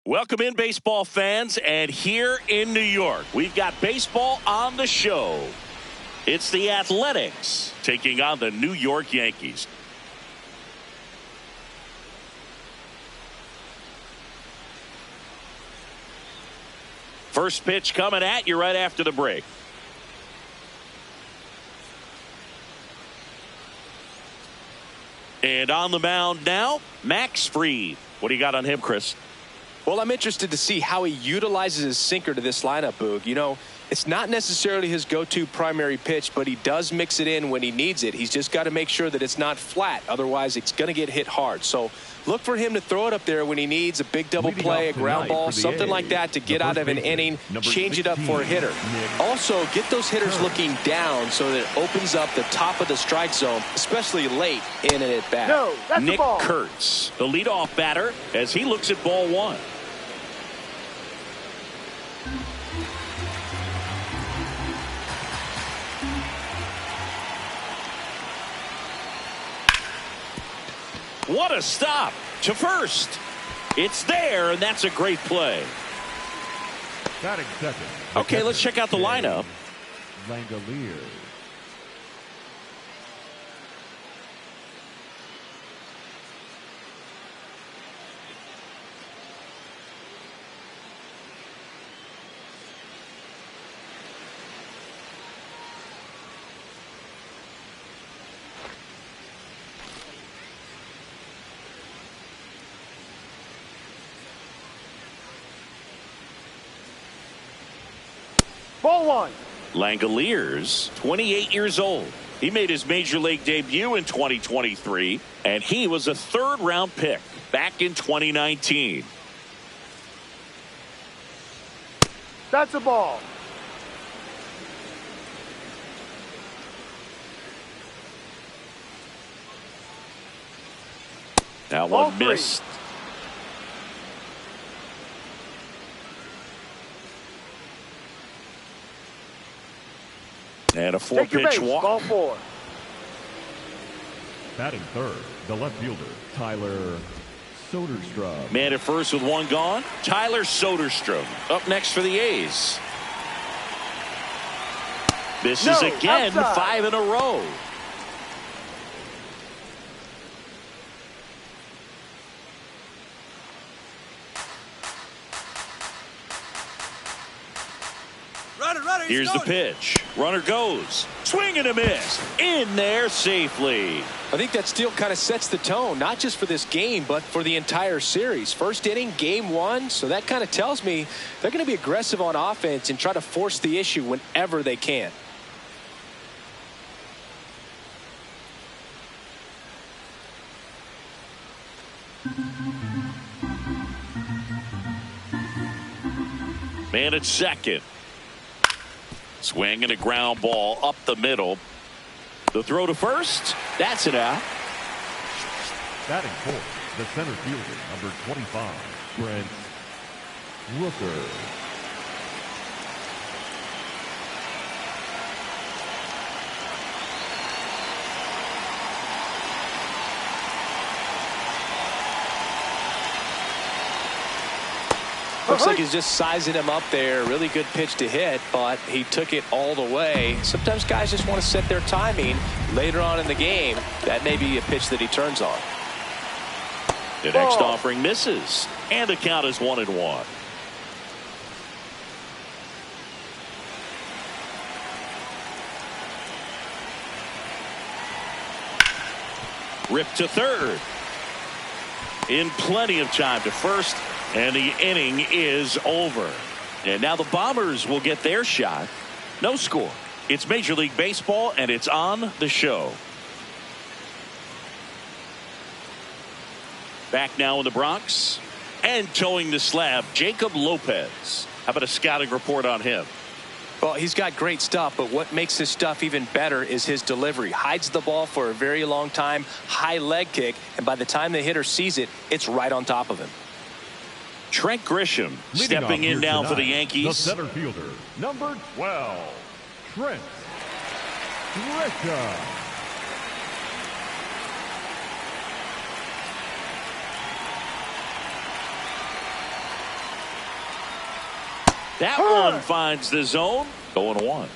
Welcome in, baseball fans, and here in New York, we've got baseball on the show. It's the Athletics taking on the New York Yankees. First pitch coming at you right after the break. And on the mound now, Max Fried. What do you got on him, Chris? Well, I'm interested to see how he utilizes his sinker to this lineup, Boog. You know, it's not necessarily his go-to primary pitch, but he does mix it in when he needs it. He's just got to make sure that it's not flat. Otherwise, it's going to get hit hard. So look for him to throw it up there when he needs a big double play, a ground ball, something like that to get out of an inning, change it up for a hitter. Also, get those hitters looking down so that it opens up the top of the strike zone, especially late in an at-bat. Nick Kurtz, the leadoff batter, as he looks at ball 1. What a stop to first. It's there, and that's a great play. Batting second. Okay, let's check out the lineup. Langoliers. Ball 1. Langoliers, 28 years old. He made his major league debut in 2023, and he was a 3rd-round pick back in 2019. That's a ball. That one missed. And a 4-pitch walk. Ball 4. Batting third, the left fielder, Tyler Soderstrom. Man at first with 1 gone. Tyler Soderstrom up next for the A's. This is again outside. 5 in a row. Here's the pitch. Runner goes. Swing and a miss. In there safely. I think that steal kind of sets the tone, not just for this game, but for the entire series. First inning, game 1. So that kind of tells me they're going to be aggressive on offense and try to force the issue whenever they can. Man at second. Swing and a ground ball up the middle. The throw to first. That's it out. Batting fourth, the center fielder, number 25, Brent Rooker. Looks like he's just sizing him up there. Really good pitch to hit, but he took it all the way. Sometimes guys just want to set their timing later on in the game. That may be a pitch that he turns on. The next offering misses, and the count is 1-1. Ripped to third. In plenty of time to first, and the inning is over. And now the Bombers will get their shot. No score. It's Major League Baseball, and it's on the show. Back now in the Bronx, and towing the slab, Jacob Lopez. How about a scouting report on him? Well, he's got great stuff, but what makes his stuff even better is his delivery. Hides the ball for a very long time, high leg kick, and by the time the hitter sees it, it's right on top of him. Trent Grisham stepping in now for the Yankees. The center fielder, number 12, Trent Grisham. That one finds the zone. 0-1.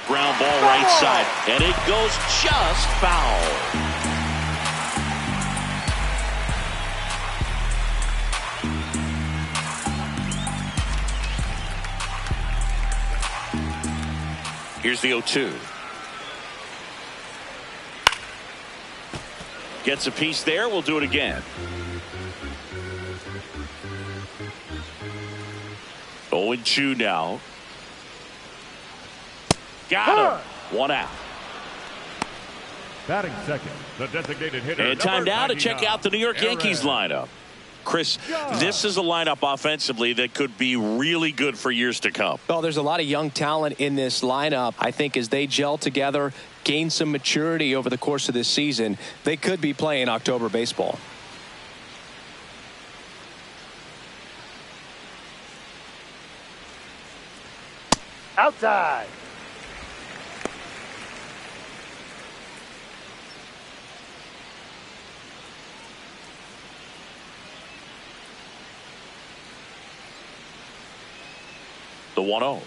Ground ball right side, and it goes just foul. Here's the 0-2. Gets a piece there. We'll do it again. 0-2 now. Got him. 1 out. Batting second, the designated hitter. And time now to check out the New York Yankees lineup. Chris, this is a lineup offensively that could be really good for years to come. Well, there's a lot of young talent in this lineup. I think as they gel together, gain some maturity over the course of this season, they could be playing October baseball. Outside. The 1-0.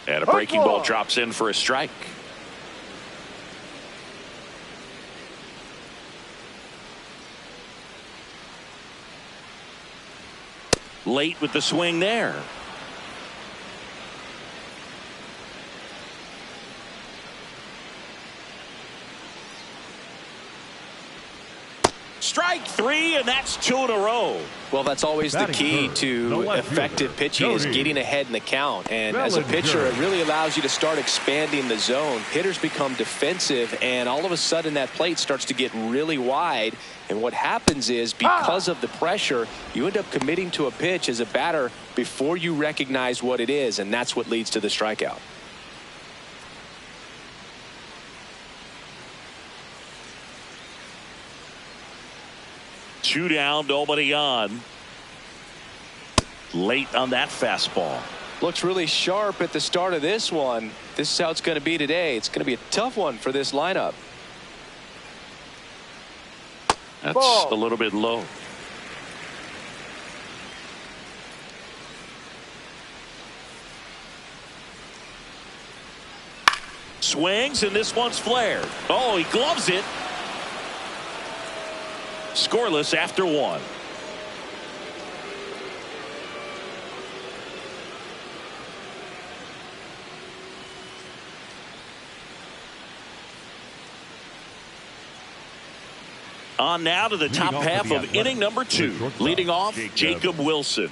And a breaking ball drops in for a strike. Late with the swing there. Strike 3, and that's 2 in a row. Well, that's always the key to effective pitching is getting ahead in the count. And as a pitcher, it really allows you to start expanding the zone. Hitters become defensive, and all of a sudden that plate starts to get really wide. And what happens is because of the pressure, you end up committing to a pitch as a batter before you recognize what it is, and that's what leads to the strikeout. Two down, nobody on. Late on that fastball. Looks really sharp at the start of this one. This is how it's going to be today. It's going to be a tough one for this lineup. That's a little bit low. Swings, and this one's flared. Oh, he gloves it. Scoreless after 1. On now to the top half of inning number 2. Leading off, Jacob Wilson.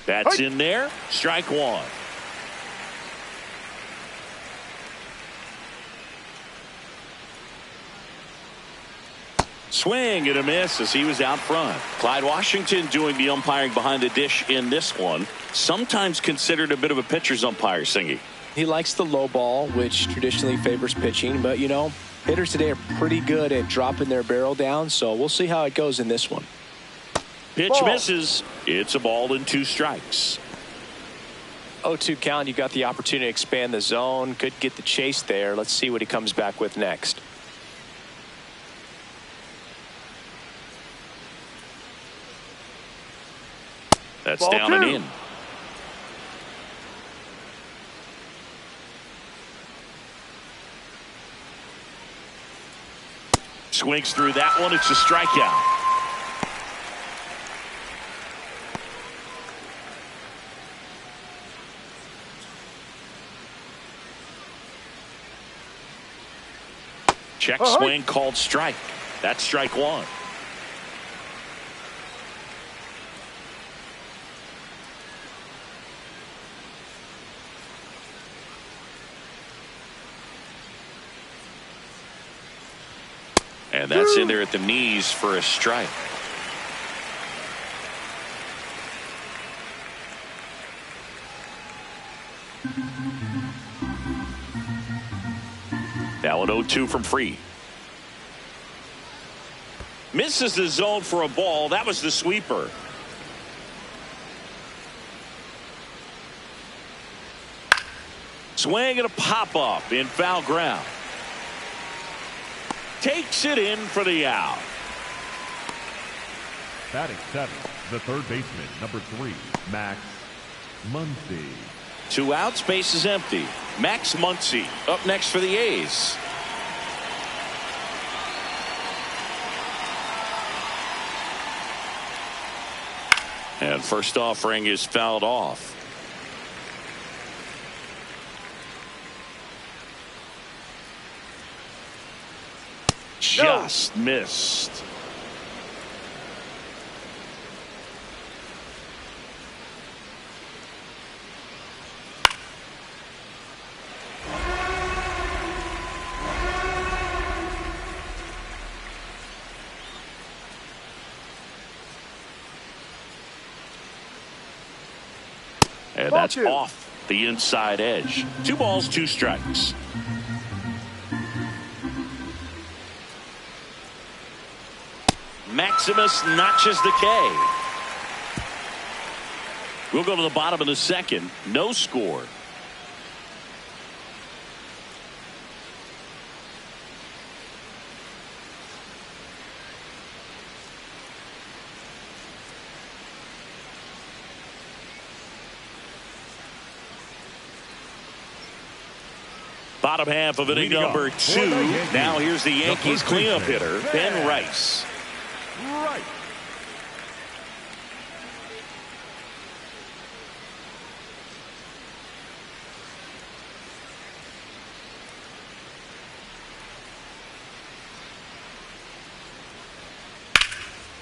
That's in there. Strike 1. Swing and a miss as he was out front. Clyde Washington doing the umpiring behind the dish in this one. Sometimes considered a bit of a pitcher's umpire, Singy. He likes the low ball, which traditionally favors pitching. But, you know, hitters today are pretty good at dropping their barrel down. So we'll see how it goes in this one. Pitch ball. Misses. It's a ball and 2 strikes. 0-2 count. You got the opportunity to expand the zone. Could get the chase there. Let's see what he comes back with next. That's Ball down 2. and in. Swings through that one. It's a strikeout. Check swing called strike. That's strike 1. And that's in there at the knees for a strike. Now an 0-2 from Free. Misses the zone for a ball. That was the sweeper. Swing and a pop-up in foul ground. Takes it in for the out. Batting 7th, the third baseman, number 3, Max Muncy. 2 outs, base is empty. Max Muncy up next for the A's. And first offering is fouled off. Just missed. And that's off the inside edge. 2 balls, 2 strikes. Maximus notches the K. We'll go to the bottom of the second. No score. Bottom half of inning number 2. Now here's the Yankees cleanup hitter, Ben Rice. Right.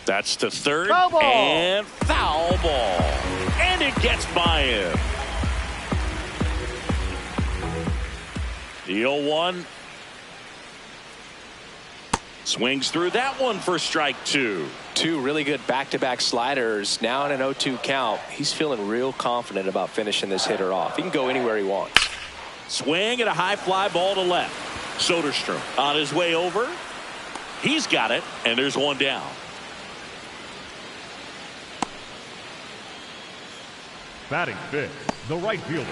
That's to third. Foul ball. And foul ball. And it gets by him. The 0-1. Swings through that one for strike 2. 2 really good back-to-back sliders. Now in an 0-2 count. He's feeling real confident about finishing this hitter off. He can go anywhere he wants. Swing and a high fly ball to left. Soderstrom on his way over. He's got it, and there's one down. Batting 5th, the right fielder,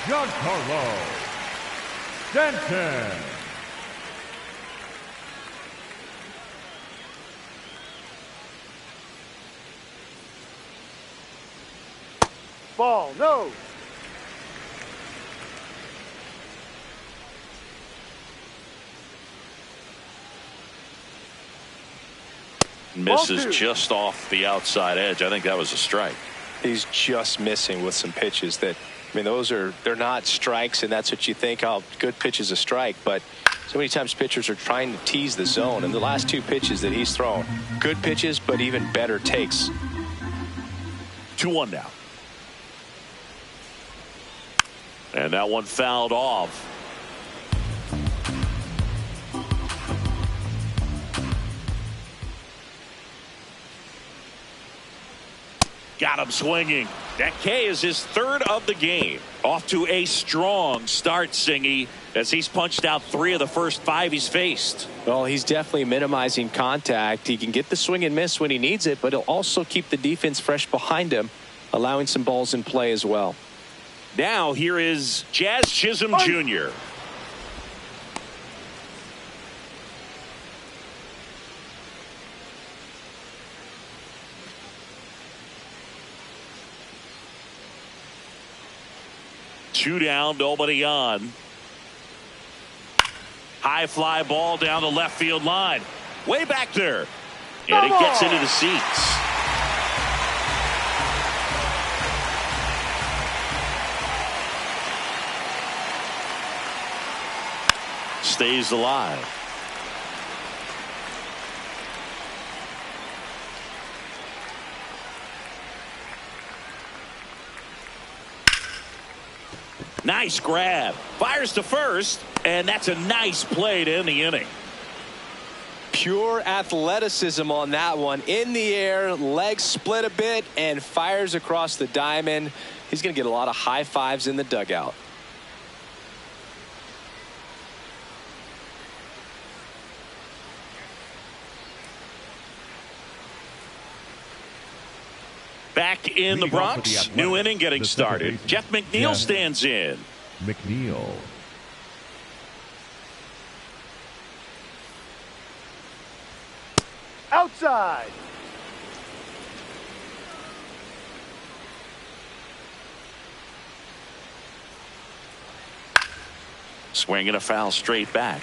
Giancarlo Stanton. Ball, no. Misses just off the outside edge. I think that was a strike. He's just missing with some pitches that, I mean, they're not strikes, and that's what you think, oh, good pitch is a strike. But so many times pitchers are trying to tease the zone, and the last 2 pitches that he's thrown, good pitches, but even better takes. 2-1 now. And that one fouled off. got him swinging. That K is his third of the game. Off to a strong start, Singy, as he's punched out 3 of the first 5 he's faced. Well, he's definitely minimizing contact. He can get the swing and miss when he needs it, but he'll also keep the defense fresh behind him, allowing some balls in play as well. Now here is Jazz Chisholm Jr. Two down, nobody on. High fly ball down the left field line. Way back there. And it gets into the seats. Stays alive. Nice grab. Fires to first, and that's a nice play to end the inning. Pure athleticism on that one. In the air, legs split a bit, and fires across the diamond. He's going to get a lot of high fives in the dugout. Back in the Bronx, new inning getting started. Jeff McNeil stands in. McNeil. Outside. Swinging a foul straight back.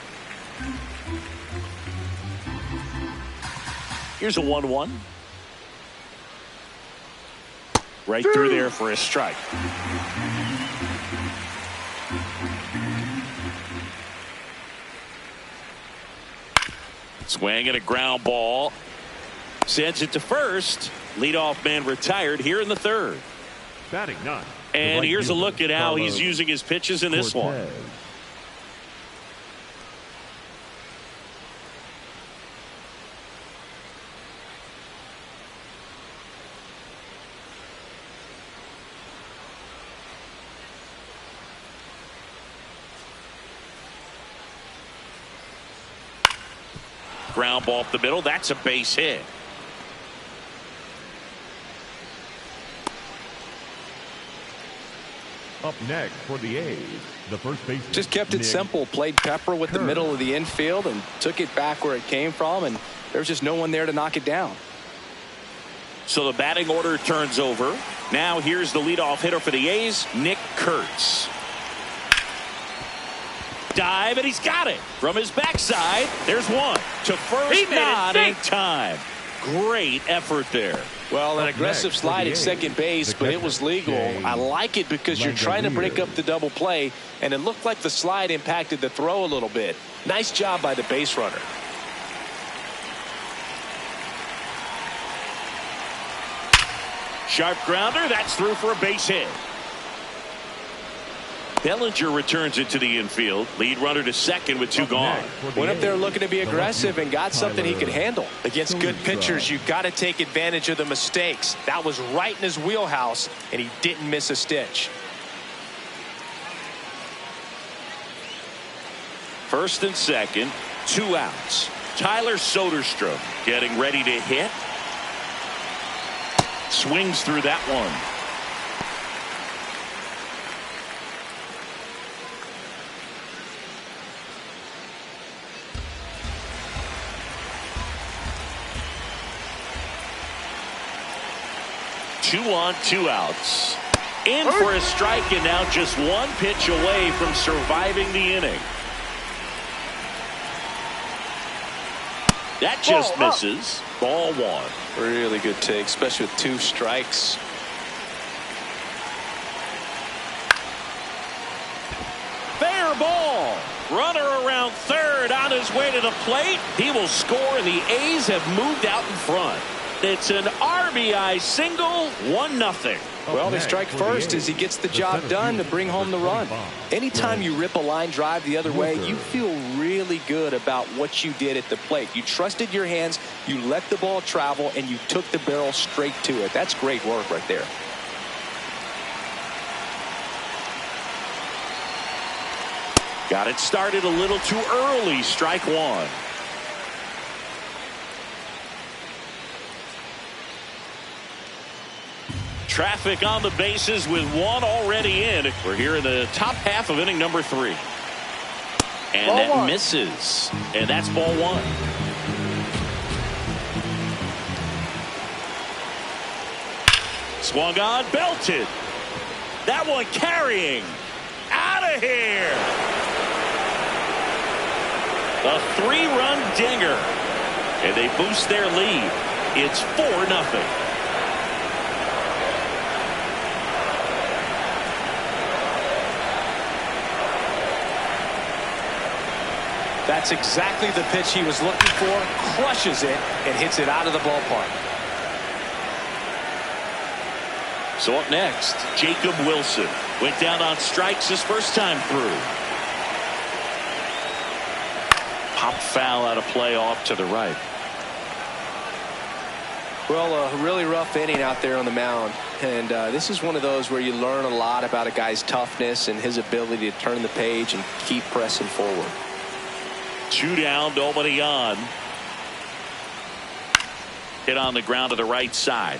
Here's a 1-1. Right through there for a strike. Swing and a ground ball. Sends it to first. Leadoff man retired here in the third. Batting 9. And here's a look at how he's using his pitches in this one. Ground ball up the middle. That's a base hit. Up next for the A's, the first baseman. Just kept it simple. Played Pepper with the middle of the infield and took it back where it came from, and there was just no one there to knock it down. So the batting order turns over. Now here's the leadoff hitter for the A's, Nick Kurtz. Dive, and he's got it from his backside. There's one to first, not in time. Great effort there. Well, an aggressive slide at second base, but it was legal. I like it because you're trying to break up the double play, and it looked like the slide impacted the throw a little bit. Nice job by the base runner. Sharp grounder, that's through for a base hit. Bellinger returns it to the infield. Lead runner to second with 2 gone. Went up there looking to be aggressive and got something he could handle. Against good pitchers, you've got to take advantage of the mistakes. That was right in his wheelhouse, and he didn't miss a stitch. First and second, 2 outs. Tyler Soderstrom getting ready to hit. Swings through that one. Two on, 2 outs. In for a strike, and now just 1 pitch away from surviving the inning. That just misses. Ball 1. Really good take, especially with 2 strikes. Fair ball. Runner around third on his way to the plate. He will score, and the A's have moved out in front. It's an RBI single, 1-0. Well, they strike first as he gets the job done to bring home the run. Anytime you rip a line drive the other way, you feel really good about what you did at the plate. You trusted your hands, you let the ball travel, and you took the barrel straight to it. That's great work right there. Got it started a little too early. Strike one. Traffic on the bases with one already in. We're here in the top half of inning number 3. And Ball that one. misses. And that's ball 1. Swung on, belted. That one carrying. Out of here. A 3-run dinger. And they boost their lead. It's 4-0. That's exactly the pitch he was looking for. Crushes it and hits it out of the ballpark. So up next, Jacob Wilson. Went down on strikes his first time through. Pop foul out of play off to the right. Well, a really rough inning out there on the mound. And this is one of those where you learn a lot about a guy's toughness and his ability to turn the page and keep pressing forward. 2 down, nobody on. Hit on the ground to the right side.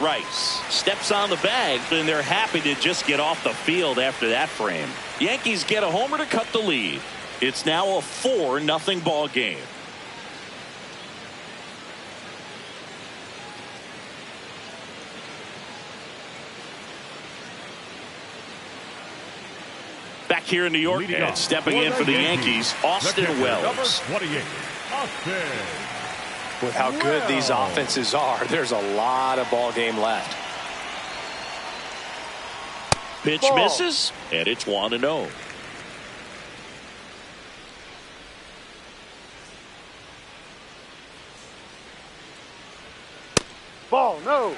Rice steps on the bag, and they're happy to just get off the field after that frame. Yankees get a homer to cut the lead. It's now a 4-0 ball game. Back here in New York, and stepping in for the Yankees, Austin Wells. With how good these offenses are, there's a lot of ball game left. Pitch Ball. misses, and it's 1-0. Ball, no.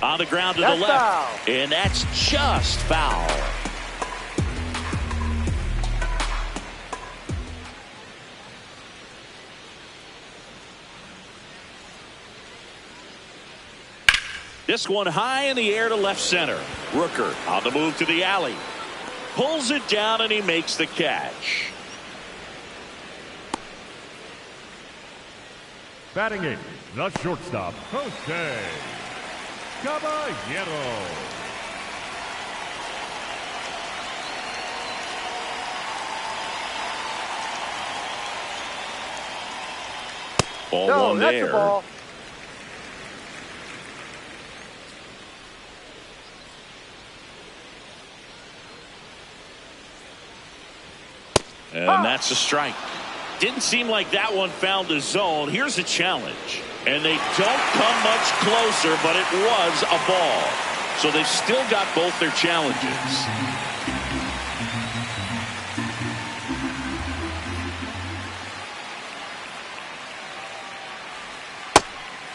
On the ground to That's the left. foul. And that's just foul. This one high in the air to left center. Rooker on the move to the alley. Pulls it down and he makes the catch. Batting in, the shortstop, Jose Caballero. Ball No, one that's there. the ball. And that's a strike. Didn't seem like that one found the zone. Here's a challenge. And they don't come much closer, but it was a ball. So they've still got both their challenges.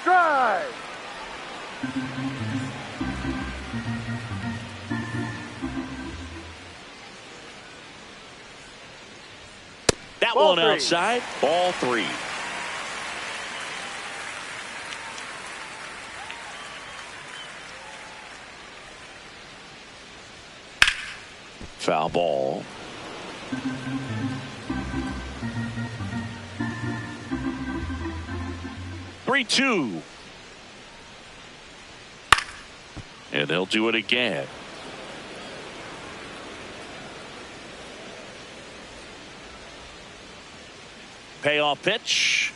Drive. That Ball one three. outside. Ball 3. Foul ball. Three, 2. And they'll do it again. Payoff pitch.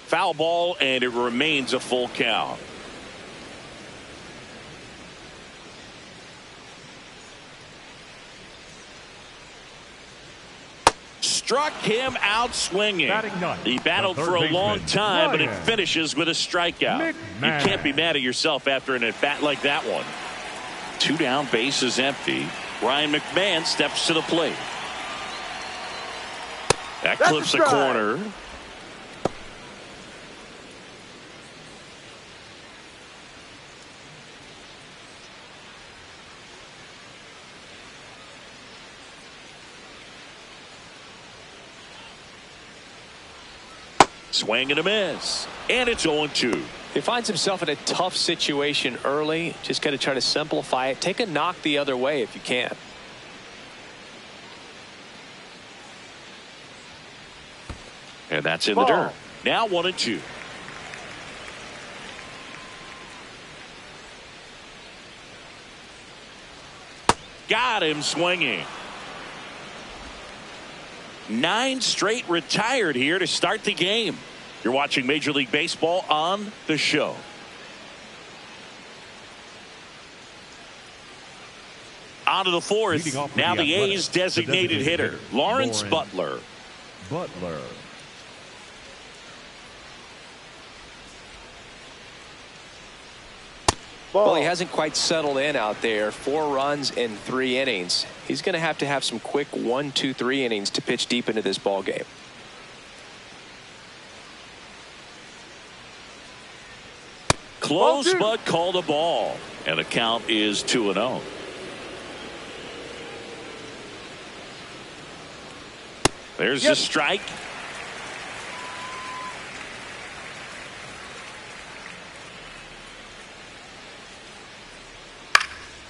Foul ball, and it remains a full count. struck him out swinging. He battled for a long time, but it finishes with a strikeout. You can't be mad at yourself after an at-bat like that one. 2 down, bases empty. Ryan McMahon steps to the plate. That clips a corner. Swing and a miss. And it's 0-2. He finds himself in a tough situation early. Just got to try to simplify it. Take a knock the other way if you can. And that's in the dirt. Now 1-2. Got him swinging. 9 straight retired here to start the game. You're watching Major League Baseball on the show. On to the 4th. Now the A's designated hitter, Lawrence Butler. Well, he hasn't quite settled in out there. 4 runs in 3 innings. He's going to have some quick 1, 2, 3 innings to pitch deep into this ball game. Close, but called a ball. And the count is 2-0. There's the strike.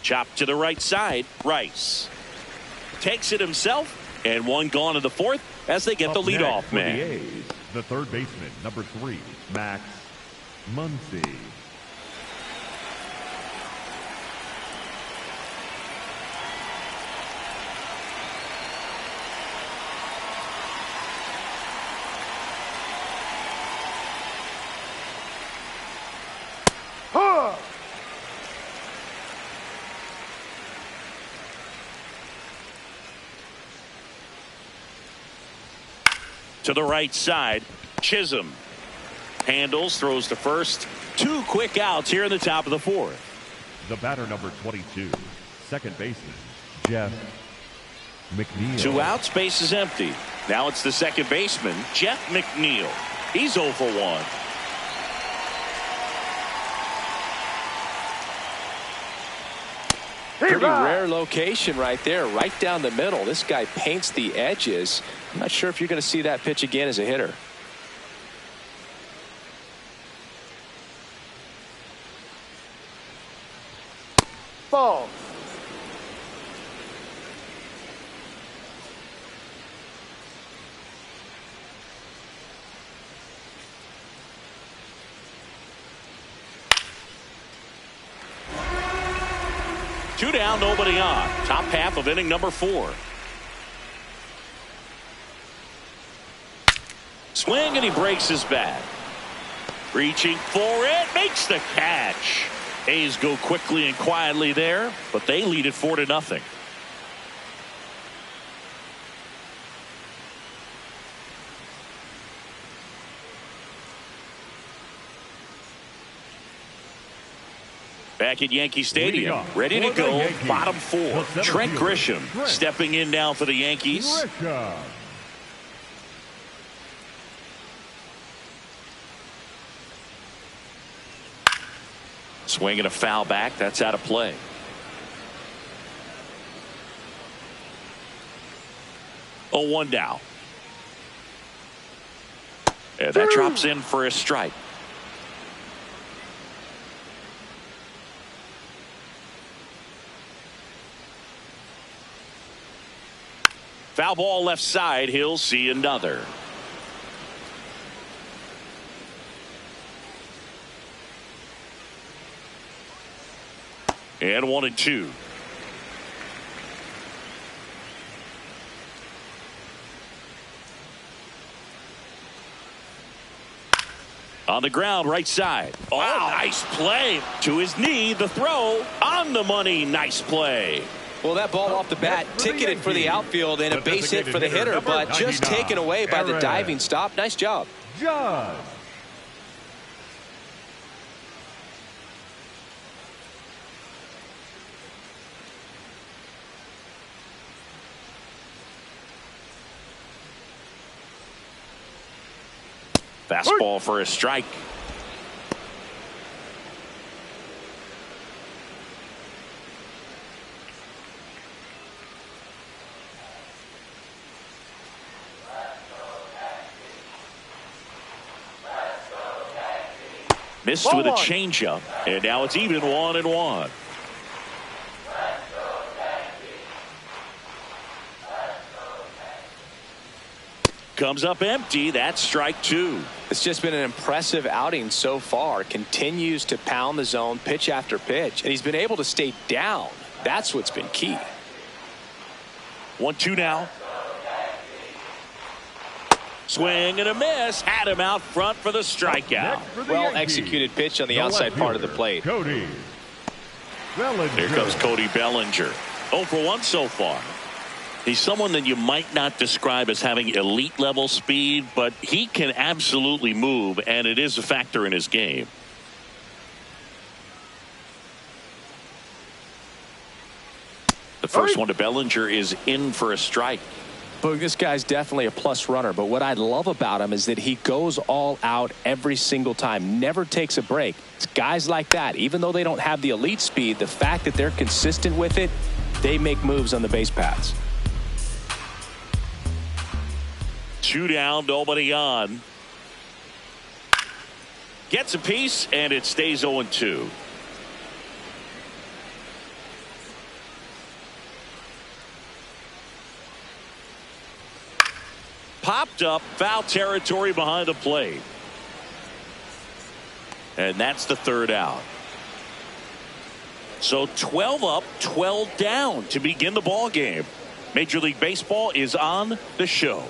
Chop to the right side. Rice takes it himself, and 1 gone in the 4th as they get the leadoff man. The third baseman, number 3, Max Muncy. To the right side, Chisholm handles, throws to first. 2 quick outs here in the top of the 4th. The batter, number 22, second baseman, Jeff McNeil. 2 outs, base is empty. Now it's the second baseman, Jeff McNeil. He's 0 for 1. Pretty rare location right there, right down the middle. This guy paints the edges. I'm not sure if you're going to see that pitch again as a hitter. Ball. Two down, nobody on. Top half of inning number 4. Swing, and he breaks his bat. Reaching for it, makes the catch. A's go quickly and quietly there, but they lead it 4-0. Back at Yankee Stadium, ready to go, bottom 4. Trent Grisham stepping in now for the Yankees. Swinging a foul back, that's out of play. Oh, 1 down. And that drops in for a strike. Foul ball left side. He'll see another. And 1-2. On the ground, right side. Oh, wow. Nice play. To his knee, the throw on the money. Nice play. Well, that ball off the bat ticketed for the outfield and a base hit for the hitter, but just taken away by the diving stop. Nice job. Judge. Fastball for a strike. Missed with a changeup, and now it's even 1-1. Comes up empty. That's strike 2. It's just been an impressive outing so far. Continues to pound the zone pitch after pitch, and he's been able to stay down. That's what's been key. 1-2 now. Swing and a miss. Had him out front for the strikeout. Well executed pitch on the outside part of the plate. Cody Bellinger. Here comes Cody Bellinger. 0 for 1 so far. He's someone that you might not describe as having elite level speed, but he can absolutely move, and it is a factor in his game. The first one to Bellinger is in for a strike. But this guy's definitely a plus runner, but what I love about him is that he goes all out every single time, never takes a break. It's guys like that, even though they don't have the elite speed, the fact that they're consistent with it, they make moves on the base paths. 2 down, nobody on. Gets a piece, and it stays 0-2. Popped up, foul territory behind the plate. And that's the 3rd out. So 12 up, 12 down to begin the ball game. Major League Baseball is on the show.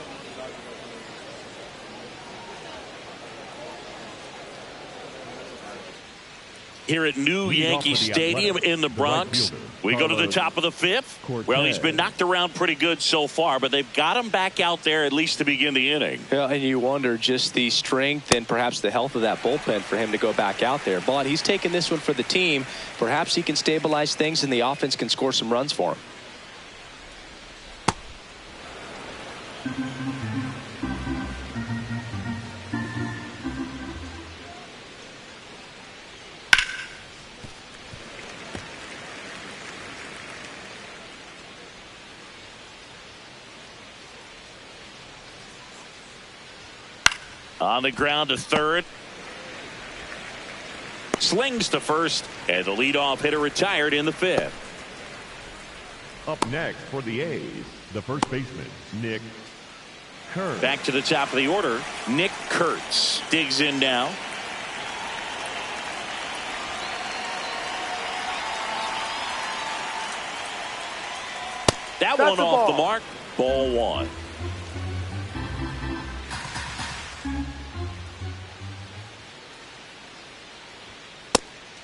Here at new Yankee Stadium in the Bronx, we go to the top of the 5th. Well, he's been knocked around pretty good so far, but they've got him back out there at least to begin the inning. Yeah, and you wonder just the strength and perhaps the health of that bullpen for him to go back out there. But he's taking this one for the team. Perhaps he can stabilize things and the offense can score some runs for him. On the ground to 3rd. Slings to 1st, and the leadoff hitter retired in the 5th. Up next for the A's, the first baseman, Nick Kurtz. Back to the top of the order, Nick Kurtz digs in now. That one off the mark. Ball 1.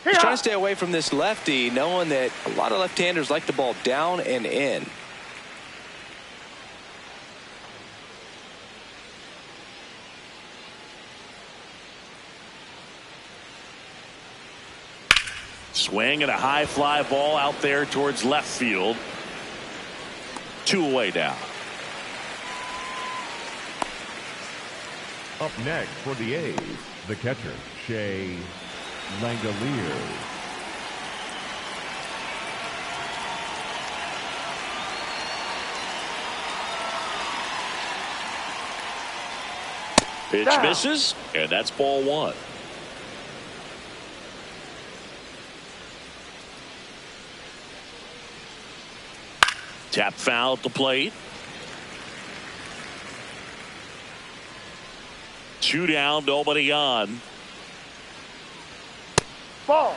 He's trying to stay away from this lefty, knowing that a lot of left-handers like the ball down and in. Swing and a high fly ball out there towards left field. 2 away now. Up next for the A's, the catcher, Shea Langoliers. Pitch misses, and that's ball 1. Tap foul at the plate. 2 down, nobody on. Ball.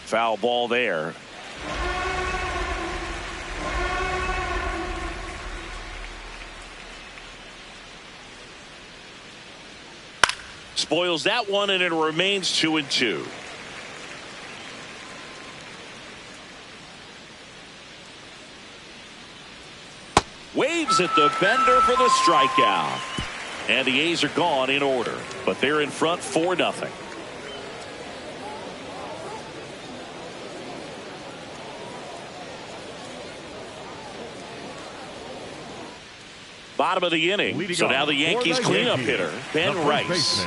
Foul ball there. Spoils that one, and it remains 2-2. Waves at the bender for the strikeout. And the A's are gone in order, but they're in front 4-0. Bottom of the inning. So now the Yankees cleanup hitter, Ben Rice.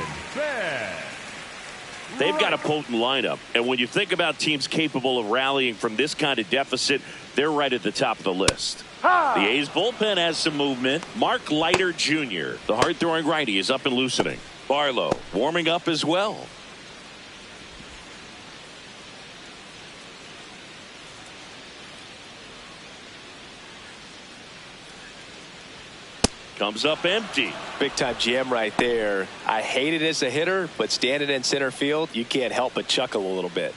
They've got a potent lineup, and when you think about teams capable of rallying from this kind of deficit, they're right at the top of the list. The A's bullpen has some movement. Mark Leiter Jr., the hard-throwing righty, is up and loosening. Barlow warming up as well. Comes up empty. Big time jam right there. I hate it as a hitter, but standing in center field, you can't help but chuckle a little bit.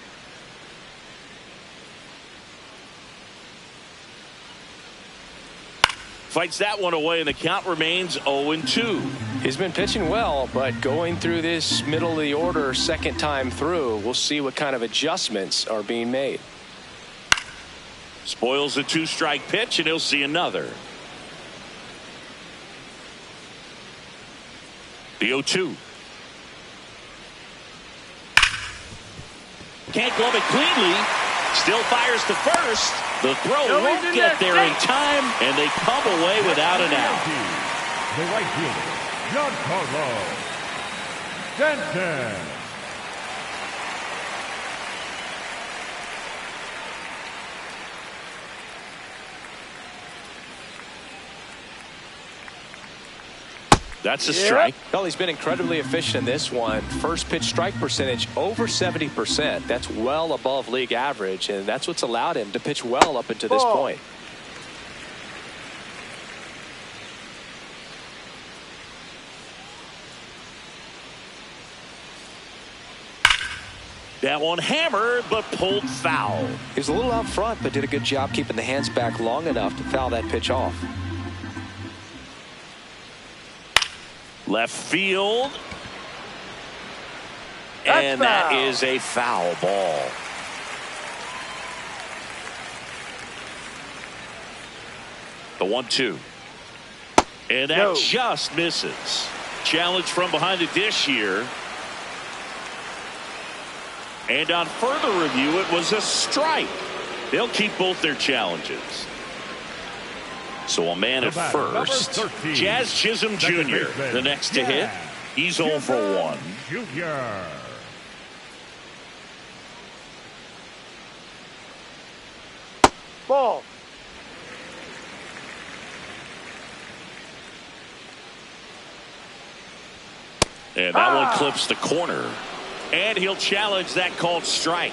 Fights that one away, and the count remains 0-2. He's been pitching well, but going through this middle of the order second time through, we'll see what kind of adjustments are being made. Spoils a 2-strike pitch, and he'll see another. The 0-2. Can't glove it cleanly. Still fires to first. The throw won't get there in time, and they come away without an out. The right fielder, Giancarlo Stanton. That's a strike. Well, he's been incredibly efficient in this one. First pitch strike percentage over 70%. That's well above league average, and that's what's allowed him to pitch well up until this point. That one hammered, but pulled foul. He was a little out front, but did a good job keeping the hands back long enough to foul that pitch off. Left field. And that is a foul ball. The 1-2. And that just misses. Challenge from behind the dish here. And on further review, it was a strike. They'll keep both their challenges. So a man at first. Jazz Chisholm Jr., the next to hit. He's 0 for 1. Junior. Ball. And that one clips the corner. And he'll challenge that called strike.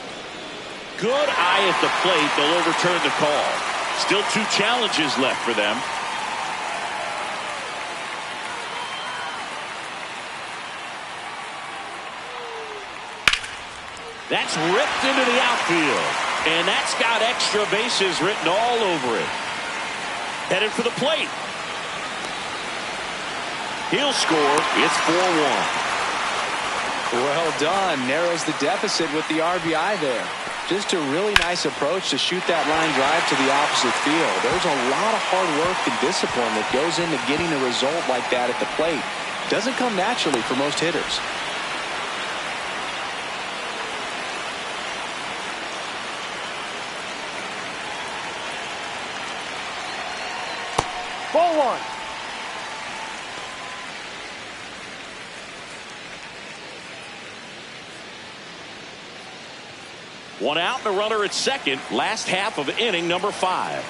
Good eye at the plate. They'll overturn the call. Still 2 challenges left for them. That's ripped into the outfield. And that's got extra bases written all over it. Headed for the plate. He'll score. It's 4-1. Well done. Narrows the deficit with the RBI there. Just a really nice approach to shoot that line drive to the opposite field. There's a lot of hard work and discipline that goes into getting a result like that at the plate. Doesn't come naturally for most hitters. Ball 1. One out and a runner at second. Last half of inning number 5.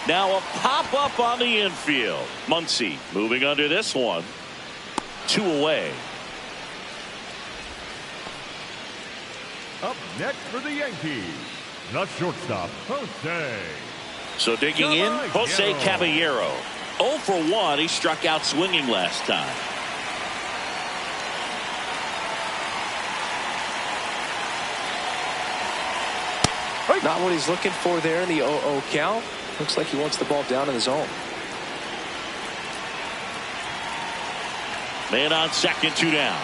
Now a pop-up on the infield. Muncy moving under this one. 2 away. Up next for the Yankees, the shortstop, Jose. So digging in, Jose Caballero. 0 for 1. He struck out swinging last time. Not what he's looking for there in the 0-0 count. Looks like he wants the ball down in the zone. Man on second, 2 down.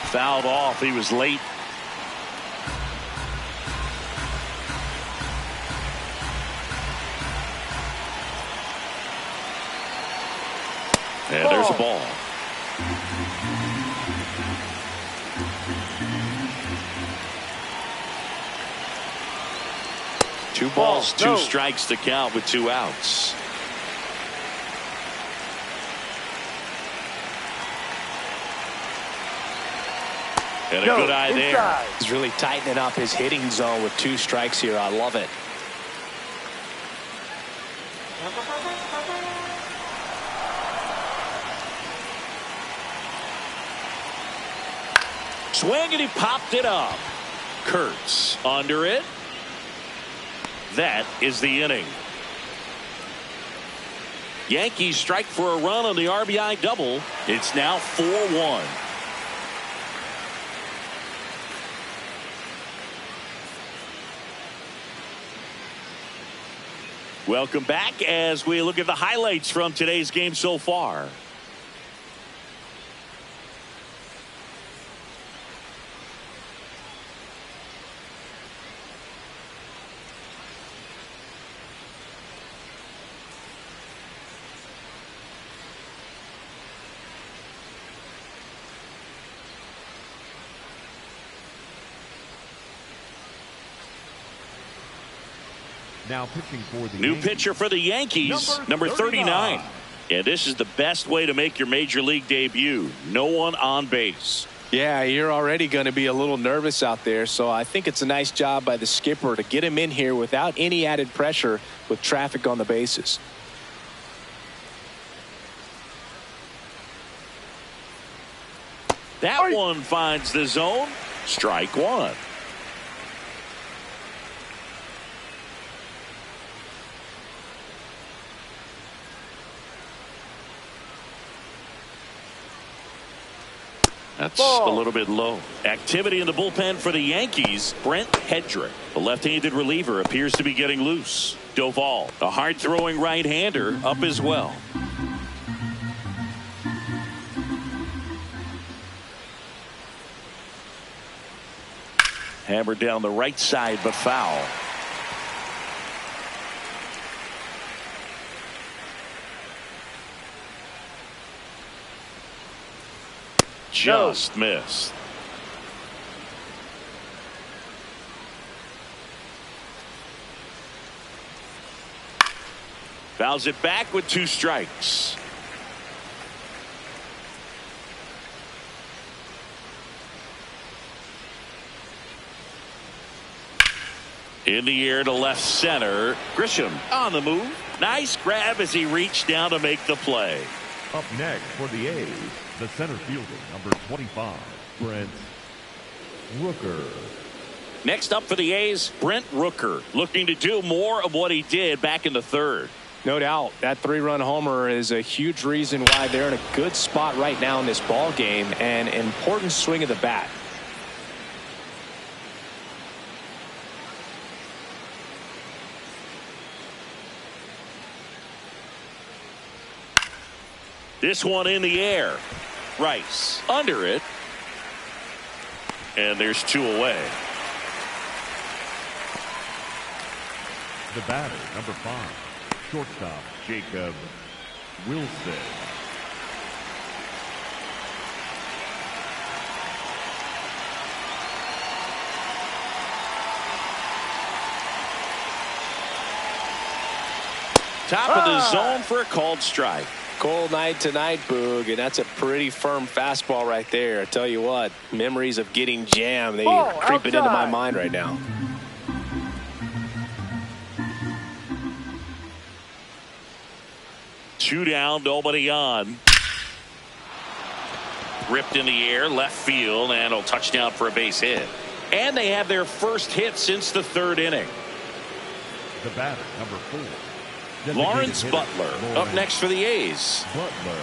Fouled off. He was late. And there's a ball. Two balls, two strikes to count with 2 outs. And a good eye there. He's really tightening up his hitting zone with 2 strikes here. I love it. Swing, and he popped it up. Kurtz under it. That is the inning. Yankees strike for a run on the RBI double. It's now 4-1. Welcome back as we look at the highlights from today's game so far. Now pitching for the New Yankees. pitcher for the Yankees, number 39. And this is the best way to make your major league debut. No one on base. Yeah, you're already going to be a little nervous out there, so I think it's a nice job by the skipper to get him in here without any added pressure with traffic on the bases. That one finds the zone. Strike 1. That's a little bit low. Activity in the bullpen for the Yankees. Brent Hedrick, the left-handed reliever, appears to be getting loose. Doval, a hard-throwing right-hander, up as well. Hammered down the right side, but foul. Just missed. Fouls it back with 2 strikes. In the air to left center. Grisham on the move. Nice grab as he reached down to make the play. Up next for the A's, the center fielder, number 25, Brent Rooker. Next up for the A's, Brent Rooker, looking to do more of what he did back in the 3rd. No doubt that 3-run homer is a huge reason why they're in a good spot right now in this ball game, and an important swing of the bat. This one in the air. Rice under it. And there's 2 away. The batter, number 5, shortstop Jacob Wilson. Top of the zone for a called strike. Cold night tonight, Boog, and that's a pretty firm fastball right there. I tell you what, memories of getting jammed, they are creeping into my mind right now. Two down, nobody on. Ripped in the air, left field, and a touchdown for a base hit. And they have their first hit since the 3rd inning. The batter, number 4. Lawrence Butler up next for the A's. Butler.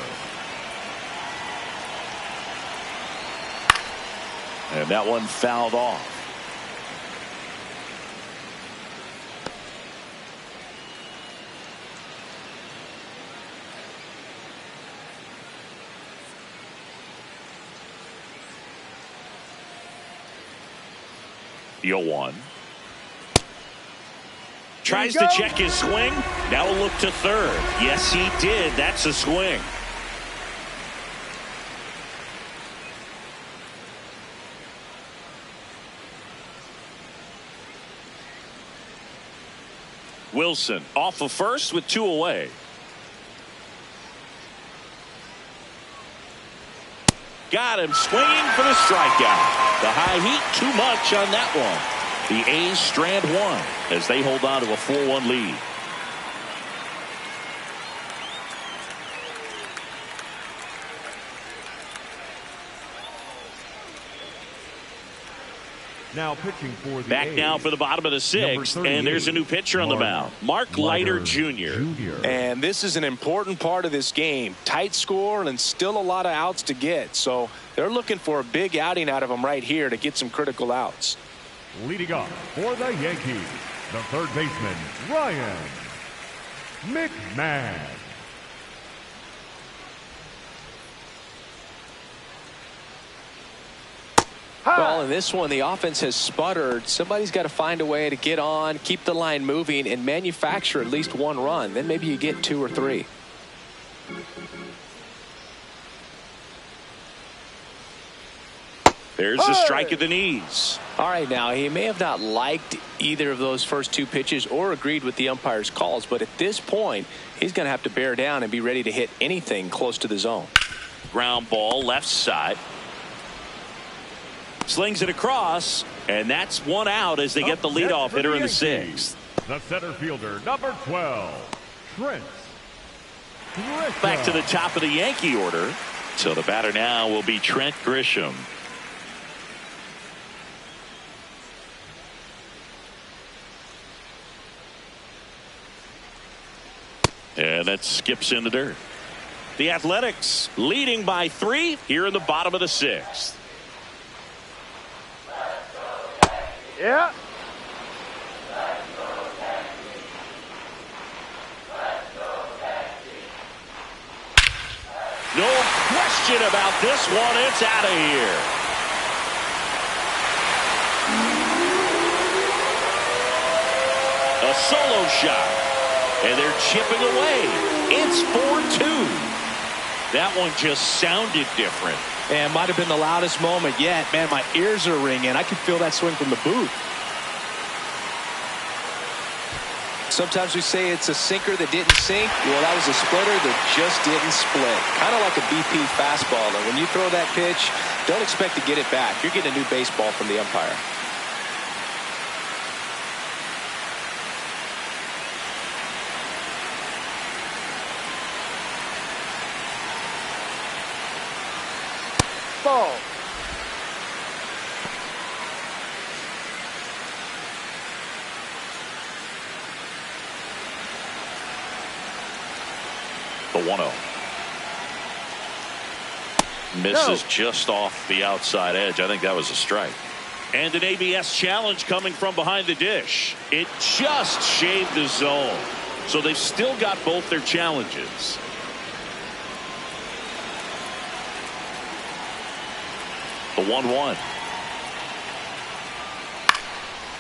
And that one fouled off. 0-1. Tries to check his swing. Now we'll look to third. Yes, he did. That's a swing. Wilson off of first with 2 away. Got him swinging for the strikeout. The high heat, too much on that one. The A's strand one as they hold on to a 4-1 lead. Now pitching for the Back A's, now for the bottom of the 6th, and there's a new pitcher on the mound, Mark Leiter Jr. And this is an important part of this game. Tight score and still a lot of outs to get. So they're looking for a big outing out of him right here to get some critical outs. Leading off for the Yankees, the third baseman, Ryan McMahon. Well, in this one, the offense has sputtered. Somebody's got to find a way to get on, keep the line moving, and manufacture at least 1 run. Then maybe you get 2 or 3. There's a strike at the knees. All right, now, he may have not liked either of those first 2 pitches or agreed with the umpire's calls, but at this point, he's going to have to bear down and be ready to hit anything close to the zone. Ground ball left side. Slings it across, and that's 1 out as they get the leadoff hitter in the 6th. The center fielder, number 12, Trent Grisham. Back to the top of the Yankee order. So the batter now will be Trent Grisham. And that skips in the dirt. The Athletics leading by 3 here in the bottom of the 6th. Yeah. No question about this one. It's out of here. A solo shot. And they're chipping away. It's 4-2. That one just sounded different. And might have been the loudest moment yet. Man, my ears are ringing. I could feel that swing from the booth. Sometimes we say it's a sinker that didn't sink. Well, that was a splitter that just didn't split. Kind of like a BP fastball. And when you throw that pitch, don't expect to get it back. You're getting a new baseball from the umpire. Ball. The 1-0. Misses just off the outside edge. I think that was a strike. And an ABS challenge coming from behind the dish. It just shaved the zone. So they've still got both their challenges. The 1-1.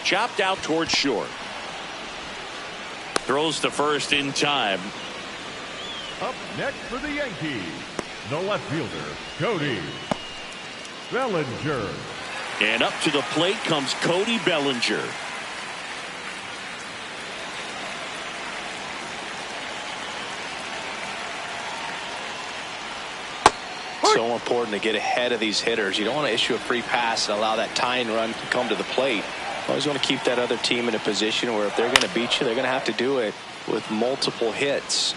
Chopped out towards short. Throws to first in time. Up next for the Yankees, the left fielder, Cody Bellinger. And up to the plate comes Cody Bellinger. So important to get ahead of these hitters. You don't want to issue a free pass and allow that tying run to come to the plate. You always want to keep that other team in a position where if they're going to beat you, they're going to have to do it with multiple hits.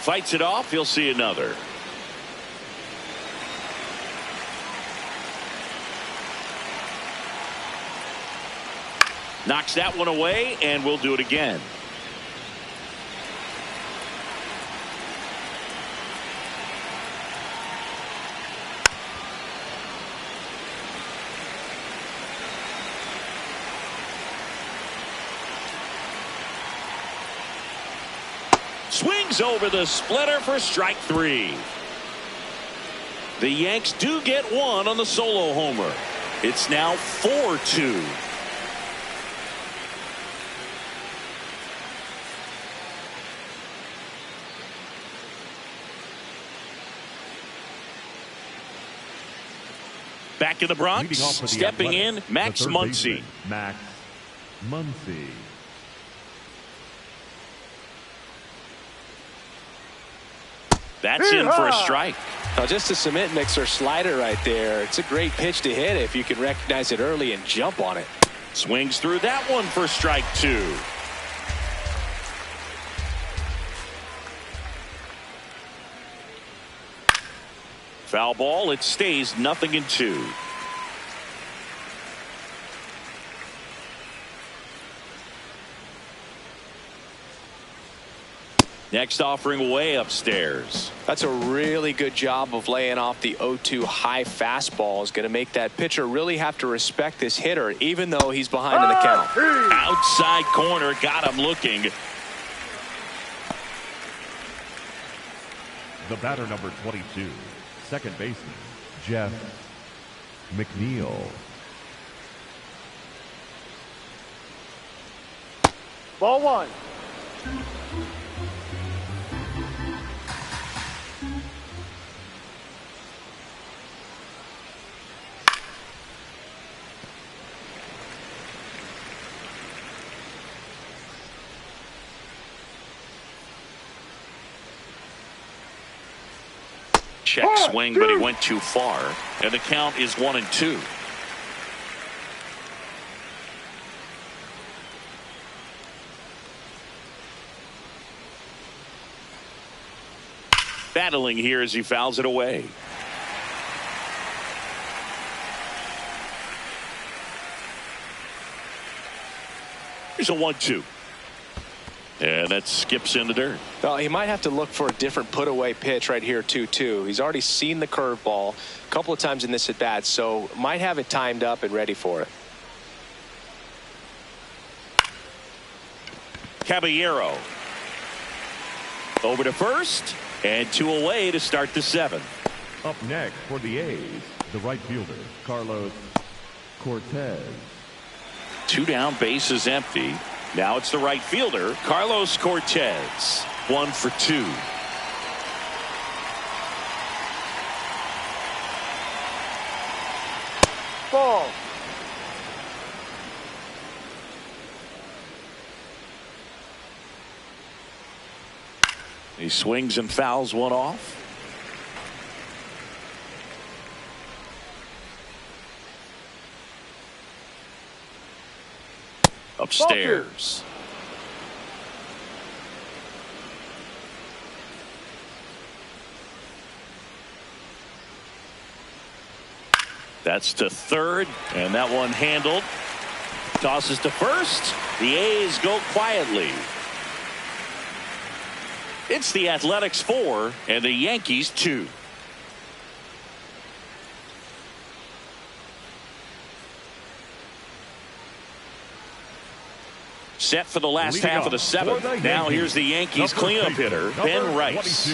Fights it off. He'll see another. Knocks that one away, and we'll do it again. Swings over the splitter for strike 3. The Yanks do get one on the solo homer. It's now 4-2. Back in the Bronx, stepping in, Max Muncy. Max Muncy. That's in for a strike. Now just a cement mixer slider right there. It's a great pitch to hit if you can recognize it early and jump on it. Swings through that one for strike 2. Foul ball. It stays 0-2. Next offering way upstairs. That's a really good job of laying off the 0-2 high fastball. Is going to make that pitcher really have to respect this hitter, even though he's behind in the count. Outside corner, got him looking. The batter, number 22, second baseman, Jeff McNeil. Ball 1. Check swing, but he went too far. And the count is 1-2. Battling here as he fouls it away. Here's a 1-2. And that skips in the dirt. Well, he might have to look for a different put away pitch right here 2-2. He's already seen the curveball a couple of times in this at bat, so might have it timed up and ready for it. Caballero over to first, and 2 away to start the 7th. Up next for the A's, the right fielder, Carlos Cortez. 2 down, bases empty. Now it's the right fielder, Carlos Cortez. 1 for 2. Ball. He swings and fouls one off. Upstairs. That's to third, and that one handled. Tosses to first. The A's go quietly. It's the Athletics 4 and the Yankees 2. Set for the last half of the 7th. Now here's the Yankees cleanup hitter, Ben Rice.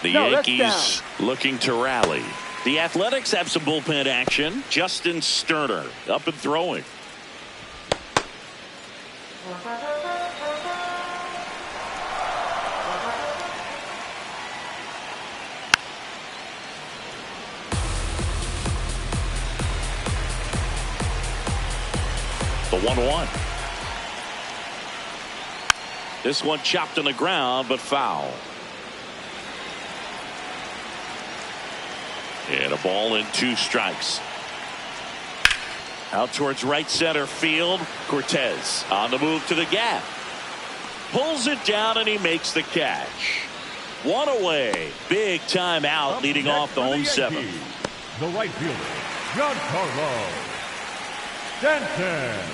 The Yankees looking to rally. The Athletics have some bullpen action. Justin Sterner up and throwing. The 1-1. This one chopped on the ground, but foul. And a ball and 2 strikes. Out towards right center field. Cortez on the move to the gap. Pulls it down and he makes the catch. 1 away. Big time out leading off the home 7th. The right fielder, Giancarlo Stanton.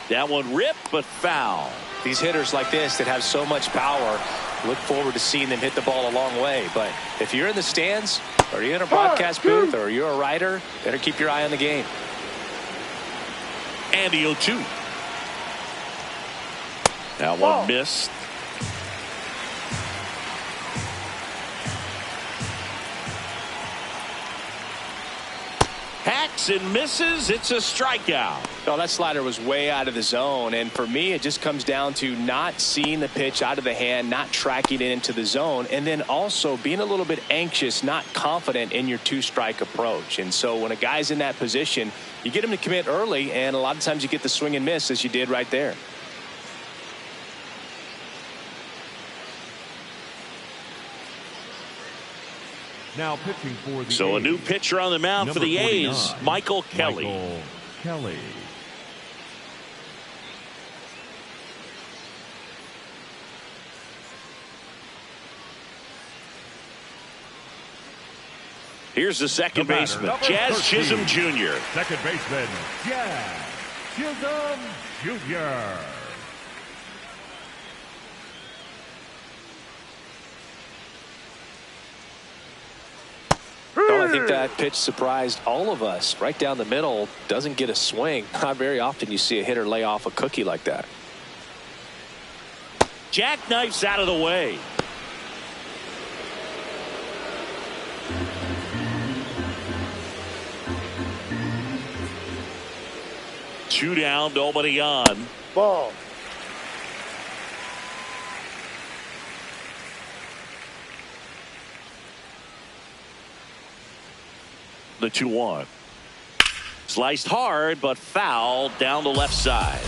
That one ripped, but foul. These hitters like this that have so much power, look forward to seeing them hit the ball a long way. But if you're in the stands, or you're in a broadcast booth, or you're a writer, better keep your eye on the game. And the 0-2. That one missed. Hacks and misses. It's a strikeout. Oh, that slider was way out of the zone. And for me, it just comes down to not seeing the pitch out of the hand, not tracking it into the zone, and then also being a little bit anxious, not confident in your two-strike approach. And so when a guy's in that position, you get him to commit early, and a lot of times you get the swing and miss, as you did right there. Now pitching for the So a A's, new pitcher on the mound for the A's, Michael Kelly. Michael Kelly. Here's the second baseman, number Jazz 13, Chisholm Jr. Second baseman, Jazz Chisholm Jr. Well, I think that pitch surprised all of us. Right down the middle, doesn't get a swing. Not very often you see a hitter lay off a cookie like that. Jackknifes out of the way. Two down, nobody on. Ball. The 2-1. Sliced hard, but foul down the left side.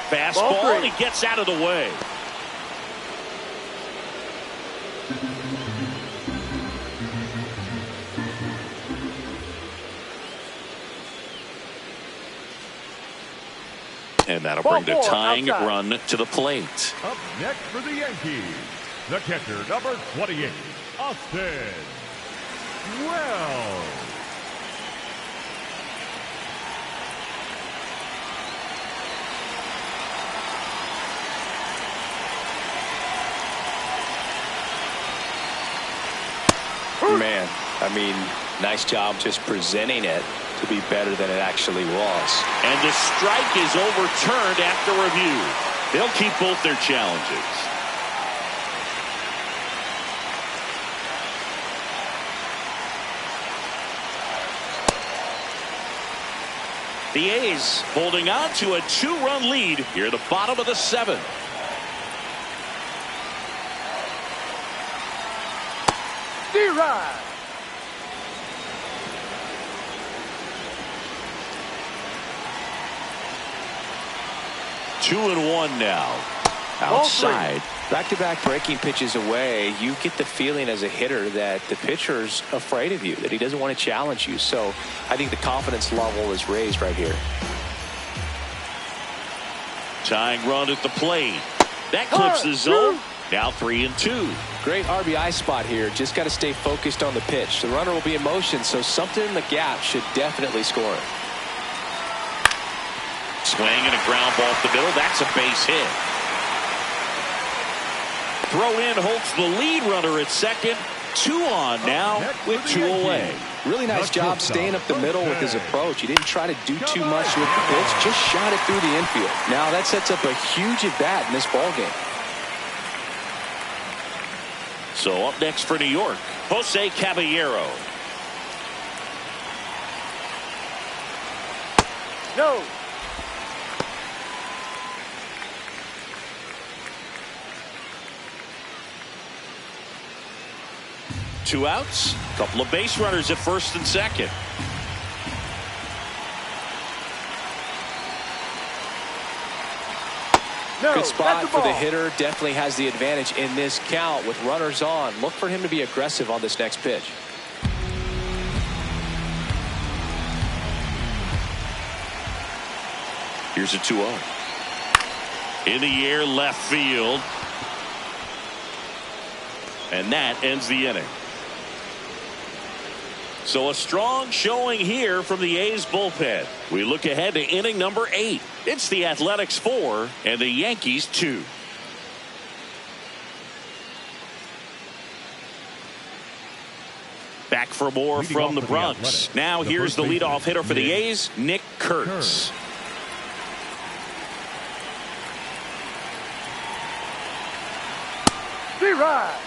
Fastball, and he gets out of the way. And that'll bring the tying run to the plate. Up next for the Yankees, the catcher, number 28, Austin Wells. Man, I mean, nice job just presenting it to be better than it actually was. And the strike is overturned after review. They'll keep both their challenges. The A's holding on to a 2-run lead here at the bottom of the 7th. D-Rod. Two and one now. Outside. Back-to-back breaking pitches away, you get the feeling as a hitter that the pitcher's afraid of you, that he doesn't want to challenge you. So I think the confidence level is raised right here. Tying run at the plate. That clips the zone. Now 3-2. Great RBI spot here. Just got to stay focused on the pitch. The runner will be in motion, so something in the gap should definitely score it. Swing and a ground ball up the middle. That's a base hit. Throw in holds the lead runner at second. 2 on now with 2 away. Really nice job staying up the middle with his approach. He didn't try to do too much with the pitch, just shot it through the infield. Now that sets up a huge at bat in this ball game. So up next for New York, Jose Caballero. No. Two outs, a couple of base runners at first and second. No. Good spot for the hitter. Definitely has the advantage in this count with runners on. Look for him to be aggressive on this next pitch. Here's a 2-0. In the air, left field. And that ends the inning. So a strong showing here from the A's bullpen. We look ahead to inning number 8. It's the Athletics 4 and the Yankees 2. Back for more from the Bronx. Now here's the leadoff hitter for the A's, Nick Kurtz. D-Ride.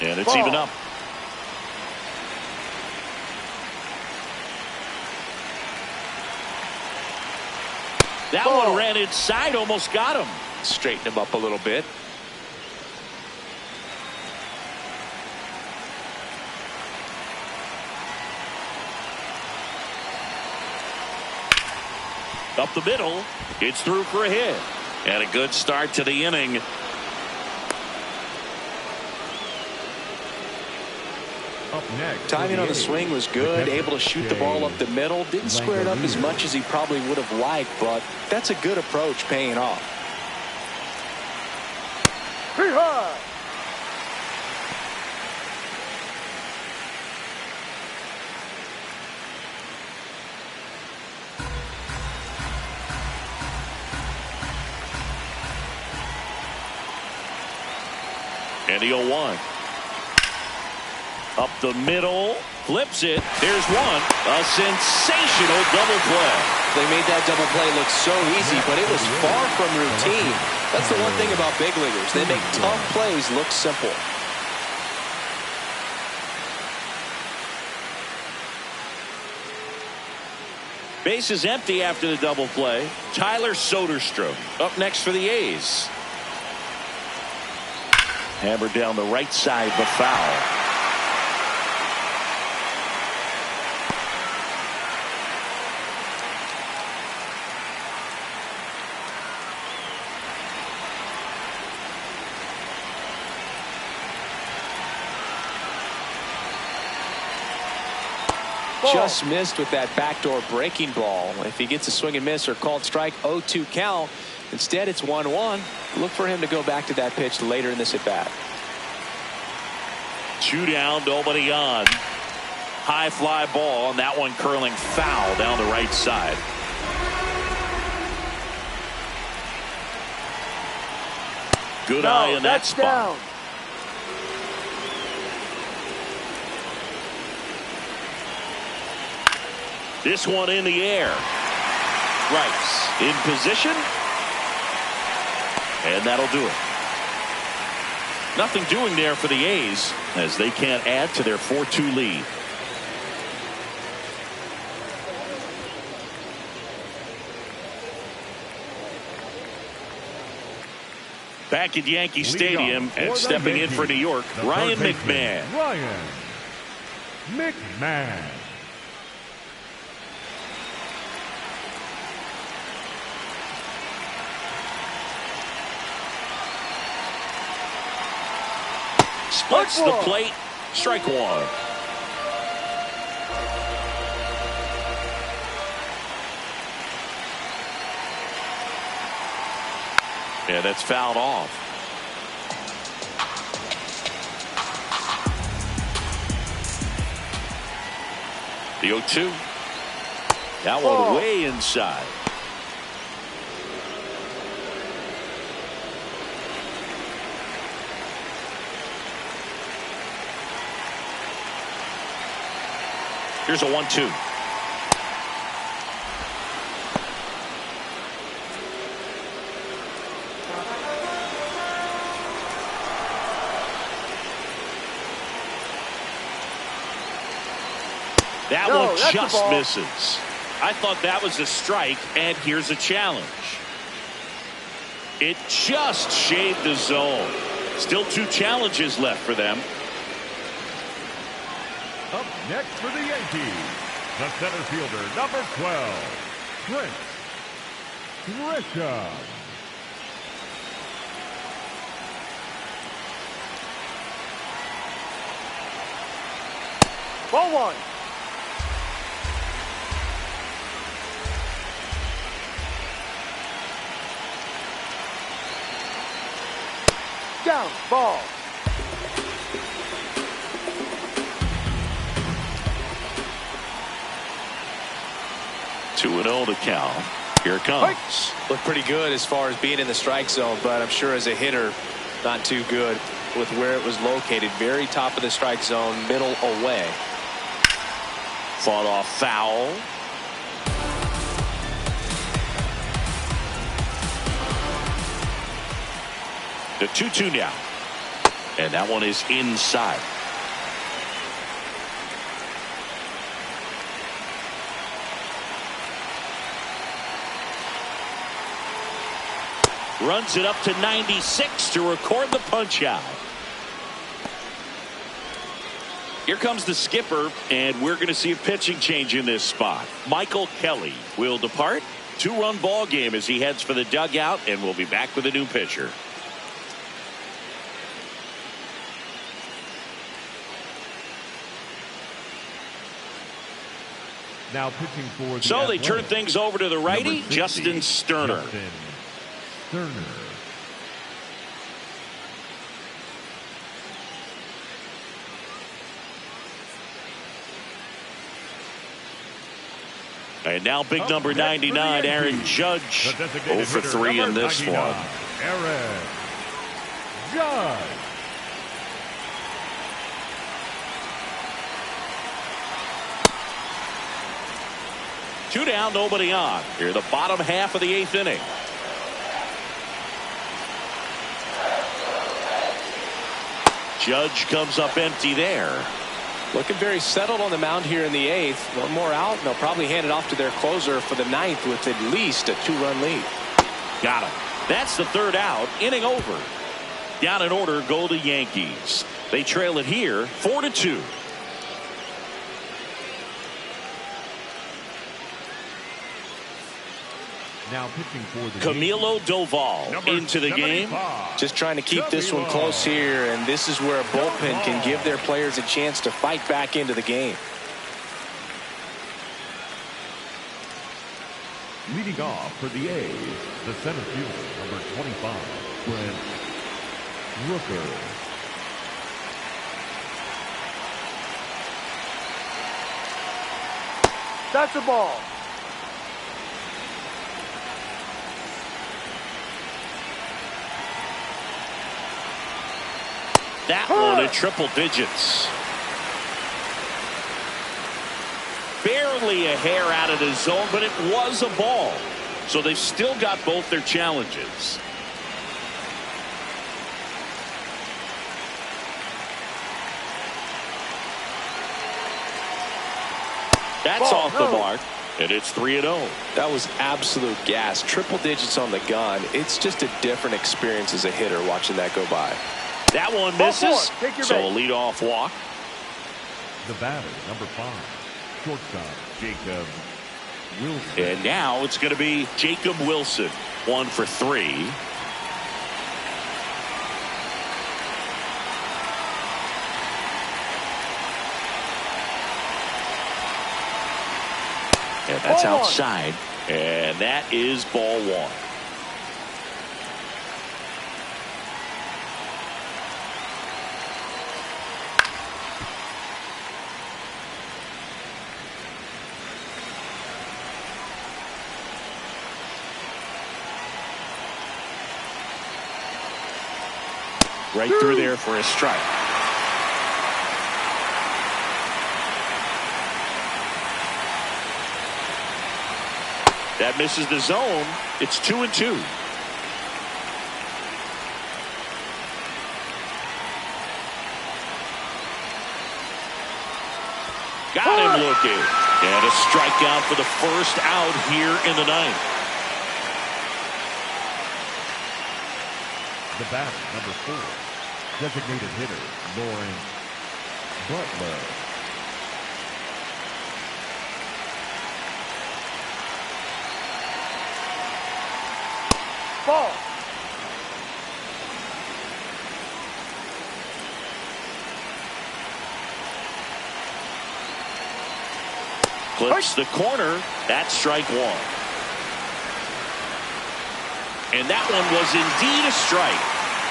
And it's even up. That one ran inside, almost got him. Straighten him up a little bit. Up the middle. It's through for a hit. And a good start to the inning. Up next, timing on the swing was good, able to shoot the ball up the middle. Didn't square it up as much as he probably would have liked, but that's a good approach, paying off. And the 0-1. Up the middle, flips it. There's one. A sensational double play. They made that double play look so easy, but it was far from routine. That's the one thing about big leaguers. They make tough plays look simple. Base is empty after the double play. Tyler Soderstrom up next for the A's. Hammered down the right side, but foul. Just missed with that backdoor breaking ball. If he gets a swing and miss or called strike, 0-2 count. Instead, it's 1-1. Look for him to go back to that pitch later in this at bat. 2 down, nobody on. High fly ball, and that one curling foul down the right side. Good eye in that spot. Down. This one in the air. Rice in position. And that'll do it. Nothing doing there for the A's as they can't add to their 4-2 lead. Back at Yankee Stadium and stepping in for New York, Ryan McMahon. Ryan McMahon. Splits the plate. Strike one. Yeah, that's fouled off. The 0-2. That one way inside. Here's a 1-2. That one just misses. I thought that was a strike, and here's a challenge. It just shaved the zone. Still 2 challenges left for them. Up next for the Yankees, the center fielder, number 12, Prince Grisham. Ball one. Down ball. Two and 0 to count. Here it comes. Looked pretty good as far as being in the strike zone, but I'm sure as a hitter, not too good with where it was located. Very top of the strike zone, middle away. Fought off foul. The 2-2 now. And that one is inside. Runs it up to 96 to record the punch out. Here comes the skipper, and we're going to see a pitching change in this spot. Michael Kelly will depart. 2-run ball game as he heads for the dugout, and we'll be back with a new pitcher. Now pitching for the So they turn Athletics, things over to the righty, number 60, Justin Sterner. Justin Sterner. And now big number 99, Aaron Judge. 0 for 3 in this one. Aaron Judge. Two down, nobody on. Here, the bottom half of the 8th inning. Judge comes up empty there. Looking very settled on the mound here in the 8th. One more out, and they'll probably hand it off to their closer for the 9th with at least a 2-run lead. Got him. That's the 3rd out. Inning over. Down in order go the Yankees. They trail it here 4-2. Now pitching for the Camilo Doval into the game. Just trying to keep this one close here, and this is where a bullpen can give their players a chance to fight back into the game. Leading off for the A's, the center fielder, number 25, Brent Rooker. That's a ball. That one at triple digits. Barely a hair out of the zone, but it was a ball. So they've still got both their challenges. That's off the mark, and it's 3-0. That was absolute gas. Triple digits on the gun. It's just a different experience as a hitter watching that go by. That one misses, so a base. leadoff walk. The batter, number 5, shortstop, Jacob Wilson. And now it's going to be Jacob Wilson, 1 for 3. And that's Ball outside, and that is ball 1. Right through there for a strike. That misses the zone. It's 2-2. Got him looking. And a strikeout for the first out here in the 9th. The batter, number 4, designated hitter, Lawrence Butler. Ball. Clips the corner. That's strike 1. And that one was indeed a strike.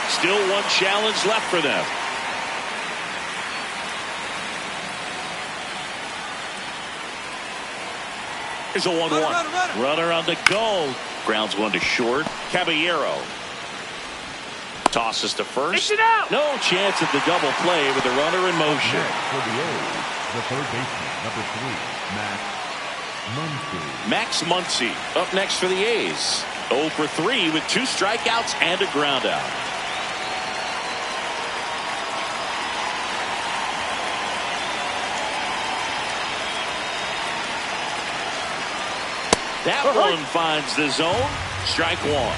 Still one challenge left for them. Here's a 1-1. Runner on the go. Grounds one to short. Caballero tosses to first. No chance at the double play with the runner in motion. For the A's, the third baseman, number 3, Max Muncy up next for the A's. 0 for 3 with 2 strikeouts and a ground out. That one finds the zone. Strike one.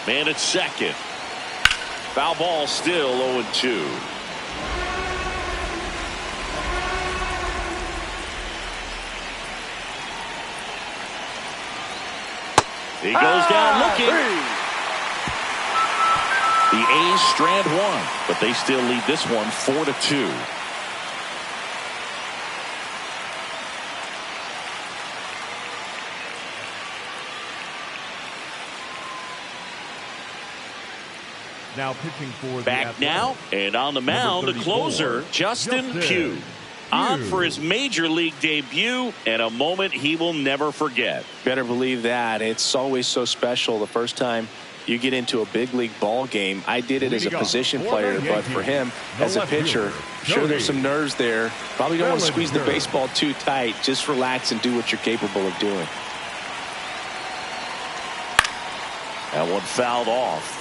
Man at second. Foul ball, still 0-2. He goes down looking. The A's strand one, but they still lead this one 4-2. Now pitching for the Back now, and on the mound, the closer, Justin Pugh. On for his major league debut, and a moment he will never forget. Better believe that. It's always so special the first time you get into a big league ball game. I did it as a position player, but for him as a pitcher, sure, there's some nerves there. Probably don't want to squeeze the baseball too tight. Just relax and do what you're capable of doing. That one fouled off.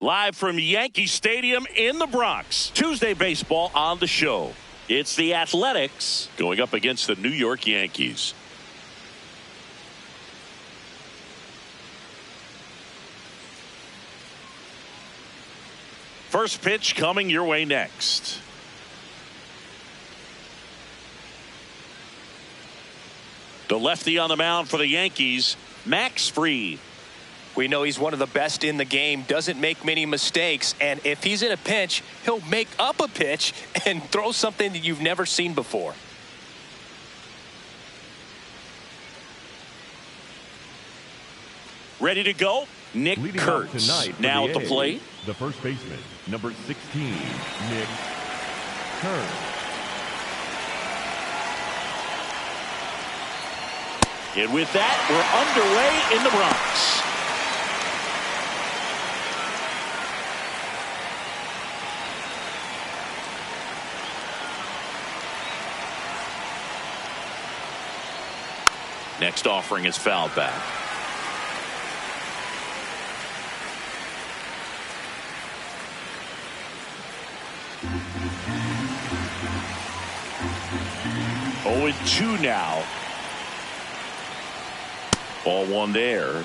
Live from Yankee Stadium in the Bronx. Tuesday baseball on the show. It's the Athletics going up against the New York Yankees. First pitch coming your way next. The lefty on the mound for the Yankees, Max Fried. We know he's one of the best in the game, doesn't make many mistakes, and if he's in a pinch, he'll make up a pitch and throw something that you've never seen before. Ready to go? Nick Kurtz now at the plate. The first baseman, number 16, Nick Kurtz. And with that, we're underway in the Bronx. Next offering is fouled back. Oh, 2 now. Ball one there.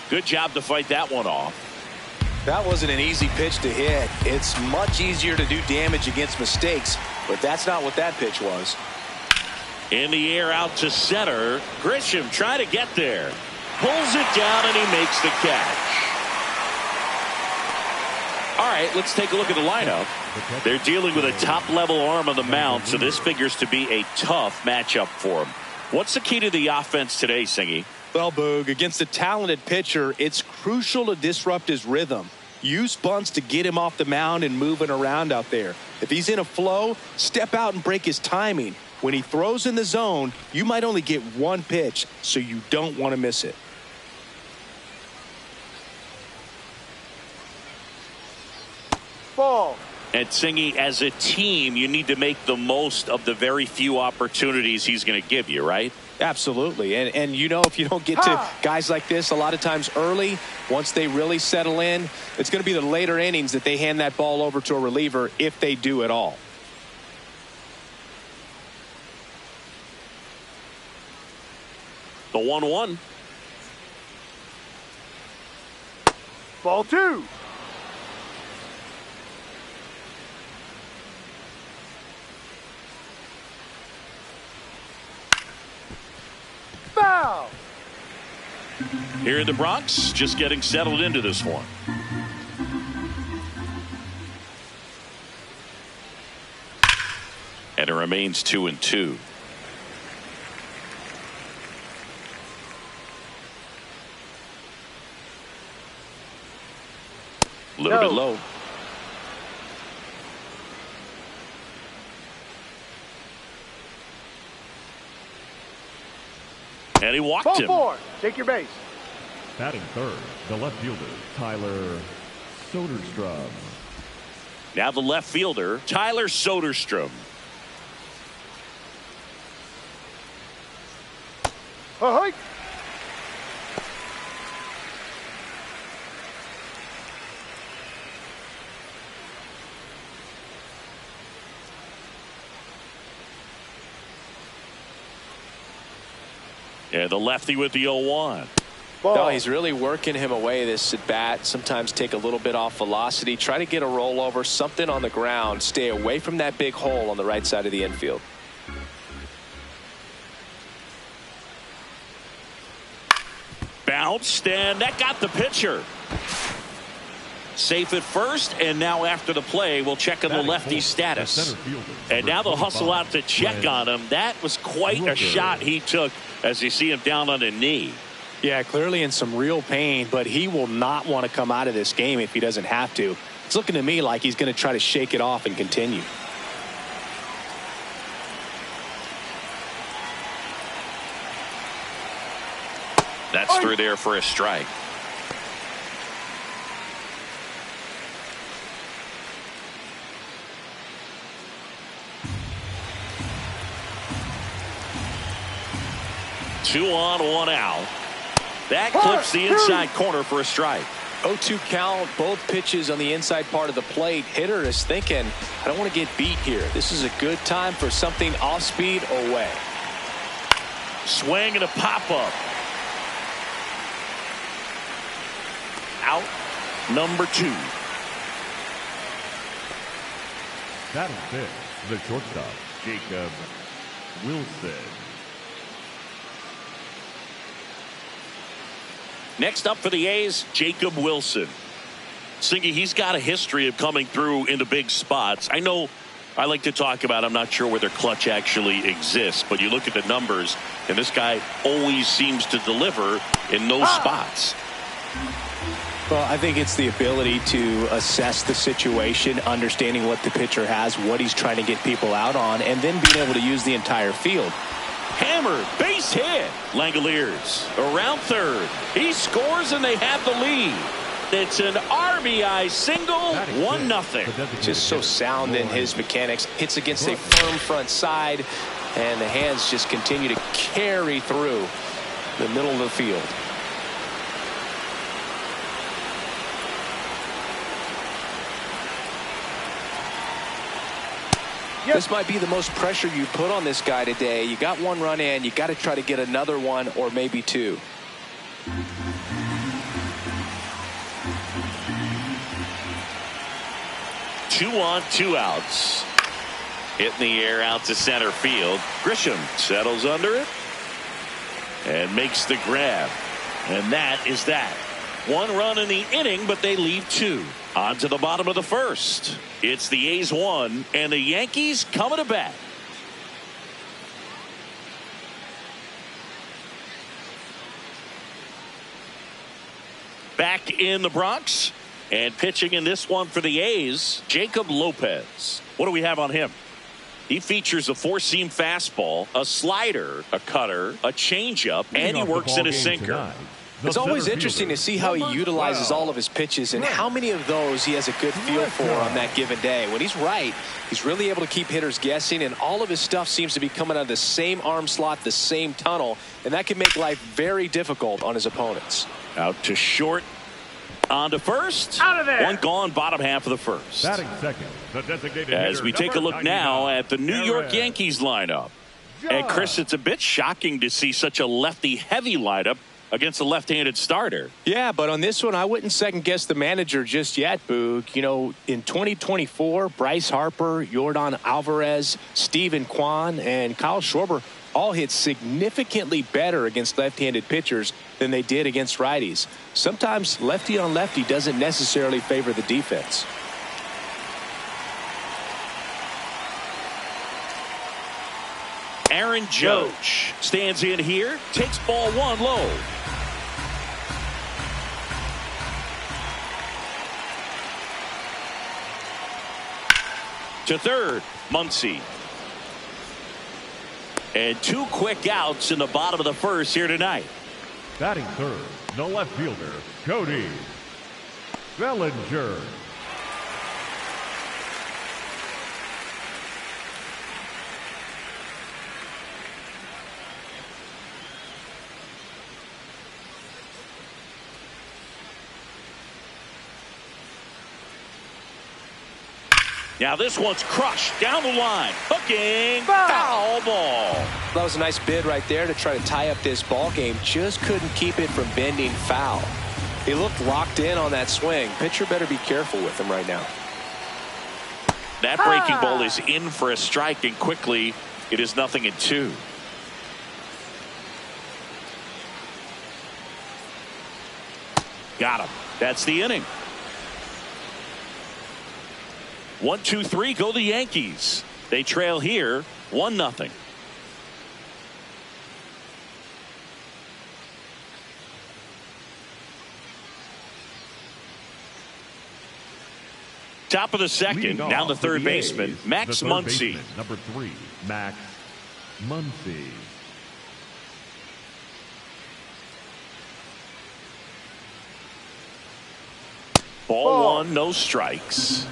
Good job to fight that one off. That wasn't an easy pitch to hit. It's much easier to do damage against mistakes, but that's not what that pitch was. In the air out to center. Grisham trying to get there. Pulls it down and he makes the catch. All right, let's take a look at the lineup. They're dealing with a top-level arm on the mound, so this figures to be a tough matchup for them. What's the key to the offense today, Singy? Well, Boog, against a talented pitcher, it's crucial to disrupt his rhythm. Use bunts to get him off the mound and moving around out there. If he's in a flow, step out and break his timing. When he throws in the zone, you might only get one pitch, so you don't want to miss it. Ball. And Singy, as a team, you need to make the most of the very few opportunities he's going to give you, right? Absolutely. And you know, if you don't get to guys like this a lot of times early, once they really settle in, it's going to be the later innings that they hand that ball over to a reliever, if they do at all. The 1-1. Ball 2. Foul. Here in the Bronx, just getting settled into this one. And it remains 2-2. A little bit low. And he walked Ball him. 4. Take your base. Batting third, the left fielder, Tyler Soderstrom. Now the left fielder, Tyler Soderstrom. Ahoy. Yeah, the lefty with the 0-1. No, he's really working him away this at bat. Sometimes take a little bit off velocity. Try to get a rollover, something on the ground. Stay away from that big hole on the right side of the infield. Bounced, and that got the pitcher. Safe at first, and now after the play, we'll check on the lefty's status. And now they'll hustle out to check on him. That was quite a shot he took as you see him down on a knee. Yeah, clearly in some real pain, but he will not want to come out of this game if he doesn't have to. It's looking to me like he's going to try to shake it off and continue. That's through there for a strike. Two on, one out. That clips the inside corner for a strike. 0-2 count, both pitches on the inside part of the plate. Hitter is thinking, I don't want to get beat here. This is a good time for something off speed away. Swing and a pop-up. Out number 2. Batting fifth, the shortstop, Jacob Wilson. Next up for the A's, Jacob Wilson. Singy, he's got a history of coming through into big spots. I know I like to talk about, I'm not sure where their clutch actually exists, but you look at the numbers, and this guy always seems to deliver in those spots. Well, I think it's the ability to assess the situation, understanding what the pitcher has, what he's trying to get people out on, and then being able to use the entire field. Hammered, base hit. Langoliers around third. He scores and they have the lead. It's an RBI single, 1-0. Just so sound in his mechanics. Hits against a firm front side, and the hands just continue to carry through the middle of the field. Yep. This might be the most pressure you put on this guy today. You got one run in. You got to try to get another one or maybe two. Two on, two outs. Hit in the air out to center field. Grisham settles under it and makes the grab. And that is that. One run in the inning, but they leave two. On to the bottom of the first. It's the A's 1 and the Yankees coming to bat. Back in the Bronx and pitching in this one for the A's, Jacob Lopez. What do we have on him? He features a four-seam fastball, a slider, a cutter, a changeup, and he works in a sinker. It's always interesting to see how he utilizes all of his pitches and how many of those he has a good feel for on that given day. When he's right, he's really able to keep hitters guessing, and all of his stuff seems to be coming out of the same arm slot, the same tunnel, and that can make life very difficult on his opponents. Out to short, on to first. Out of there. One gone, bottom half of the first. Batting second, the designated As we take a look now at the New York Aaron. Yankees lineup. And Chris, it's a bit shocking to see such a lefty-heavy lineup against a left-handed starter. Yeah, but on this one, I wouldn't second-guess the manager just yet, Boog. You know, in 2024, Bryce Harper, Yordan Alvarez, Steven Kwan, and Kyle Schwarber all hit significantly better against left-handed pitchers than they did against righties. Sometimes lefty on lefty doesn't necessarily favor the defense. Aaron Judge stands in here, takes ball one low. To third, Muncy. And 2 quick outs in the bottom of the first here tonight. Batting third, the left fielder, Cody Bellinger. Now this one's crushed down the line. Hooking. Foul ball. That was a nice bid right there to try to tie up this ball game. Just couldn't keep it from bending foul. He looked locked in on that swing. Pitcher better be careful with him right now. That breaking ball is in for a strike, and quickly it is 0-2. Got him. That's the inning. 1, 2, 3 go the Yankees. They trail here 1-0. Top of the second, down the third baseman, Max Muncy. Number 3, Max Muncy. Ball 1, no strikes.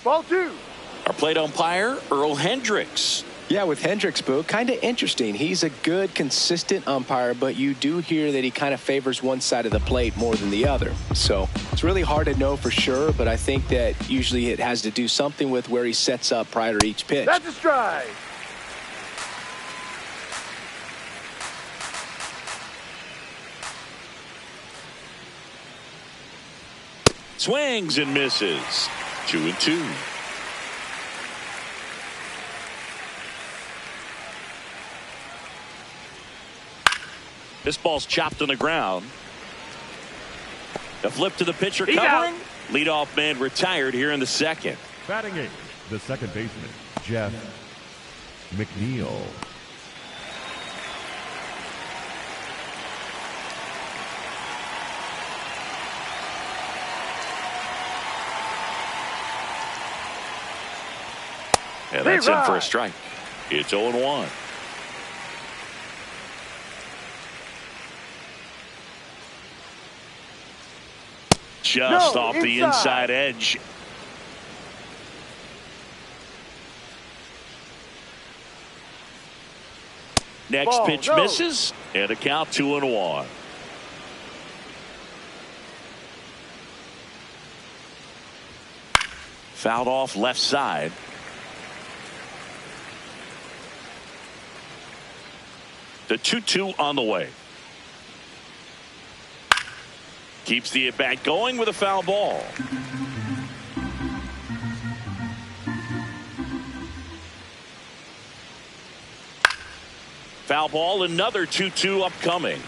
Ball 2. Our plate umpire, Earl Hendricks. Yeah, with Hendricks, Boo, kind of interesting. He's a good, consistent umpire, but you do hear that he kind of favors one side of the plate more than the other. So it's really hard to know for sure, but I think that usually it has to do something with where he sets up prior to each pitch. That's a strike. Swings and misses. 2-2. This ball's chopped on the ground. The flip to the pitcher covering. Leadoff man retired here in the second. Batting 8th, the second baseman, Jeff McNeil. And that's in for a strike. It's 0-1. Just off the inside edge. Next pitch misses, and a count 2-1. Fouled off left side. The 2-2 on the way. Keeps the at-bat going with a foul ball. Foul ball, another 2-2 upcoming.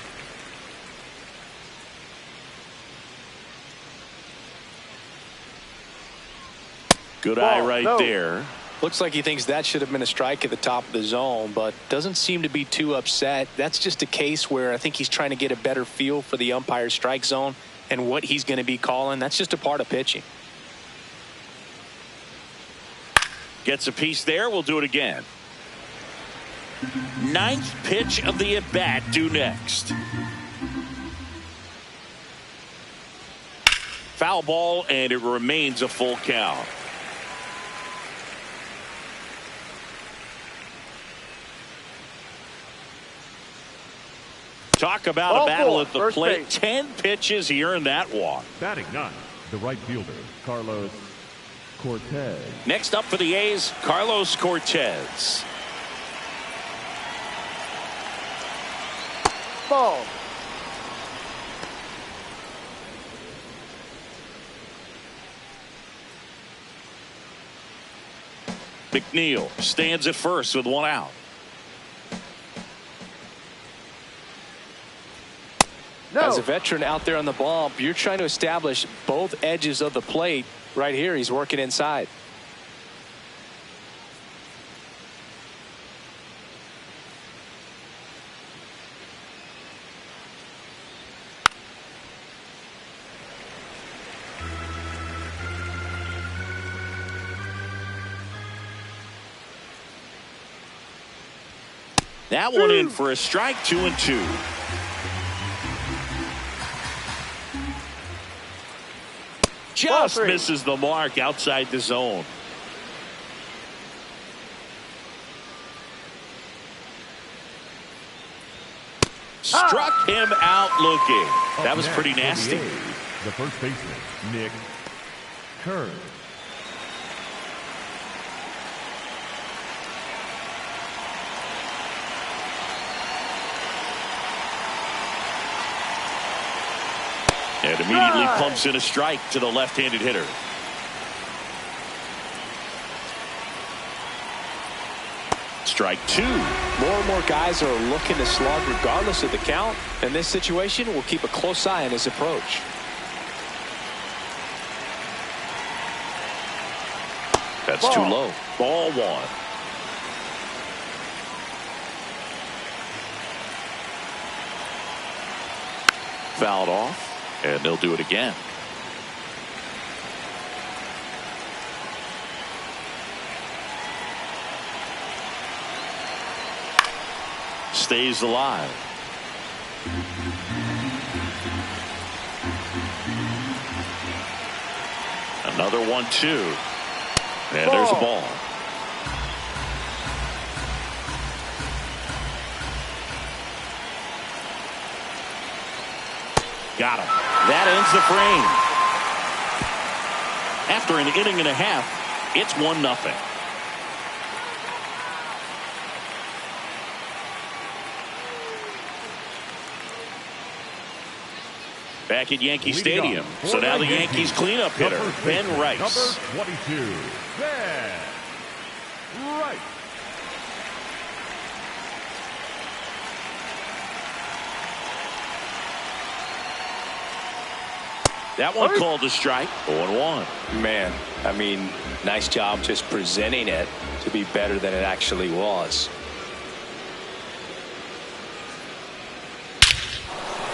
Good eye right there. Looks like he thinks that should have been a strike at the top of the zone, but doesn't seem to be too upset. That's just a case where I think he's trying to get a better feel for the umpire's strike zone and what he's going to be calling. That's just a part of pitching. Gets a piece there. We'll do it again. 9th pitch of the at-bat due next. Foul ball, and it remains a full count. Talk about a battle at the plate. 10 pitches, he earned that walk. Batting 9th, the right fielder, Carlos Cortez. Next up for the A's, Carlos Cortez. Ball. McNeil stands at first with one out. No. As a veteran out there on the bump, you're trying to establish both edges of the plate. Right here, he's working inside. That one in for a strike, 2-2. Just misses the mark outside the zone. Struck him out looking. That was pretty nasty. The first baseman, Nick Kern. And immediately pumps in a strike to the left-handed hitter. Strike two. More and more guys are looking to slug regardless of the count. In this situation, we'll keep a close eye on his approach. That's too low. Ball one. Fouled off. And they'll do it again. Stays alive. Another 1-2. And there's a ball. Got him. That ends the frame. After an inning and a half, it's 1-0. Back at Yankee Stadium. So now the Yankees cleanup hitter, Ben Rice. Number 22, Ben Rice. That one called a strike. 0-1. Man, I mean, nice job just presenting it to be better than it actually was.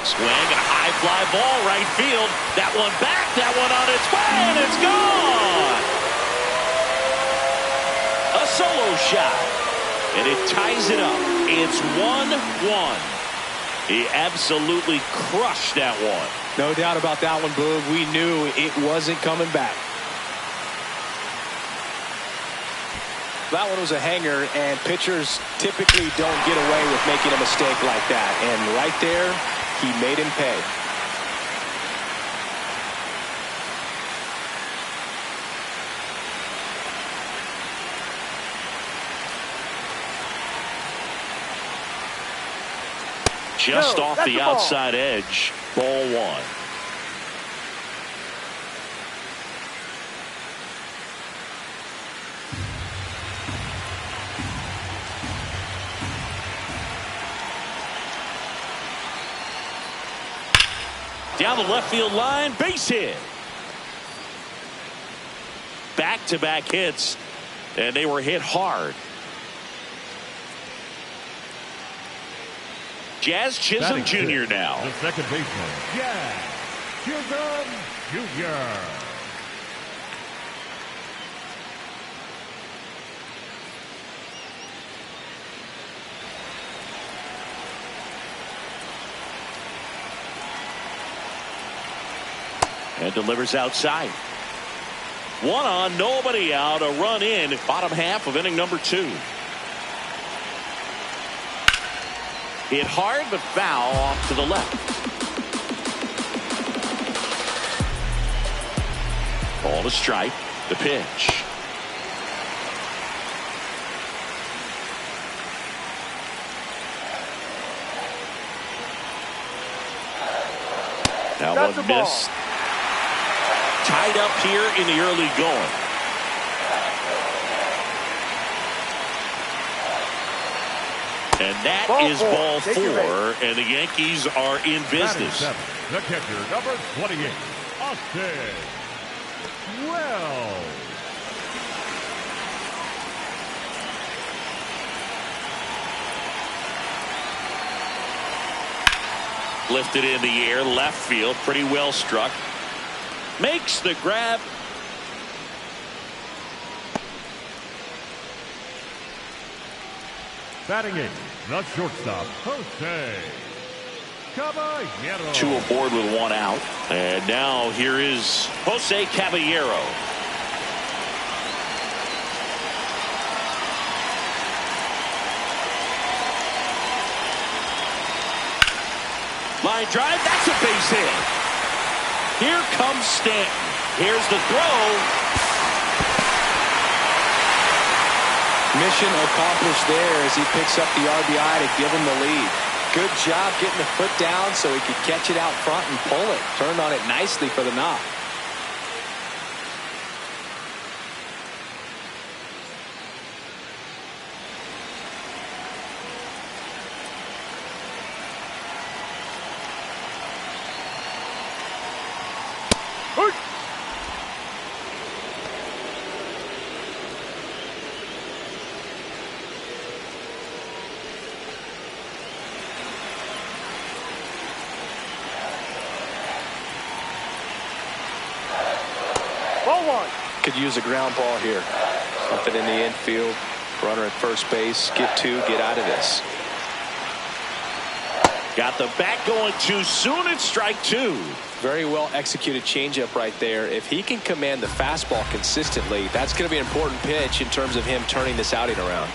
Swing and a high fly ball right field. That one back, that one on its way, and it's gone. A solo shot, and it ties it up. It's 1-1. He absolutely crushed that one. No doubt about that one, Boog. We knew it wasn't coming back. That one was a hanger, and pitchers typically don't get away with making a mistake like that. And right there, he made him pay. Just off the outside edge. Ball one. Down the left field line, base hit. Back-to-back hits, and they were hit hard. Jazz Chisholm Jr. now. The second baseman, Jazz Chisholm Jr. And delivers outside. One on, nobody out, a run in, bottom half of inning number 2. Hit hard but foul off to the left. Ball to strike. The pitch. Now That's one the ball. miss. Tied up here in the early going. And that is ball 4, and the Yankees are in business. The catcher, number 28, Austin Wells. Lifted in the air, left field, pretty well struck. Makes the grab. Batting 8, the shortstop, Jose Caballero. 2 aboard with 1 out. And now here is Jose Caballero. Line drive, that's a base hit. Here comes Stanton. Here's the throw. Mission accomplished there as he picks up the RBI to give him the lead. Good job getting the foot down so he could catch it out front and pull it. Turned on it nicely for the knock. Could use a ground ball here. Something in the infield. Runner at first base. Get 2. Get out of this. Got the bat going too soon. It's strike 2. Very well executed changeup right there. If he can command the fastball consistently, that's going to be an important pitch in terms of him turning this outing around.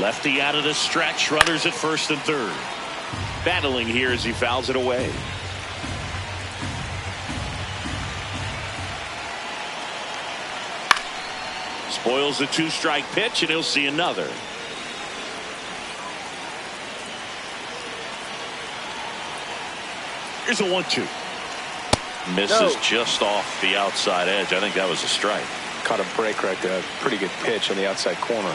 Lefty out of the stretch. Runners at first and third. Battling here as he fouls it away. Spoils the 2-strike pitch, and he'll see another. Here's a 1-2. Misses just off the outside edge. I think that was a strike. Caught a break right there. Pretty good pitch on the outside corner.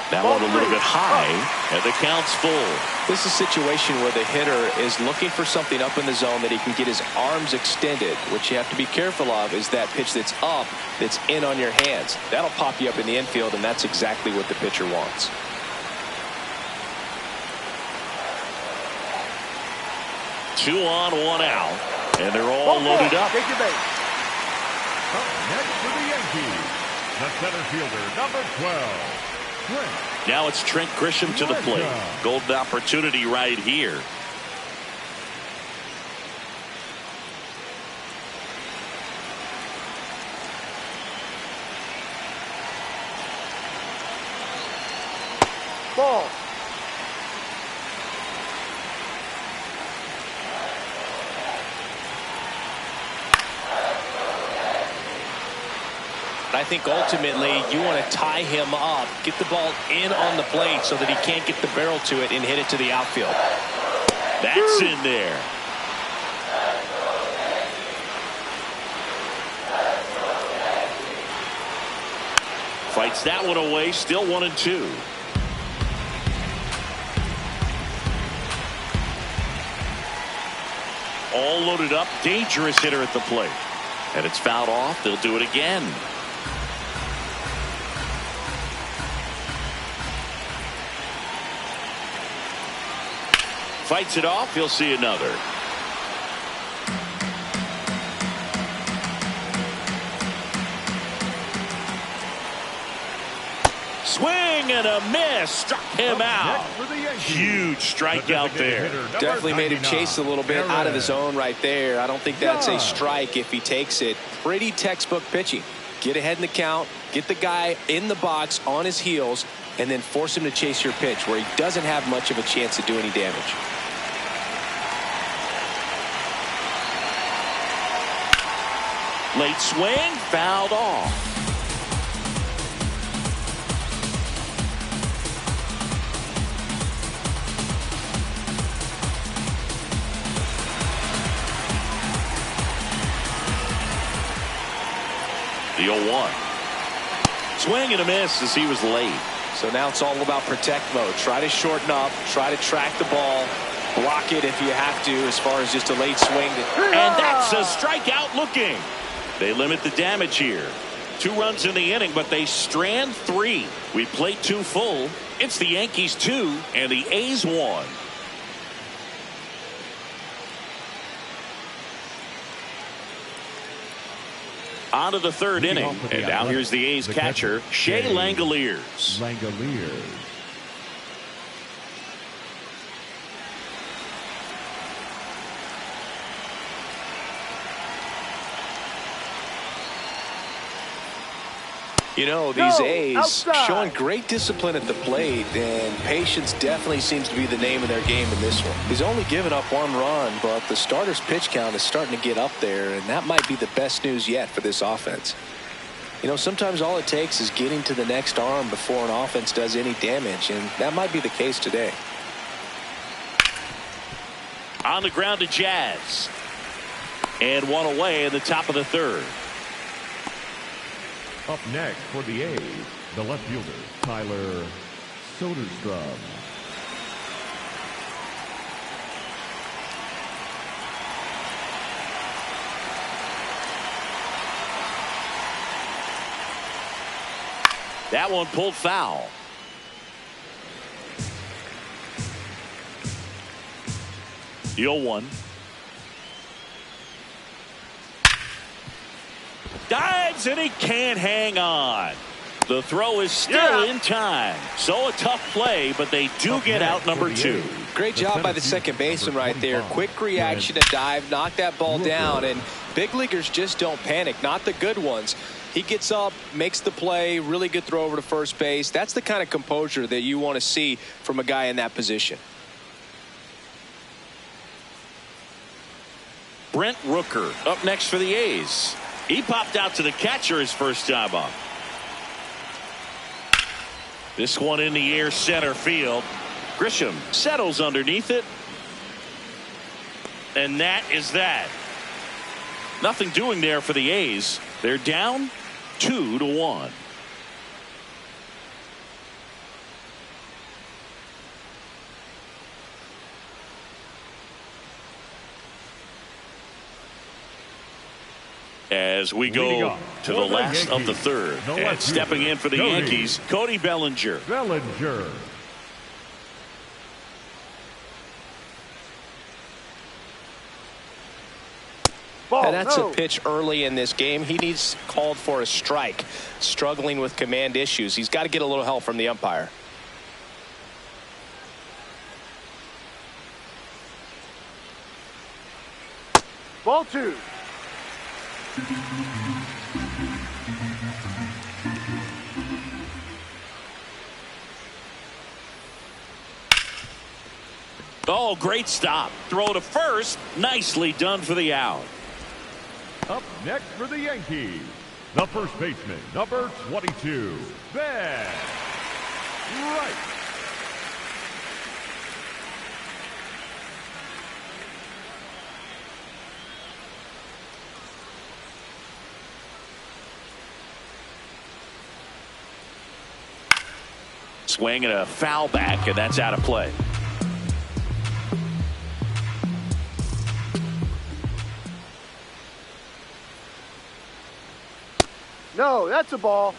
That one a little bit high, and the count's full. This is a situation where the hitter is looking for something up in the zone that he can get his arms extended. What you have to be careful of is that pitch that's up, that's in on your hands. That'll pop you up in the infield, and that's exactly what the pitcher wants. Two on, 1 out, and they're all loaded up. Take your base. Up next for the Yankees, the center fielder, number 12. Now it's Trent Grisham to the plate. Golden opportunity right here. Ball. I think ultimately you want to tie him up, get the ball in on the plate so that he can't get the barrel to it and hit it to the outfield. That's in there. Fights that one away, still 1-2. All loaded up, dangerous hitter at the plate. And it's fouled off, they'll do it again. Fights it off, he'll see another. Swing and a miss, struck him out. Huge strikeout there. Definitely made him chase a little bit out of the zone right there. I don't think that's a strike if he takes it. Pretty textbook pitching. Get ahead in the count, get the guy in the box on his heels, and then force him to chase your pitch where he doesn't have much of a chance to do any damage. Late swing, fouled off. The 0-1. Swing and a miss as he was late. So now it's all about protect mode. Try to shorten up, try to track the ball, block it if you have to, as far as just a late swing. And that's a strikeout looking. They limit the damage here. 2 runs in the inning, but they strand 3. We played 2 full. It's the Yankees 2 and the A's 1. On to the 3rd inning, and now here's the A's catcher, Shea Langoliers. You know, these A's showing great discipline at the plate, and patience definitely seems to be the name of their game in this one. He's only given up 1 run, but the starter's pitch count is starting to get up there, and that might be the best news yet for this offense. You know, sometimes all it takes is getting to the next arm before an offense does any damage, and that might be the case today. On the ground to Jazz. And 1 away in the top of the 3rd. Up next for the A's, the left fielder, Tyler Soderstrom. That one pulled foul. The 0-1. Dives and he can't hang on. The throw is still in time. So a tough play, but they do get out number 2. Great job by the second baseman right there. Quick reaction to dive, knock that ball down, and big leaguers just don't panic, not the good ones. He gets up, makes the play, really good throw over to first base. That's the kind of composure that you want to see from a guy in that position. Brent Rooker up next for the A's. He popped out to the catcher his first time up. This one in the air, center field. Grisham settles underneath it. And that is that. Nothing doing there for the A's. They're down 2-1. As we go to the last of the 3rd, and stepping in for the Yankees, Cody Bellinger. And that's a pitch early in this game. He needs called for a strike. Struggling with command issues. He's got to get a little help from the umpire. Ball 2. Oh, great stop. Throw to first. Nicely done for the out. Up next for the Yankees, the first baseman, number 22, Ben Wright. Swing and a foul back, and that's out of play. No, that's a ball.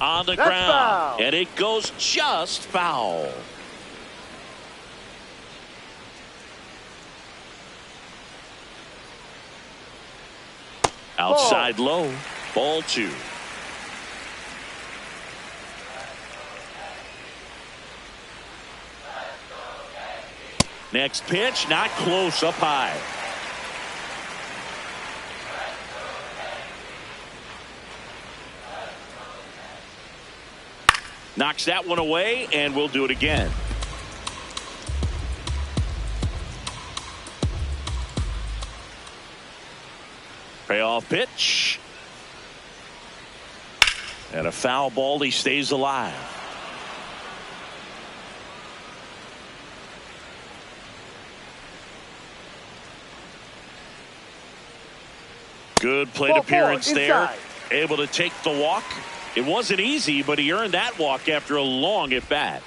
On the That's ground, foul. and it goes just foul. Outside low, ball 2. Next pitch, not close, up high. Knocks that one away, and we'll do it again. Payoff pitch. And a foul ball. He stays alive. Good plate appearance there. Able to take the walk. It wasn't easy, but he earned that walk after a long at bat.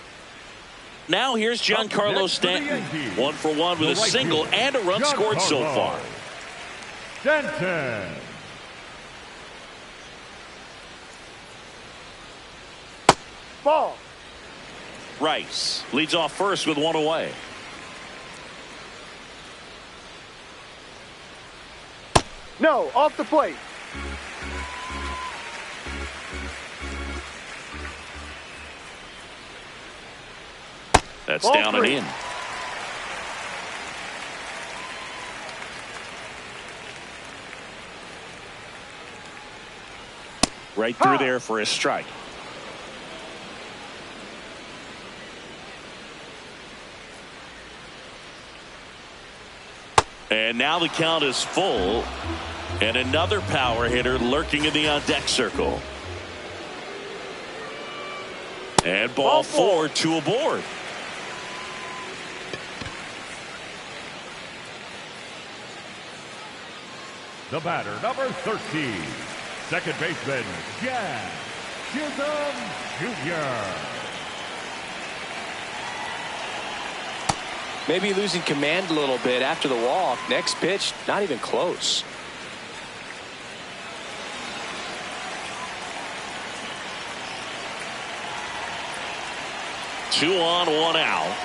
Now here's Giancarlo Stanton. 1 for 1 with a single and a run scored so far. Stanton. Ball. Rice leads off first with 1 away. No, off the plate. That's Ball down 3. and in. Right through there for a strike. And now the count is full. And another power hitter lurking in the on-deck circle. And ball 4, 2 aboard. The batter, number 13. Second baseman, Jazz Chisholm Jr. Maybe losing command a little bit after the walk. Next pitch, not even close. Two on, 1 out.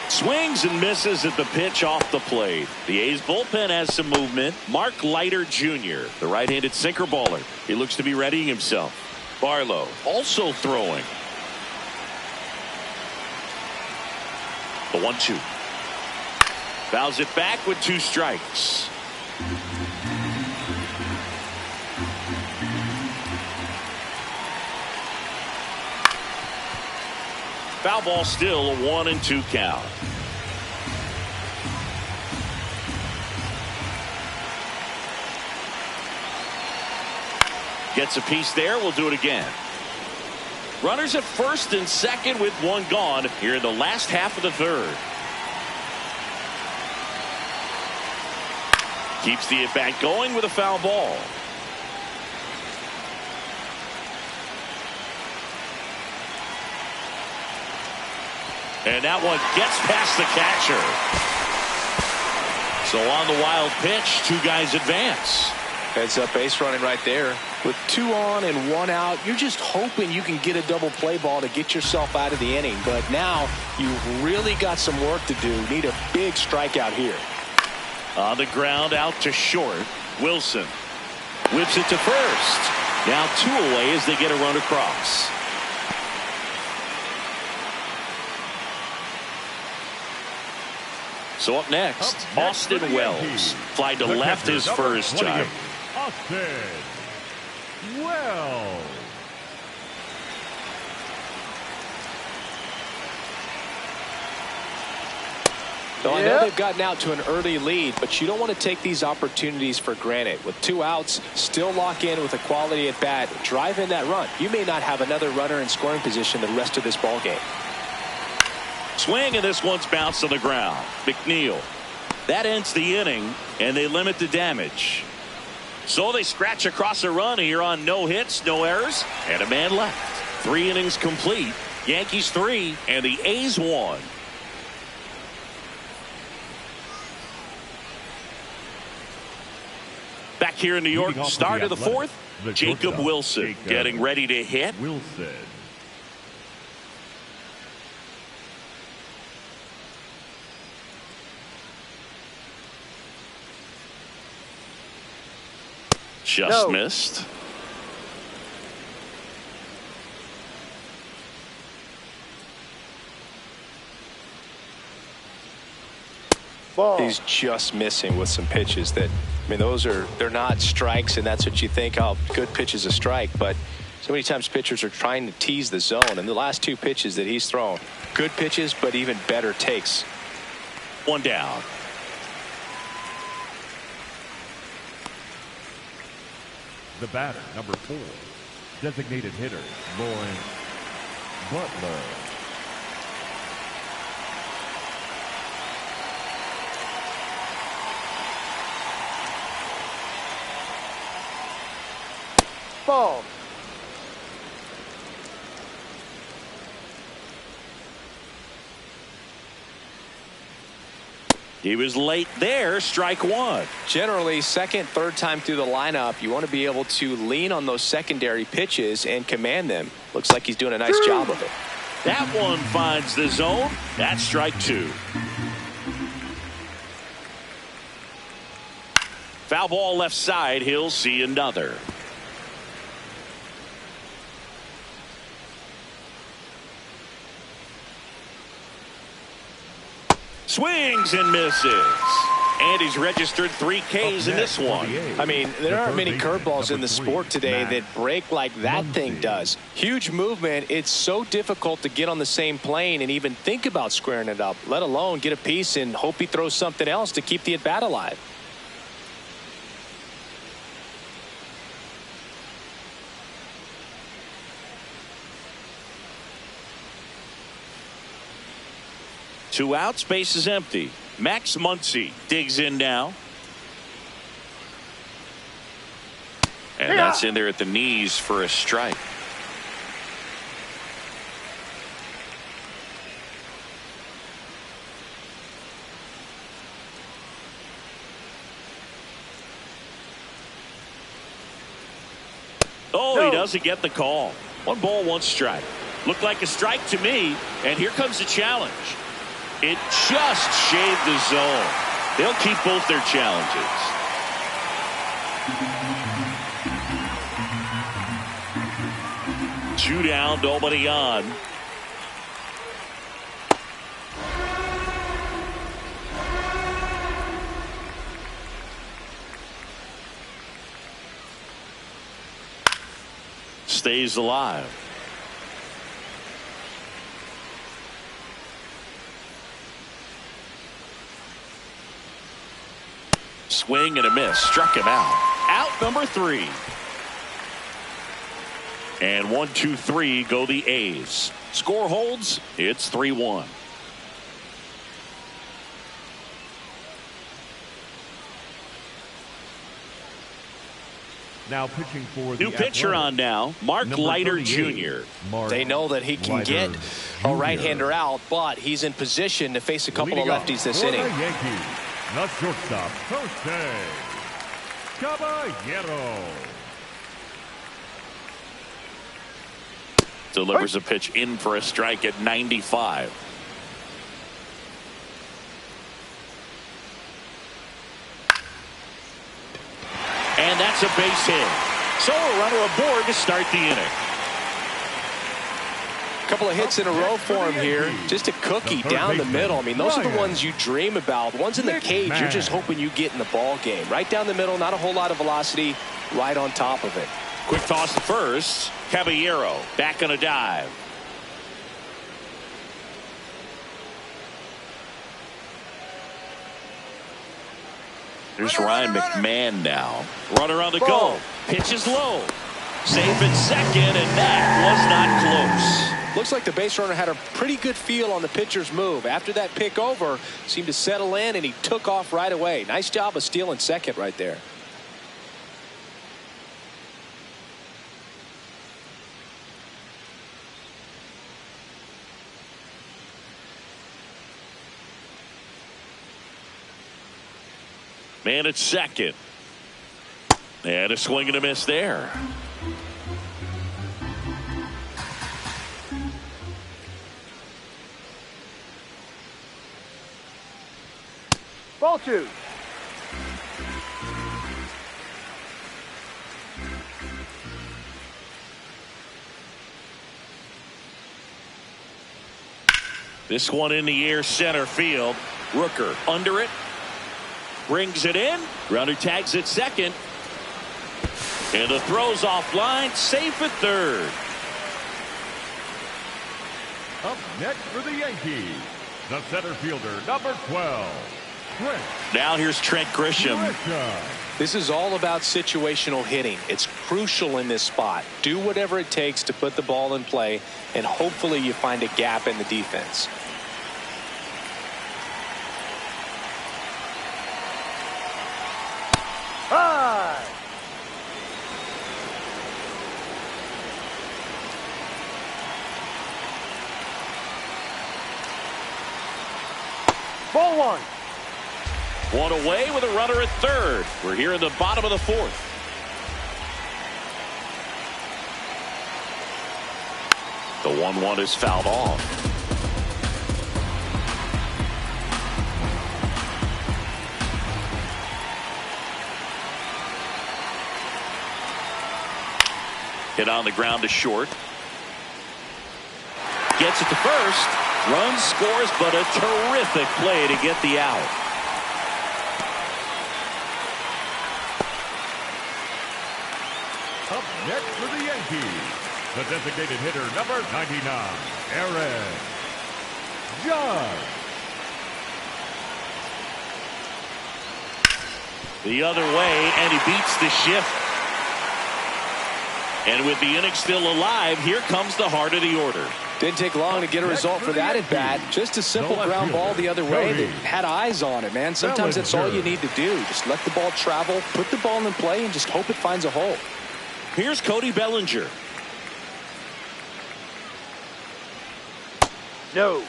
Swings and misses at the pitch off the plate. The A's bullpen has some movement. Mark Leiter Jr., the right-handed sinker baller. He looks to be readying himself. Barlow also throwing. The 1-2. Fouls it back with 2 strikes. Foul ball still, a 1-2 count. Gets a piece there. We'll do it again. Runners at first and second with 1 gone here in the last half of the third. Keeps the at-bat going with a foul ball. And that one gets past the catcher. So on the wild pitch, 2 guys advance. Heads up base running right there. With 2 on and 1 out, you're just hoping you can get a double play ball to get yourself out of the inning. But now you've really got some work to do. Need a big strikeout here. On the ground, out to short. Wilson whips it to first. Now 2 away as they get a run across. So up next, Austin Wells. Fly to left his first time. Austin Wells. So I know they've gotten out to an early lead, but you don't want to take these opportunities for granted. With 2 outs, still lock in with a quality at bat. Drive in that run. You may not have another runner in scoring position the rest of this ball game. Swing, and this one's bounced on the ground. McNeil. That ends the inning, and they limit the damage. So they scratch across a run here on no hits, no errors, and a man left. 3 innings complete. Yankees 3 and the A's 1. Back here in New York, start of the 4th. Jacob Wilson getting ready to hit. Wilson. Just missed. He's just missing with some pitches that, I mean, they're not strikes, and that's what you think, oh, good pitch is a strike. But so many times pitchers are trying to tease the zone, and the last two pitches that he's thrown, good pitches, but even better takes. One down. The batter, number 4, designated hitter, Lawrence Butler. Ball. He was late there. Strike one. Generally, second, third time through the lineup, you want to be able to lean on those secondary pitches and command them. Looks like he's doing a nice job of it. That one finds the zone. That's strike two. Foul ball left side. He'll see another. Swings and misses. And he's registered 3 Ks in this one. I mean, there aren't many curveballs in the sport today that break like that thing does. Huge movement. It's so difficult to get on the same plane and even think about squaring it up, let alone get a piece and hope he throws something else to keep the at-bat alive. Two outs, base is empty. Max Muncy digs in now. And that's in there at the knees for a strike. Oh, he doesn't get the call. 1 ball, 1 strike. Looked like a strike to me, and here comes the challenge. It just shaved the zone. They'll keep both their challenges. Two down, nobody on. Stays alive. Swing and a miss. Struck him out. Out number 3. And 1, 2, 3 go the A's. Score holds. It's 3-1. Now pitching for the new pitcher on now, Mark Leiter Jr. They know that he can get a right-hander out, but he's in position to face a couple of lefties this inning. Yankees, the shortstop, Jose Caballero. Delivers a pitch in for a strike at 95. And that's a base hit. So a runner aboard to start the inning. Couple of hits in a row for him here. Just a cookie down the middle. I mean, those are the ones you dream about. Ones in the cage, you're just hoping you get in the ball game. Right down the middle, not a whole lot of velocity, right on top of it. Quick toss to first. Caballero back on a dive. There's Ryan McMahon now. Runner on the go. Pitch is low. Safe at second, and that was not close. Looks like the base runner had a pretty good feel on the pitcher's move. After that pick over, seemed to settle in, and he took off right away. Nice job of stealing second right there. Man at second. And a swing and a miss there. Ball 2. This one in the air, center field. Rooker under it. brings it in. Runner tags at second. And the throw's offline, safe at third. Up next for the Yankees, the center fielder, number 12. Trent. Now here's Trent Grisham. This is all about situational hitting. It's crucial in this spot. Do whatever it takes to put the ball in play, and hopefully you find a gap in the defense. High. Ball one. One away with a runner at third. We're here in the bottom of the fourth. The 1-1 is fouled off. Hit on the ground to short. Gets it to first. Runs, scores, but a terrific play to get the out. Up next for the Yankees, the designated hitter, number 99, Aaron Judge. The other way, and he beats the shift. And with the inning still alive, here comes the heart of the order. Didn't take long to get a result for that at bat. Just a simple ground ball the other way that had eyes on it, man. Sometimes that's all you need to do. Just let the ball travel, put the ball in play, and just hope it finds a hole. Here's Cody Bellinger. No.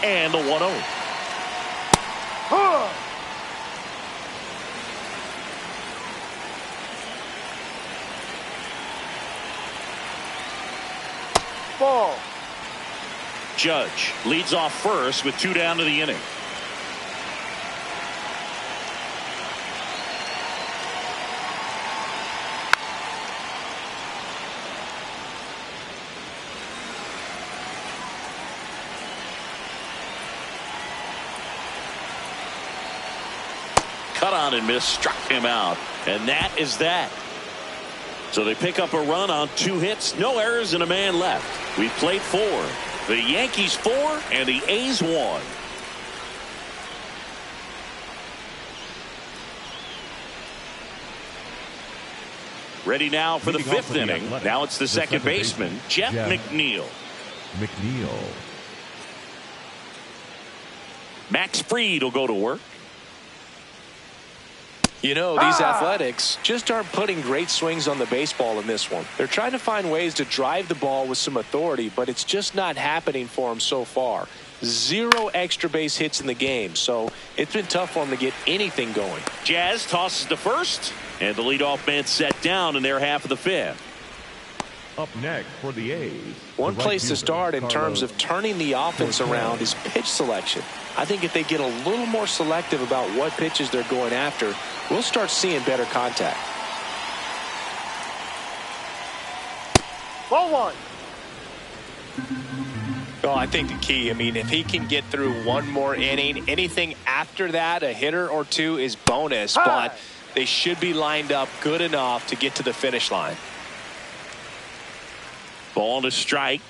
And the 1-0. Huh. Ball. Judge leads off first with 2 down to the inning. Cut on and miss, struck him out, and that is that. So they pick up a run on 2 hits, no errors, and a man left. We played 4. The Yankees 4 and the A's 1. Ready now for the 5th inning. Now it's the second baseman, Jeff McNeil. Max Fried will go to work. You know, these Athletics just aren't putting great swings on the baseball in this one. They're trying to find ways to drive the ball with some authority, but it's just not happening for them so far. 0 extra base hits in the game, so it's been tough for them to get anything going. Jazz tosses to first, and the leadoff man set down in their half of the 5th. Up next for the A's. One place to start in terms of turning the offense around is pitch selection. I think if they get a little more selective about what pitches they're going after, we'll start seeing better contact. Ball one. Oh, I think the key, I mean, if he can get through one more inning, anything after that, a hitter or 2 is bonus, but they should be lined up good enough to get to the finish line. Ball to strike.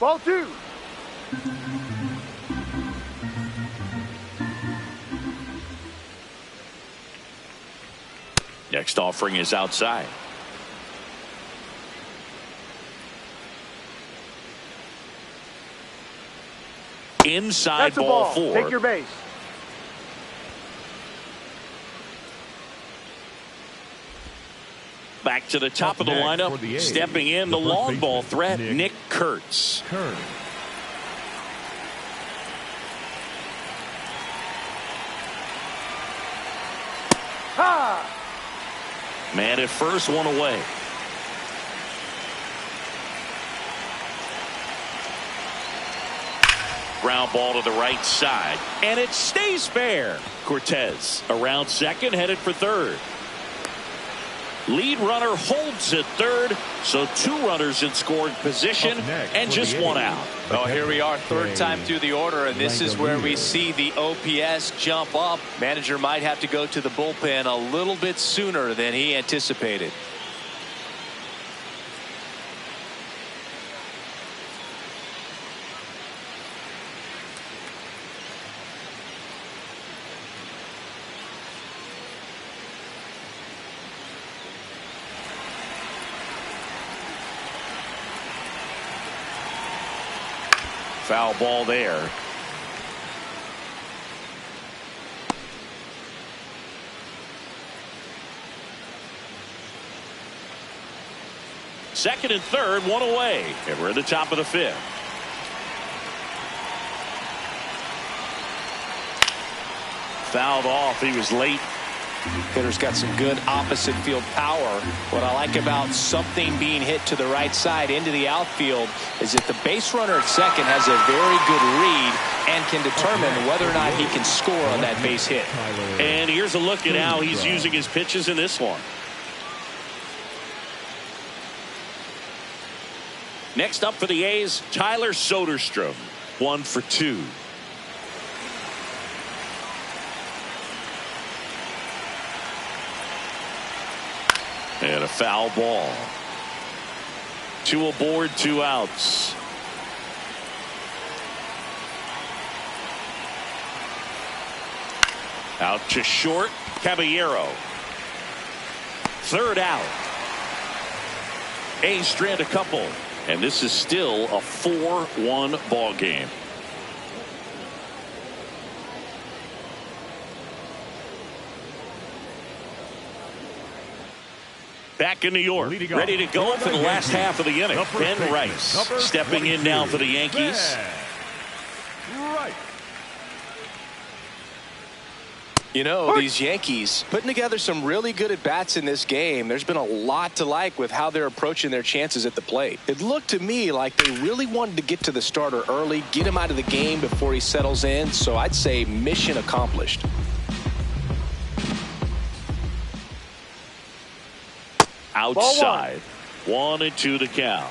Ball 2. Next offering is outside. Inside, That's a ball ball. 4. Take your base. Back to the top of the lineup. Stepping in, the long ball threat, Nick Kurtz. Man at first, 1 away. ground ball to the right side, and it stays fair. Cortez around second, headed for third. Lead runner holds at third, so 2 runners in scoring position and just 1 out. Well, here we are, third time through the order, and this is where we see the OPS jump up. Manager might have to go to the bullpen a little bit sooner than he anticipated. Foul ball there. Second and third, 1 away, and we're at the top of the 5th. Fouled off. He was late. Hitter's got some good opposite field power. What I like about something being hit to the right side into the outfield is that the base runner at second has a very good read and can determine whether or not he can score on that base hit. And here's a look at how he's using his pitches in this one. Next up for the A's, Tyler Soderstrom, 1 for 2. And a foul ball. 2 aboard, 2 outs. Out to short, Caballero. Third out. A's strand a couple, and this is still a 4-1 ball game. Back in New York, ready to go for the last half of the inning. Ben Rice stepping in now for the Yankees. Right. You know, these Yankees putting together some really good at-bats in this game. There's been a lot to like with how they're approaching their chances at the plate. It looked to me like they really wanted to get to the starter early, get him out of the game before he settles in. So I'd say mission accomplished. Outside, 1-2 the count.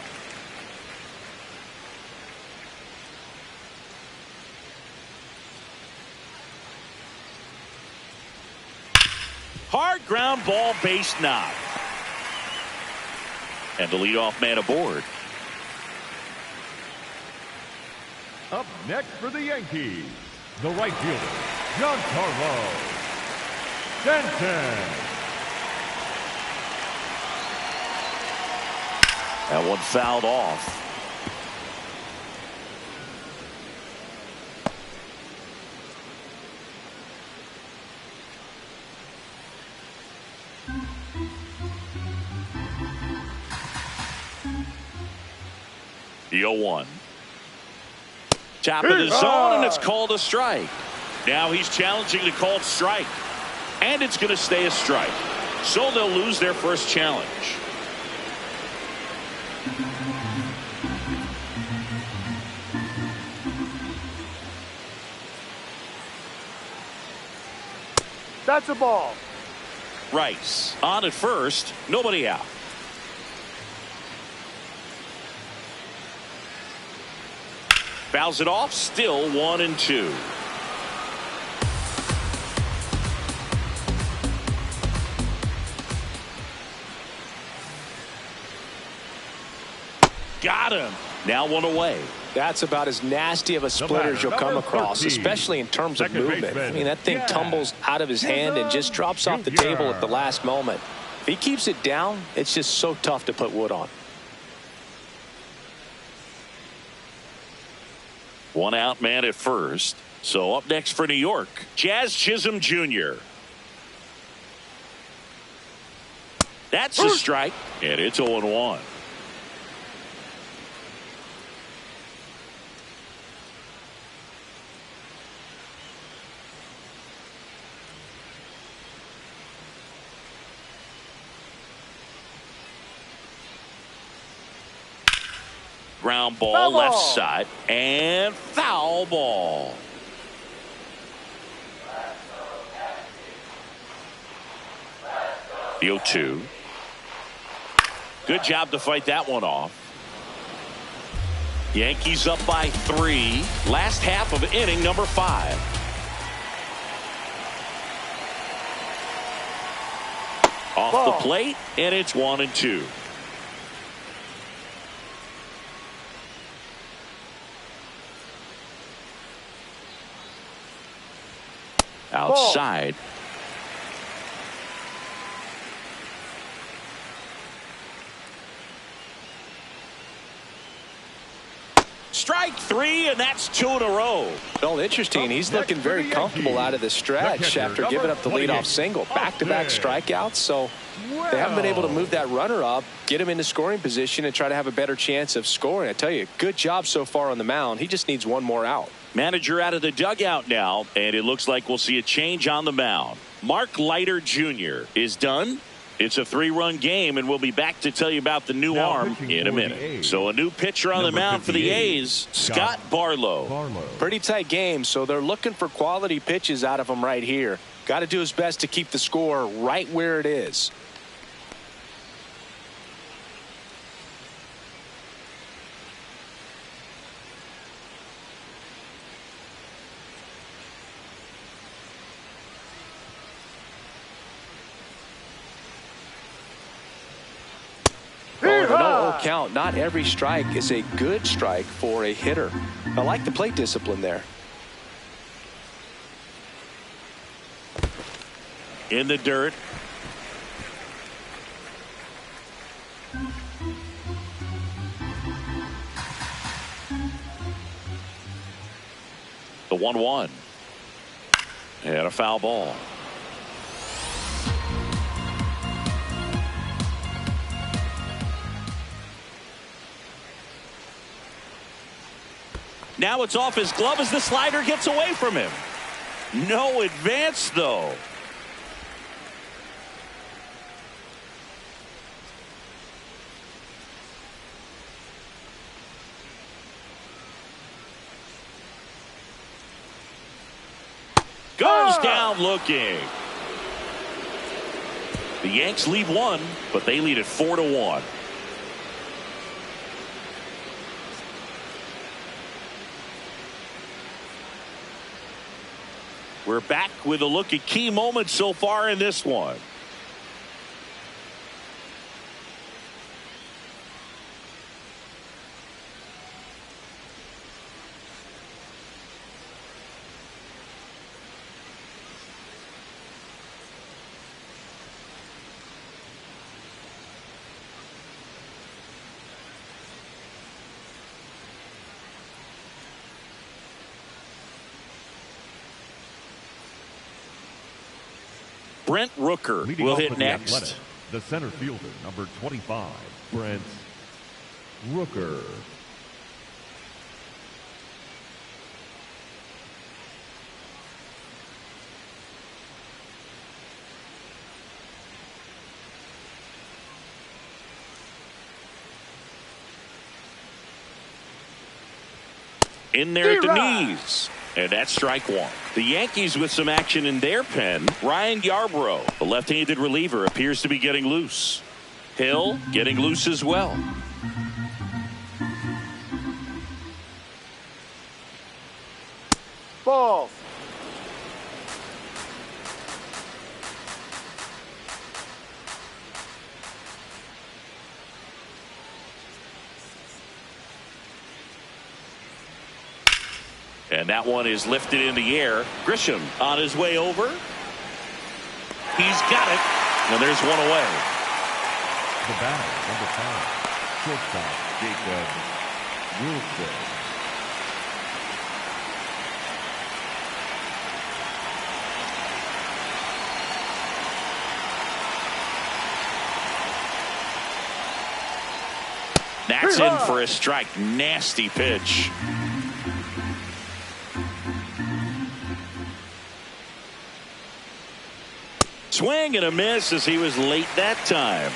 Hard ground ball, base knock. And the leadoff man aboard. Up next for the Yankees, the right fielder, Giancarlo Stanton. That one fouled off. The 0-1. Top of the zone, and it's called a strike. Now he's challenging the called strike, and it's going to stay a strike. So they'll lose their first challenge. That's a ball. Rice on at first, nobody out. Fouls it off, still 1-2. Got him. Now 1 away. That's about as nasty of a splitter as you'll come across, especially in terms of movement. I mean, that thing tumbles out of his hand and just drops off the table at the last moment. If he keeps it down, it's just so tough to put wood on. 1 out man at first. So up next for New York, Jazz Chisholm Jr. That's a strike, and it's 0-1. Ground ball, Foul left ball. side, and foul ball. The 0-2. Good job to fight that one off. Yankees up by 3. Last half of inning number 5. Off Ball. the plate, and it's 1-2. Outside. Strike 3, and that's 2 in a row. Well, interesting. He's looking very comfortable out of the stretch after giving up the leadoff single. Back-to-back strikeouts, so they haven't been able to move that runner up, get him into scoring position, and try to have a better chance of scoring. I tell you, good job so far on the mound. He just needs one more out. Manager out of the dugout now, and it looks like we'll see a change on the mound. Mark Leiter Jr. is done. It's a 3-run game, and we'll be back to tell you about the new arm in a minute. So a new pitcher on the mound for the A's, Scott Barlow. Pretty tight game, so they're looking for quality pitches out of him right here. Got to do his best to keep the score right where it is. Count. Not every strike is a good strike for a hitter. I like the plate discipline there. In the dirt. The 1-1. And a foul ball. Now it's off his glove as the slider gets away from him. No advance, though. Goes down looking. The Yanks lead 1, but they lead it 4-1. We're back with a look at key moments so far in this one. Brent Rooker Leading will off hit for the next. Athletics, the center fielder, number 25, Brent Rooker. In there at the knees. And that's strike 1. The Yankees with some action in their pen. Ryan Yarbrough, the left-handed reliever, appears to be getting loose. Hill getting loose as well. Ball. And that one is lifted in the air. Grisham on his way over. He's got it. And there's one away. The batter, number 5, shortstop, Jacob Wilson. That's in for a strike. Nasty pitch. Swing and a miss as he was late that time.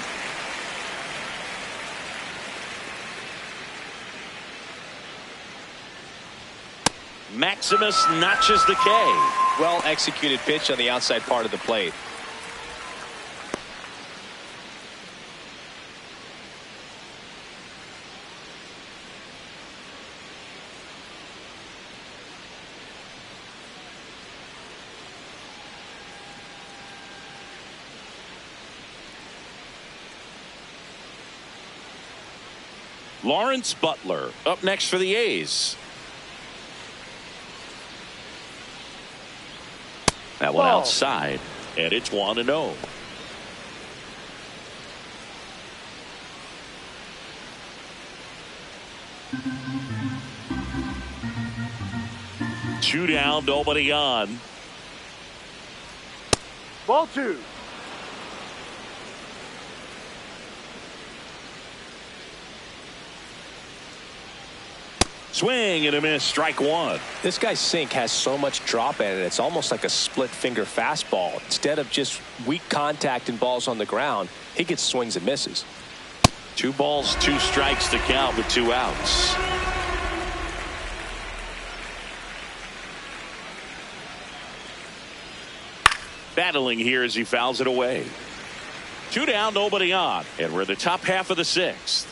Maximus notches the K. Well executed pitch on the outside part of the plate. Lawrence Butler up next for the A's. That one outside, and it's 1-0. Two down, nobody on. Ball 2. Swing and a miss, strike one. This guy's sink has so much drop in it. It's almost like a split finger fastball. Instead of just weak contact and balls on the ground, he gets swings and misses. 2 balls, 2 strikes to count with 2 outs. Battling here as he fouls it away. 2 down, nobody on, and we're in the top half of the 6th.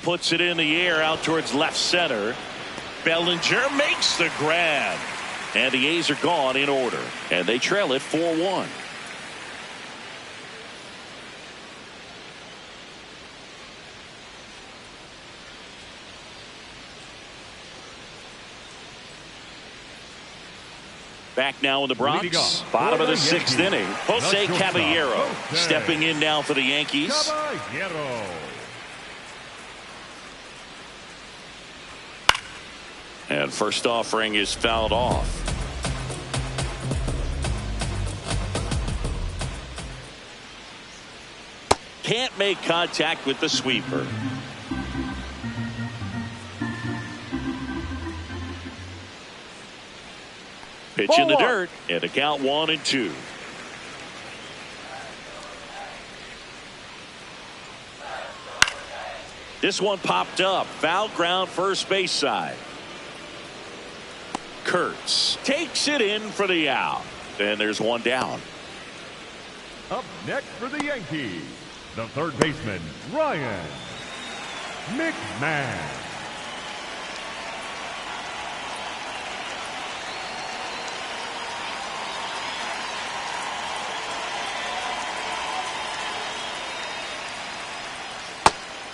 Puts it in the air out towards left center. Bellinger makes the grab. And the A's are gone in order. And they trail it 4-1. Back now in the Bronx. Bottom of the 6th inning. Jose Caballero stepping in now for the Yankees. Caballero. And first offering is fouled off. Can't make contact with the sweeper. Pitch in the dirt, and a count 1-2. This one popped up. Foul ground, first base side. Kurtz takes it in for the out. And there's one down. Up next for the Yankees, the third baseman, Ryan McMahon.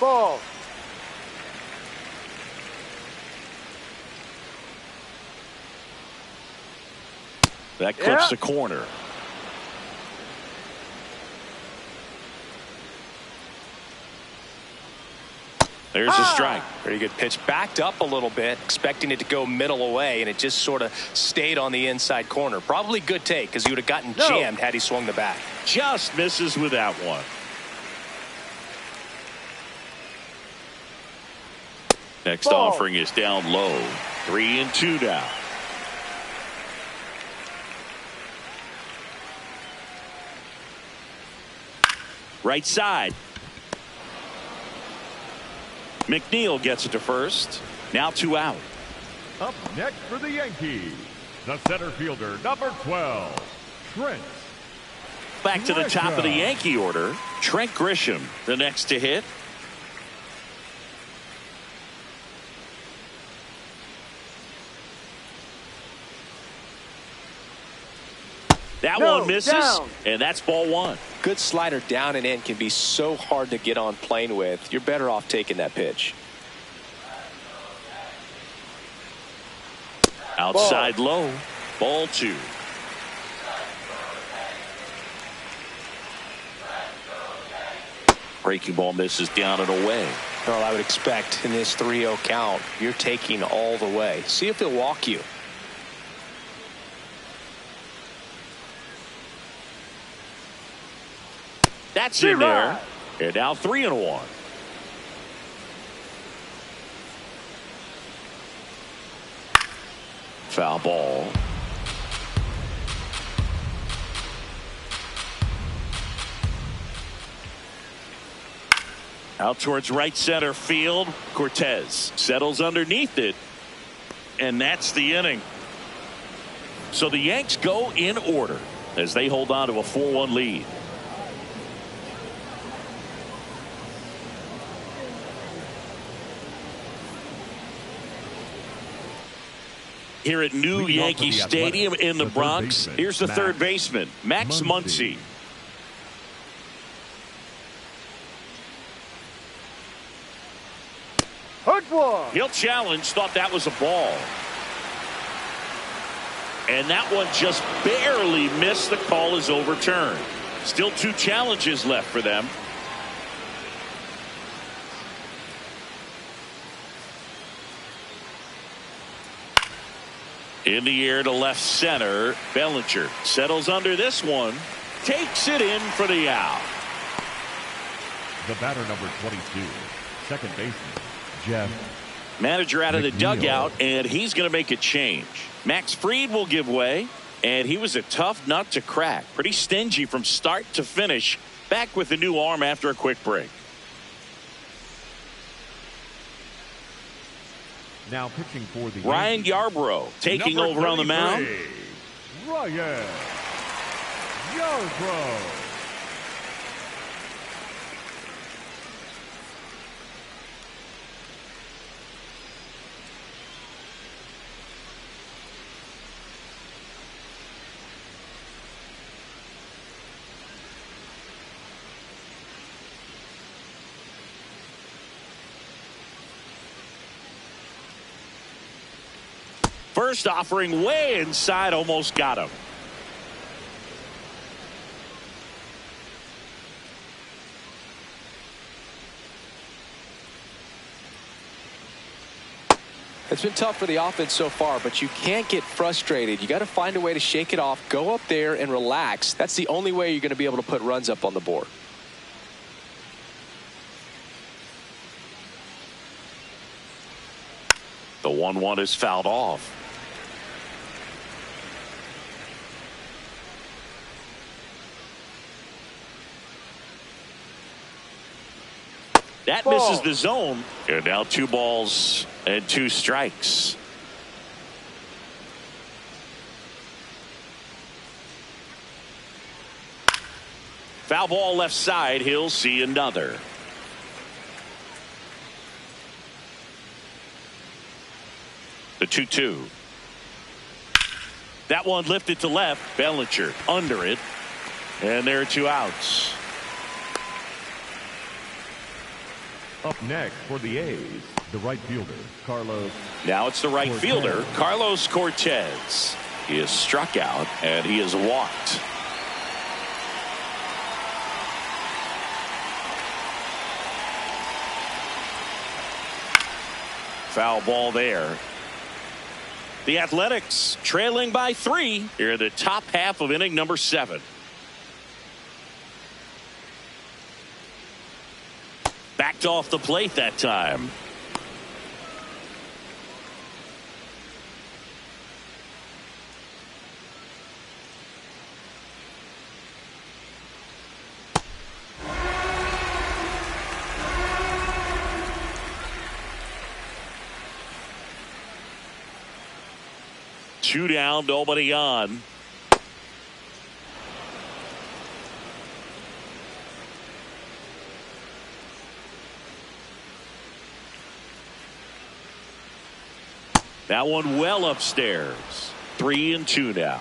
Ball. That clips the corner. There's a strike. Very good pitch. Backed up a little bit, expecting it to go middle away, and it just sort of stayed on the inside corner. Probably good take, because he would have gotten jammed had he swung the bat. Just misses with that one. Next offering is down low. 3-2 now. Right side. McNeil gets it to first. Now 2 out. Up next for the Yankees, the center fielder, number 12, Trent. Back to the top of the Yankee order. Trent Grisham, the next to hit. That one misses, and that's ball 1. Good slider down and in can be so hard to get on plane with. You're better off taking that pitch. Outside low, ball 2. Breaking ball misses down and away. Well, I would expect in this 3-0 count, you're taking all the way. See if he'll walk you. That's in there. And now 3-1. Foul ball. Out towards right center field. Cortez settles underneath it. And that's the inning. So the Yanks go in order as they hold on to a 4-1 lead. Here at new Yankee Stadium in the Bronx, here's the third baseman, Max Muncy. He'll challenge, thought that was a ball. And that one just barely missed. The call is overturned. Still 2 challenges left for them. In the air to left center. Bellinger settles under this one. Takes it in for the out. The batter, number 22, second baseman, Jeff. Manager out of the dugout, and he's going to make a change. Max Fried will give way, and he was a tough nut to crack. Pretty stingy from start to finish. Back with the new arm after a quick break. Now pitching for the Ryan Yarbrough taking over on the mound. Ryan Yarbrough. First offering way inside, almost got him. It's been tough for the offense so far, but you can't get frustrated. You got to find a way to shake it off, go up there and relax. That's the only way you're going to be able to put runs up on the board. The 1-1 is fouled off. That misses the zone. And now 2 balls and 2 strikes. Foul ball left side. He'll see another. The 2-2. That one lifted to left. Bellinger under it. And there are 2 outs. Up next for the A's, the right fielder, Carlos. Now it's the right fielder, Carlos Cortez. He is struck out and he is walked. Foul ball there. The Athletics trailing by 3 here in the top half of inning number 7. Backed off the plate that time. Two down, nobody on. That one well upstairs. 3-2 now.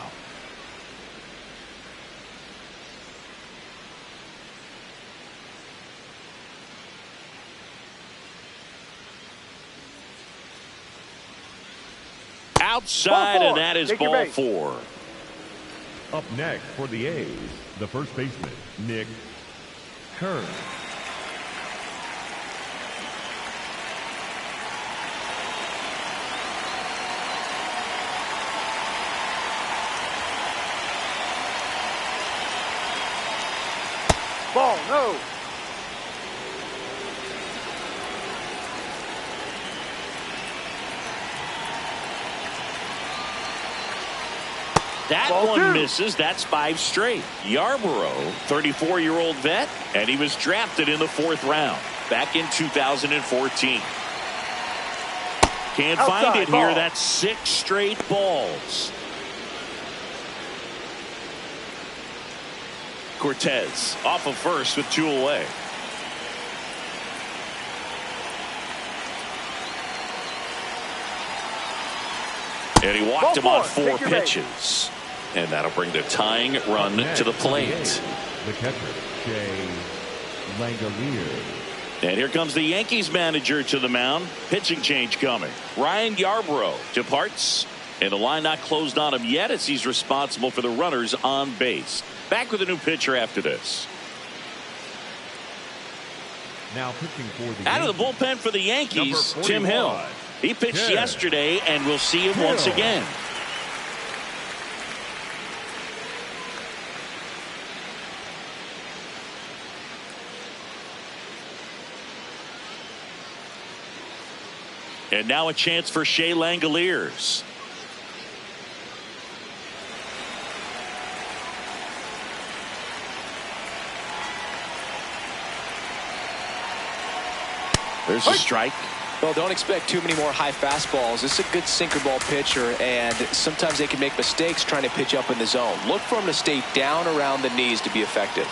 Outside, and that is ball 4. Up next for the A's, the first baseman, Nick Kern. Ball, no. That Ball one 2. misses. That's 5 straight. Yarbrough, 34-year-old vet, and he was drafted in the 4th round. back in 2014. Can't Outside find it ball. here. That's 6 straight balls. Cortez off of first with 2 away. And he walked him on 4 pitches. And that'll bring the tying run to the plate. The catcher, Jay Langolier. And here comes the Yankees manager to the mound. Pitching change coming. Ryan Yarbrough departs. And the line not closed on him yet as he's responsible for the runners on base. Back with a new pitcher after this. Now pitching for the Out of the Yankees, bullpen for the Yankees, number Tim 41, Hill. He pitched Tim yesterday, and we'll see him once Hill. again. And now a chance for Shea Langoliers. There's a strike. Well, don't expect too many more high fastballs. This is a good sinker ball pitcher, and sometimes they can make mistakes trying to pitch up in the zone. Look for him to stay down around the knees to be effective.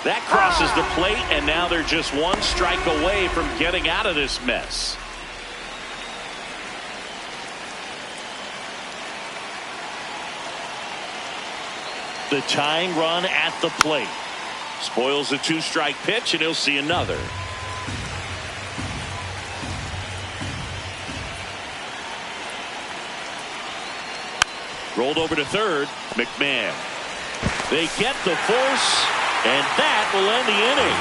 That crosses the plate, and now they're just 1 strike away from getting out of this mess. The tying run at the plate. Spoils the 2-strike pitch, and he'll see another. Rolled over to third. McMahon. They get the force, and that will end the inning.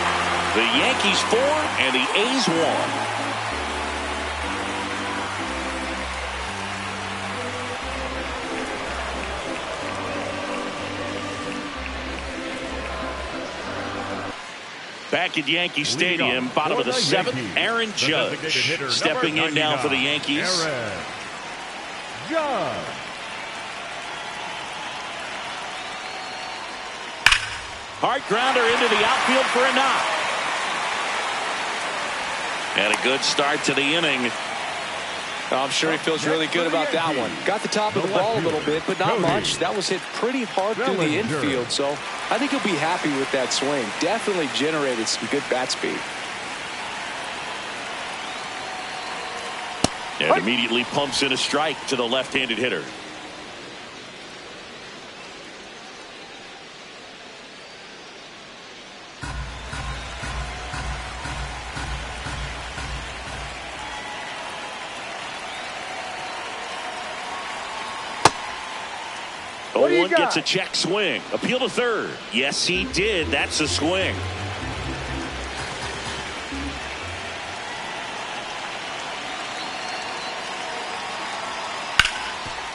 The Yankees 4 and the A's 1. Back at Yankee Stadium, bottom of the 7th, Aaron Judge stepping in now for the Yankees. Aaron Judge. Hard grounder into the outfield for a knock. And a good start to the inning. I'm sure he feels really good about that one. Got the top of the ball a little bit, but not much. That was hit pretty hard through the infield, so I think he'll be happy with that swing. Definitely generated some good bat speed. And immediately pumps in a strike to the left-handed hitter. One gets a check swing. Appeal to third. Yes, he did. That's a swing.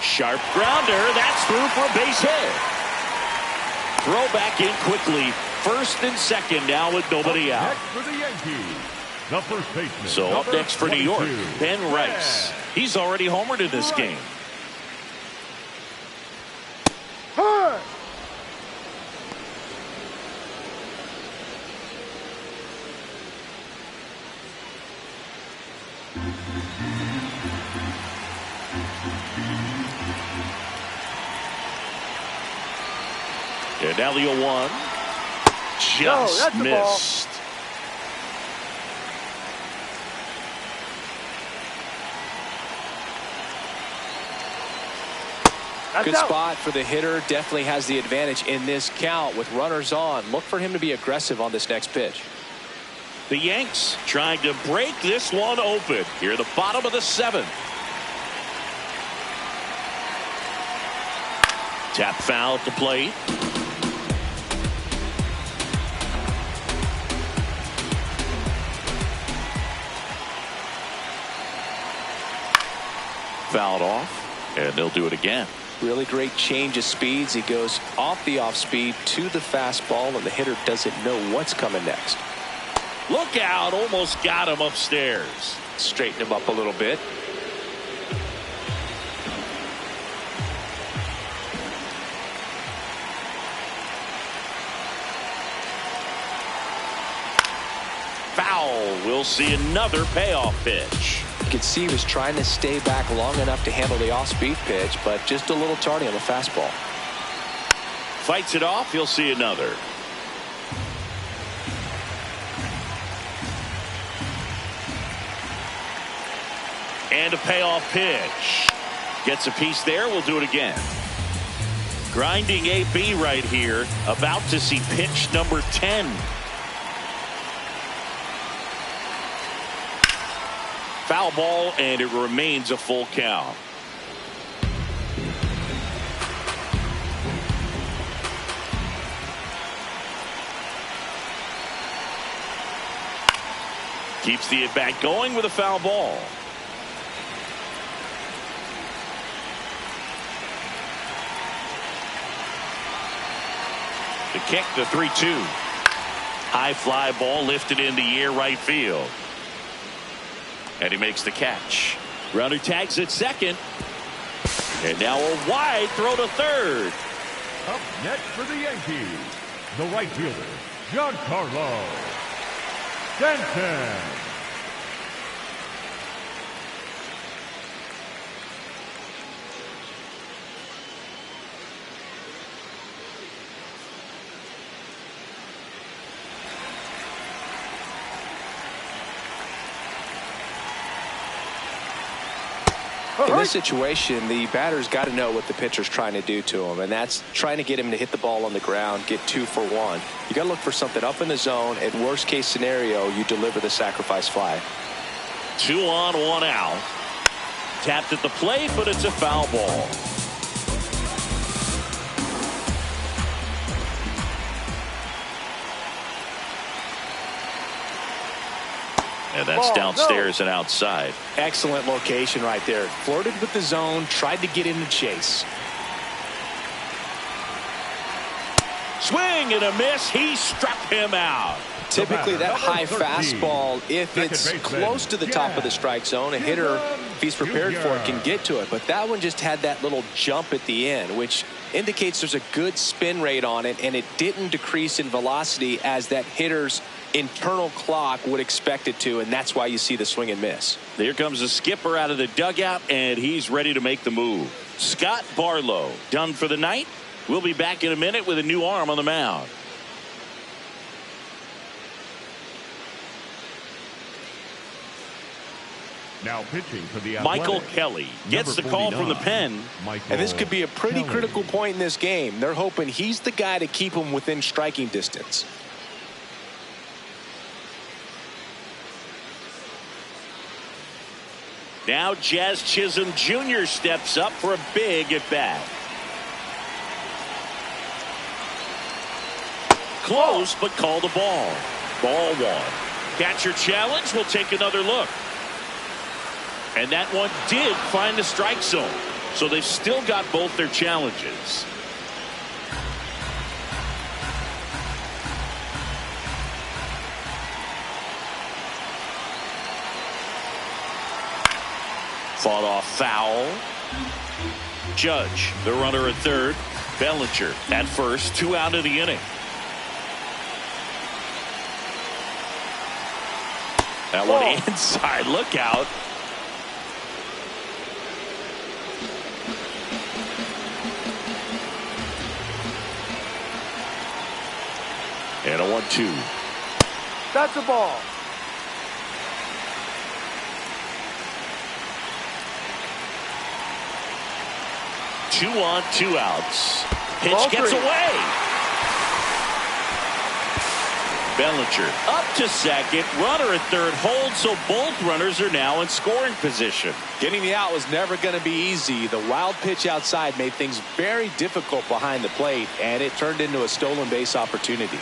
Sharp grounder. That's through for a base hit. Throw back in quickly. First and second now with nobody out. Next for the Yankees, the first baseman. So up next for New York, Ben Rice. He's already homered in this game. And now the 0-1. Just missed. Good spot for the hitter. Definitely has the advantage in this count with runners on. Look for him to be aggressive on this next pitch. The Yanks trying to break this one open here at the bottom of the 7th. Tap foul at the plate. Fouled off, and they'll do it again. Really great change of speeds. He goes off the off speed to the fastball, and the hitter doesn't know what's coming next. Look out, almost got him upstairs. Straighten him up a little bit. Foul We'll see another payoff pitch. You can see he was trying to stay back long enough to handle the off-speed pitch, but just a little tardy on the fastball. Fights it off. You'll see another. And a payoff pitch. Gets a piece there. We'll do it again. Grinding AB right here. About to see pitch number 10. Foul ball, and it remains a full count. Keeps the at-bat going with a foul ball. The kick, the 3-2. High fly ball lifted in the air right field. And he makes the catch. Runner tags at second. And now a wide throw to third. Up next for the Yankees, the right fielder, Giancarlo Stanton. In this situation, the batter's got to know what the pitcher's trying to do to him, and that's trying to get him to hit the ball on the ground, get 2 for 1. You got to look for something up in the zone. At worst case scenario, you deliver the sacrifice fly. 2 on, 1 out. Tapped at the plate, but it's a foul ball. And that's downstairs and outside. Excellent location right there. Flirted with the zone, tried to get in the chase. Swing and a miss. He struck him out. Typically that high 13, fastball, if it's close to the top of the strike zone, a hitter, if he's prepared for it, can get to it. But that one just had that little jump at the end, which indicates there's a good spin rate on it, and it didn't decrease in velocity as that hitter's internal clock would expect it to, and that's why you see the swing and miss. Here comes the skipper out of the dugout, and he's ready to make the move. Scott Barlow done for the night. We'll be back in a minute with a new arm on the mound. Now pitching for the Michael Athletics, Kelly gets the call from the pen. And this could be a pretty critical point in this game. They're hoping he's the guy to keep him within striking distance. Now Jazz Chisholm Jr. steps up for a big at bat. Close, but called a ball. Ball 1. Catcher challenge. Will take another look. And that one did find the strike zone. So they've still got both their challenges. Fought off foul. Judge, the runner at third. Bellinger at first. 2 out of the inning. That one inside. Look out. And a 1-2. That's a ball. Two on, 2 outs. Pitch Ball gets 3. away. Bellinger up to second. Runner at third holds, so both runners are now in scoring position. Getting the out was never going to be easy. The wild pitch outside made things very difficult behind the plate, and it turned into a stolen base opportunity.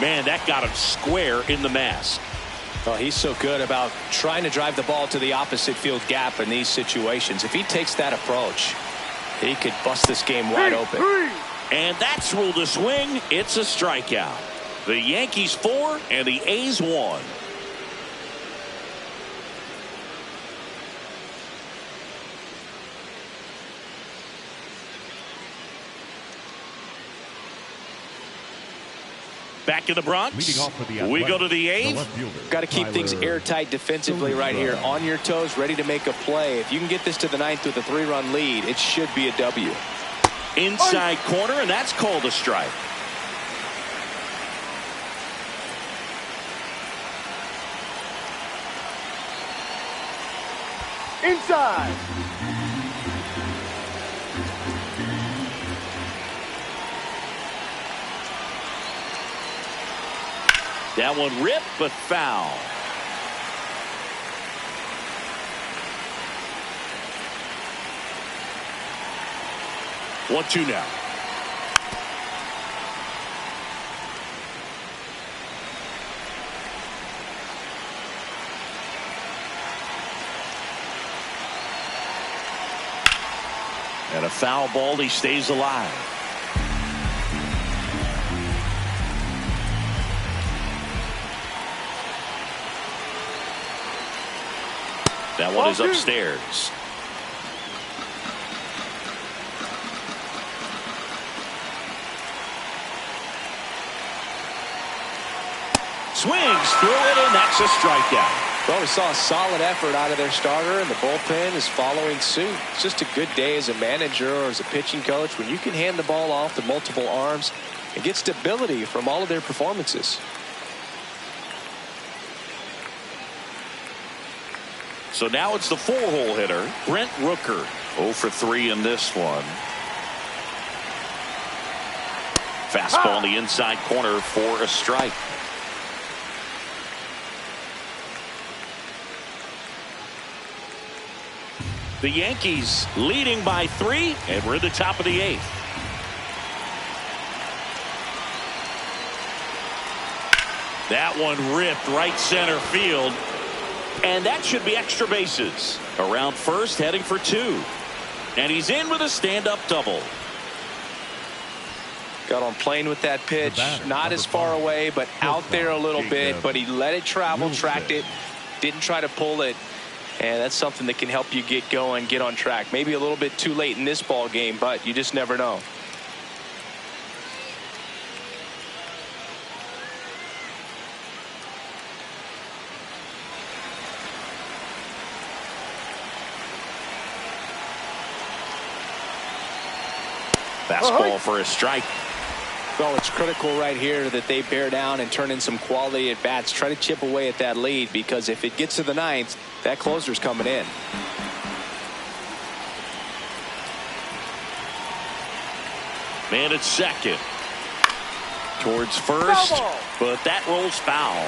Man, that got him square in the mask. Oh, he's so good about trying to drive the ball to the opposite field gap in these situations. If he takes that approach, he could bust this game wide open. And that's ruled a swing. It's a strikeout. The Yankees 4 and the A's 1. Back in the Bronx, we go to the 8th. Got to keep things airtight defensively right here. On your toes, ready to make a play. If you can get this to the 9th with a 3-run lead, it should be a W. Inside corner, and that's called a strike. Inside. That one ripped, but foul. One, two now. And a foul ball, he stays alive. That one is upstairs. Swings through it, and that's a strikeout. Well, we saw a solid effort out of their starter, and the bullpen is following suit. It's just a good day as a manager or as a pitching coach when you can hand the ball off to multiple arms and get stability from all of their performances. So now it's the 4-hole hitter, Brent Rooker. 0 for 3 in this one. Fastball in the inside corner for a strike. The Yankees leading by 3, and we're at the top of the 8th. That one ripped right center field. And that should be extra bases. Around first, heading for 2. And he's in with a stand-up double. Got on plane with that pitch. Not as far away, but out there a little bit. But he let it travel, tracked it, didn't try to pull it. And that's something that can help you get going, get on track. Maybe a little bit too late in this ball game, but you just never know. Fastball for a strike. Well, it's critical right here that they bear down and turn in some quality at bats. Try to chip away at that lead, because if it gets to the 9th, that closer's coming in. Man at second. Towards first, but that rolls foul.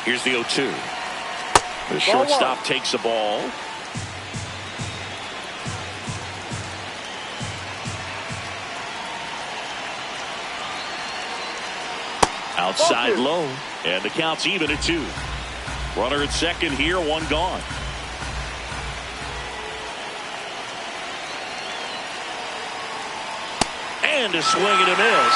Here's the 0-2. The shortstop takes the ball. Outside low, and the count's even at 2. Runner at second here, 1 gone. And a swing and a miss.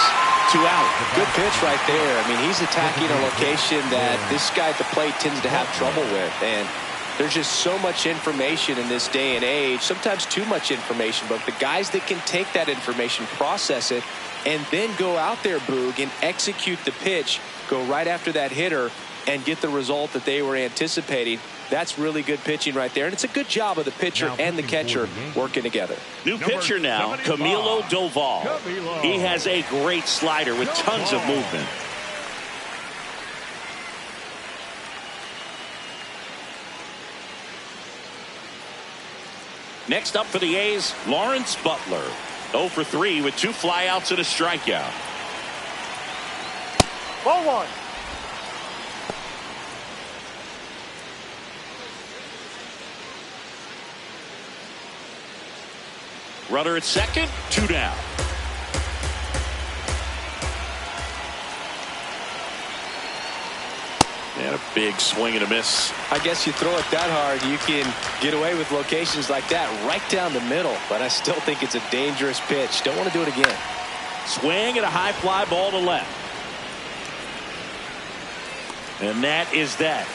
2 out. Good pitch right there. I mean, he's attacking a location that this guy at the plate tends to have trouble with. And there's just so much information in this day and age, sometimes too much information. But the guys that can take that information, process it, and then go out there, Boog, and execute the pitch, go right after that hitter, and get the result that they were anticipating. That's really good pitching right there. And it's a good job of the pitcher and the catcher working together. New pitcher now, Camilo Doval. He has a great slider with tons of movement. Next up for the A's, Lawrence Butler. 0 for 3 with 2 flyouts and a strikeout. Ball 1. Runner at second, 2 down. And a big swing and a miss. I guess you throw it that hard, you can get away with locations like that right down the middle. But I still think it's a dangerous pitch. Don't want to do it again. Swing and a high fly ball to left. And that is that.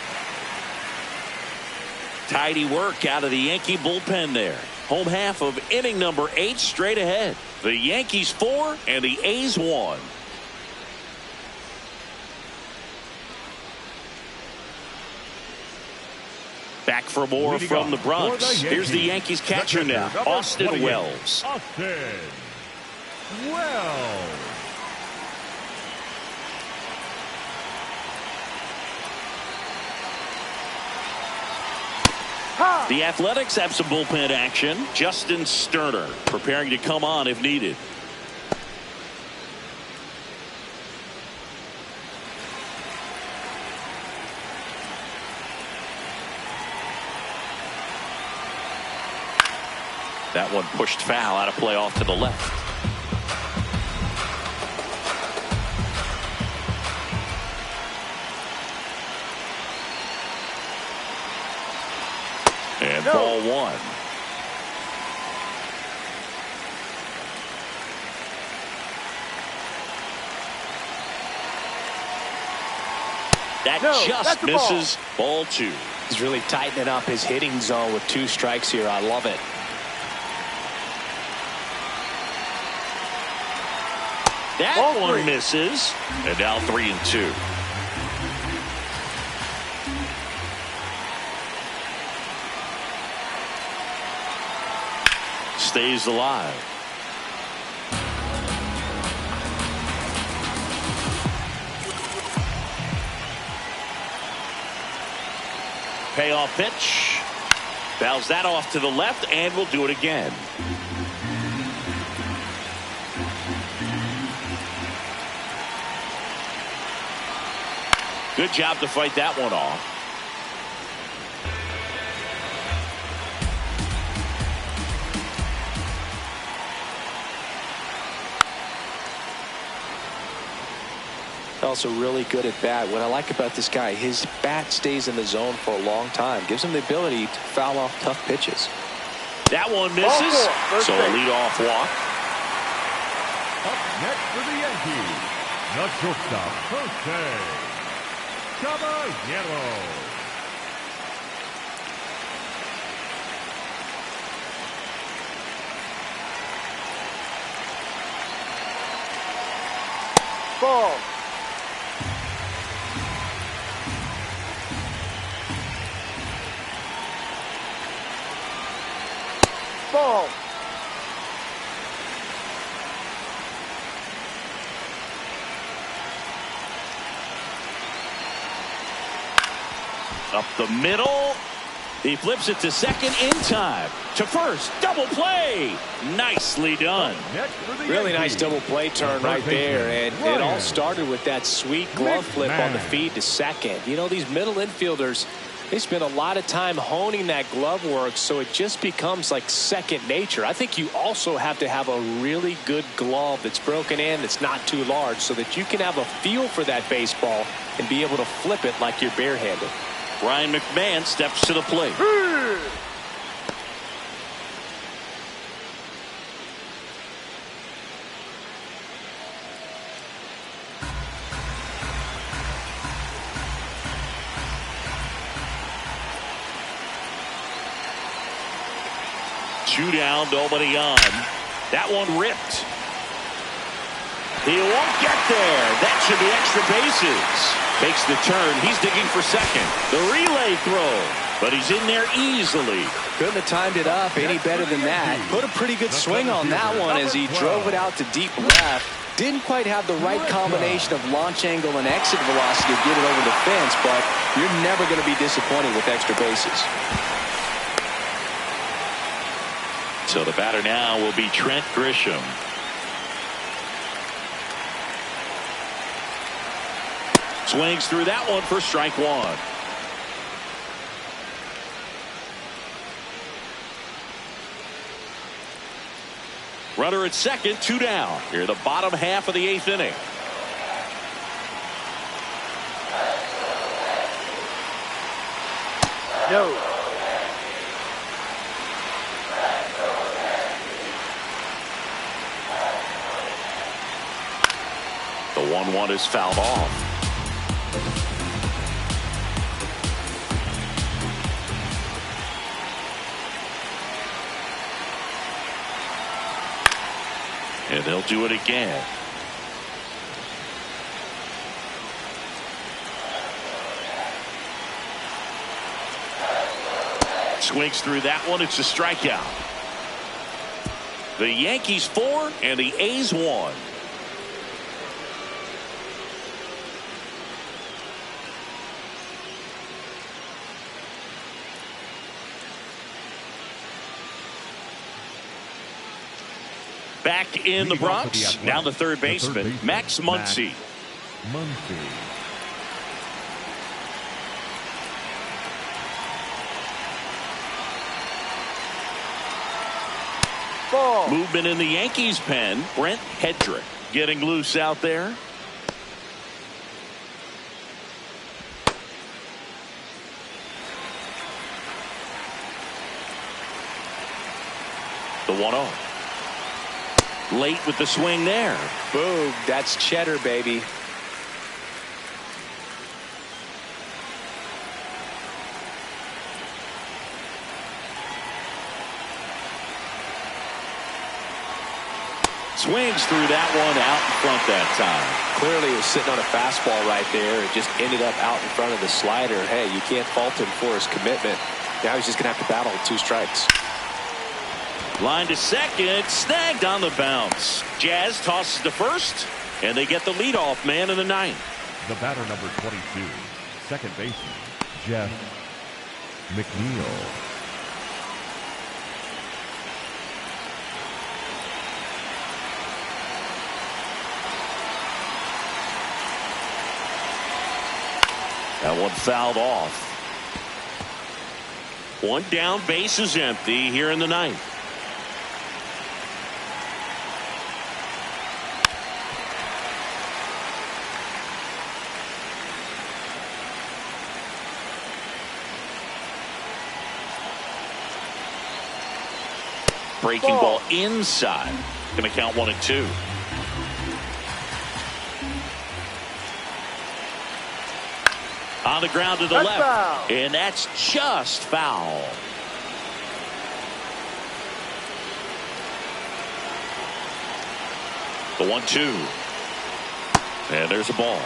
Tidy work out of the Yankee bullpen there. Home half of inning number 8 straight ahead. The Yankees 4 and the A's 1. Back for more from the Bronx. Here's the Yankees catcher now, Austin Wells. Austin Wells. The Athletics have some bullpen action. Justin Sterner preparing to come on if needed. That one pushed foul, out of play off to the left. And ball 1. That just misses. Ball 2. He's really tightening up his hitting zone with 2 strikes here. I love it. That one misses. And now 3-2. Stays alive. Payoff pitch. Fouls that off to the left, and we'll do it again. Good job to fight that one off. Also really good at bat. What I like about this guy, his bat stays in the zone for a long time. Gives him the ability to foul off tough pitches. That one misses. So a leadoff walk. Up next for the Yankees, the shortstop, Jose Caballero. Ball. Ball. Up the middle. He flips it to second in time. To first. Double play. Nicely done. Really nice double play turn right there. And it all started with that sweet glove flip on the feed to second. You know, these middle infielders, they spend a lot of time honing that glove work, so it just becomes like second nature. I think you also have to have a really good glove that's broken in, that's not too large, so that you can have a feel for that baseball and be able to flip it like you're barehanded. Ryan McMahon steps to the plate. Two down, nobody on. That one ripped. He won't get there. That should be extra bases. Takes the turn. He's digging for second. The relay throw. But he's in there easily. Couldn't have timed it up any better than that. Put a pretty good swing on that one as he drove it out to deep left. Didn't quite have the right combination of launch angle and exit velocity to get it over the fence, but you're never going to be disappointed with extra bases. So the batter now will be Trent Grisham. Swings through that one for strike 1. Runner at second, 2 down. Here the bottom half of the 8th inning. No. The 1-1 is fouled off. And they'll do it again. Swings through that one. It's a strikeout. The Yankees 4 and the A's 1. Back in the Bronx, now the third baseman, Max Muncy. Ball. Movement in the Yankees pen. Brent Hedrick getting loose out there. The 1-0. Late with the swing there. Boom. That's cheddar, baby. Swings through that one out in front that time. Clearly he was sitting on a fastball right there. It just ended up out in front of the slider. Hey, you can't fault him for his commitment. Now he's just going to have to battle with 2 strikes. Line to second, snagged on the bounce. Jazz tosses to first, and they get the leadoff man in the 9th. The batter, number 22, second baseman, Jeff McNeil. That one fouled off. One down, base is empty here in the 9th. Breaking ball inside. Going to count 1-2. On the ground to the left. Foul. And that's just foul. The 1-2. And there's a ball.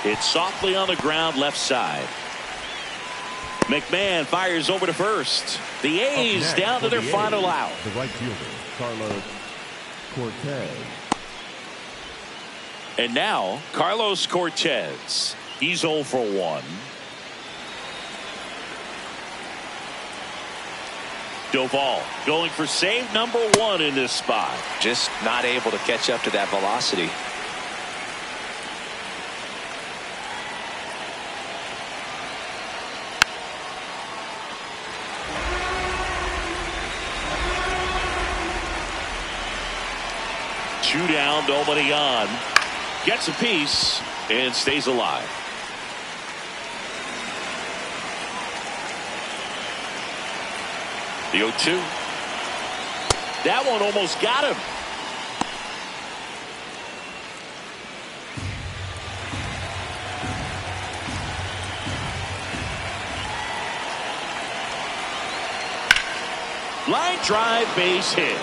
It's softly on the ground left side. McMahon fires over to first. The A's down to their final out. The right fielder, Carlos Cortez. And now, Carlos Cortez. He's 0 for 1. Doval going for save number 1 in this spot. Just not able to catch up to that velocity. Two down, nobody on. Gets a piece and stays alive. The 0-2. That one almost got him. Line drive, base hit.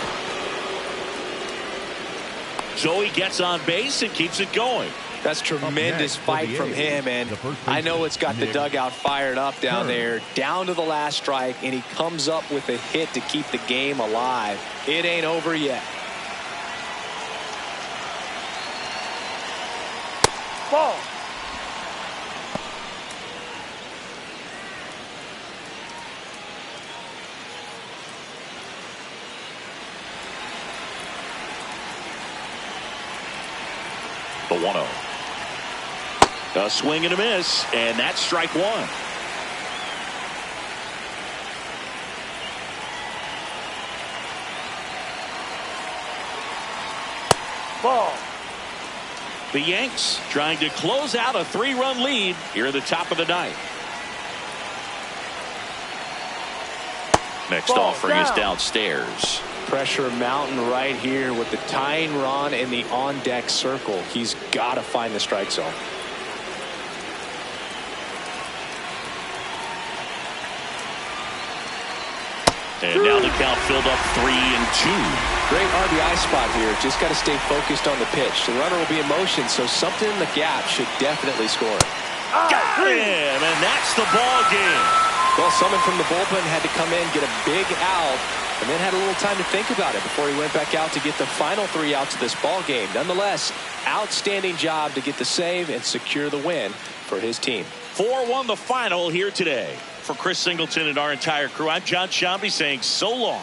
So he gets on base and keeps it going. That's tremendous fight from him, and I know it's got the dugout fired up down there, down to the last strike, and he comes up with a hit to keep the game alive. It ain't over yet. Ball. The 1-0. A swing and a miss, and that's strike 1. Ball. The Yanks trying to close out a 3-run lead here at the top of the 9th. Next offering is downstairs. Pressure mountain right here with the tying run in the on-deck circle. He's got to find the strike zone. And now the count filled up 3-2. Great RBI spot here. Just got to stay focused on the pitch. The runner will be in motion, so something in the gap should definitely score. Got him, and that's the ball game. Well, someone from the bullpen had to come in, get a big out, and then had a little time to think about it before he went back out to get the final 3 outs of this ball game. Nonetheless, outstanding job to get the save and secure the win for his team. 4-1 the final here today. For Chris Singleton and our entire crew, I'm John Shambi saying so long.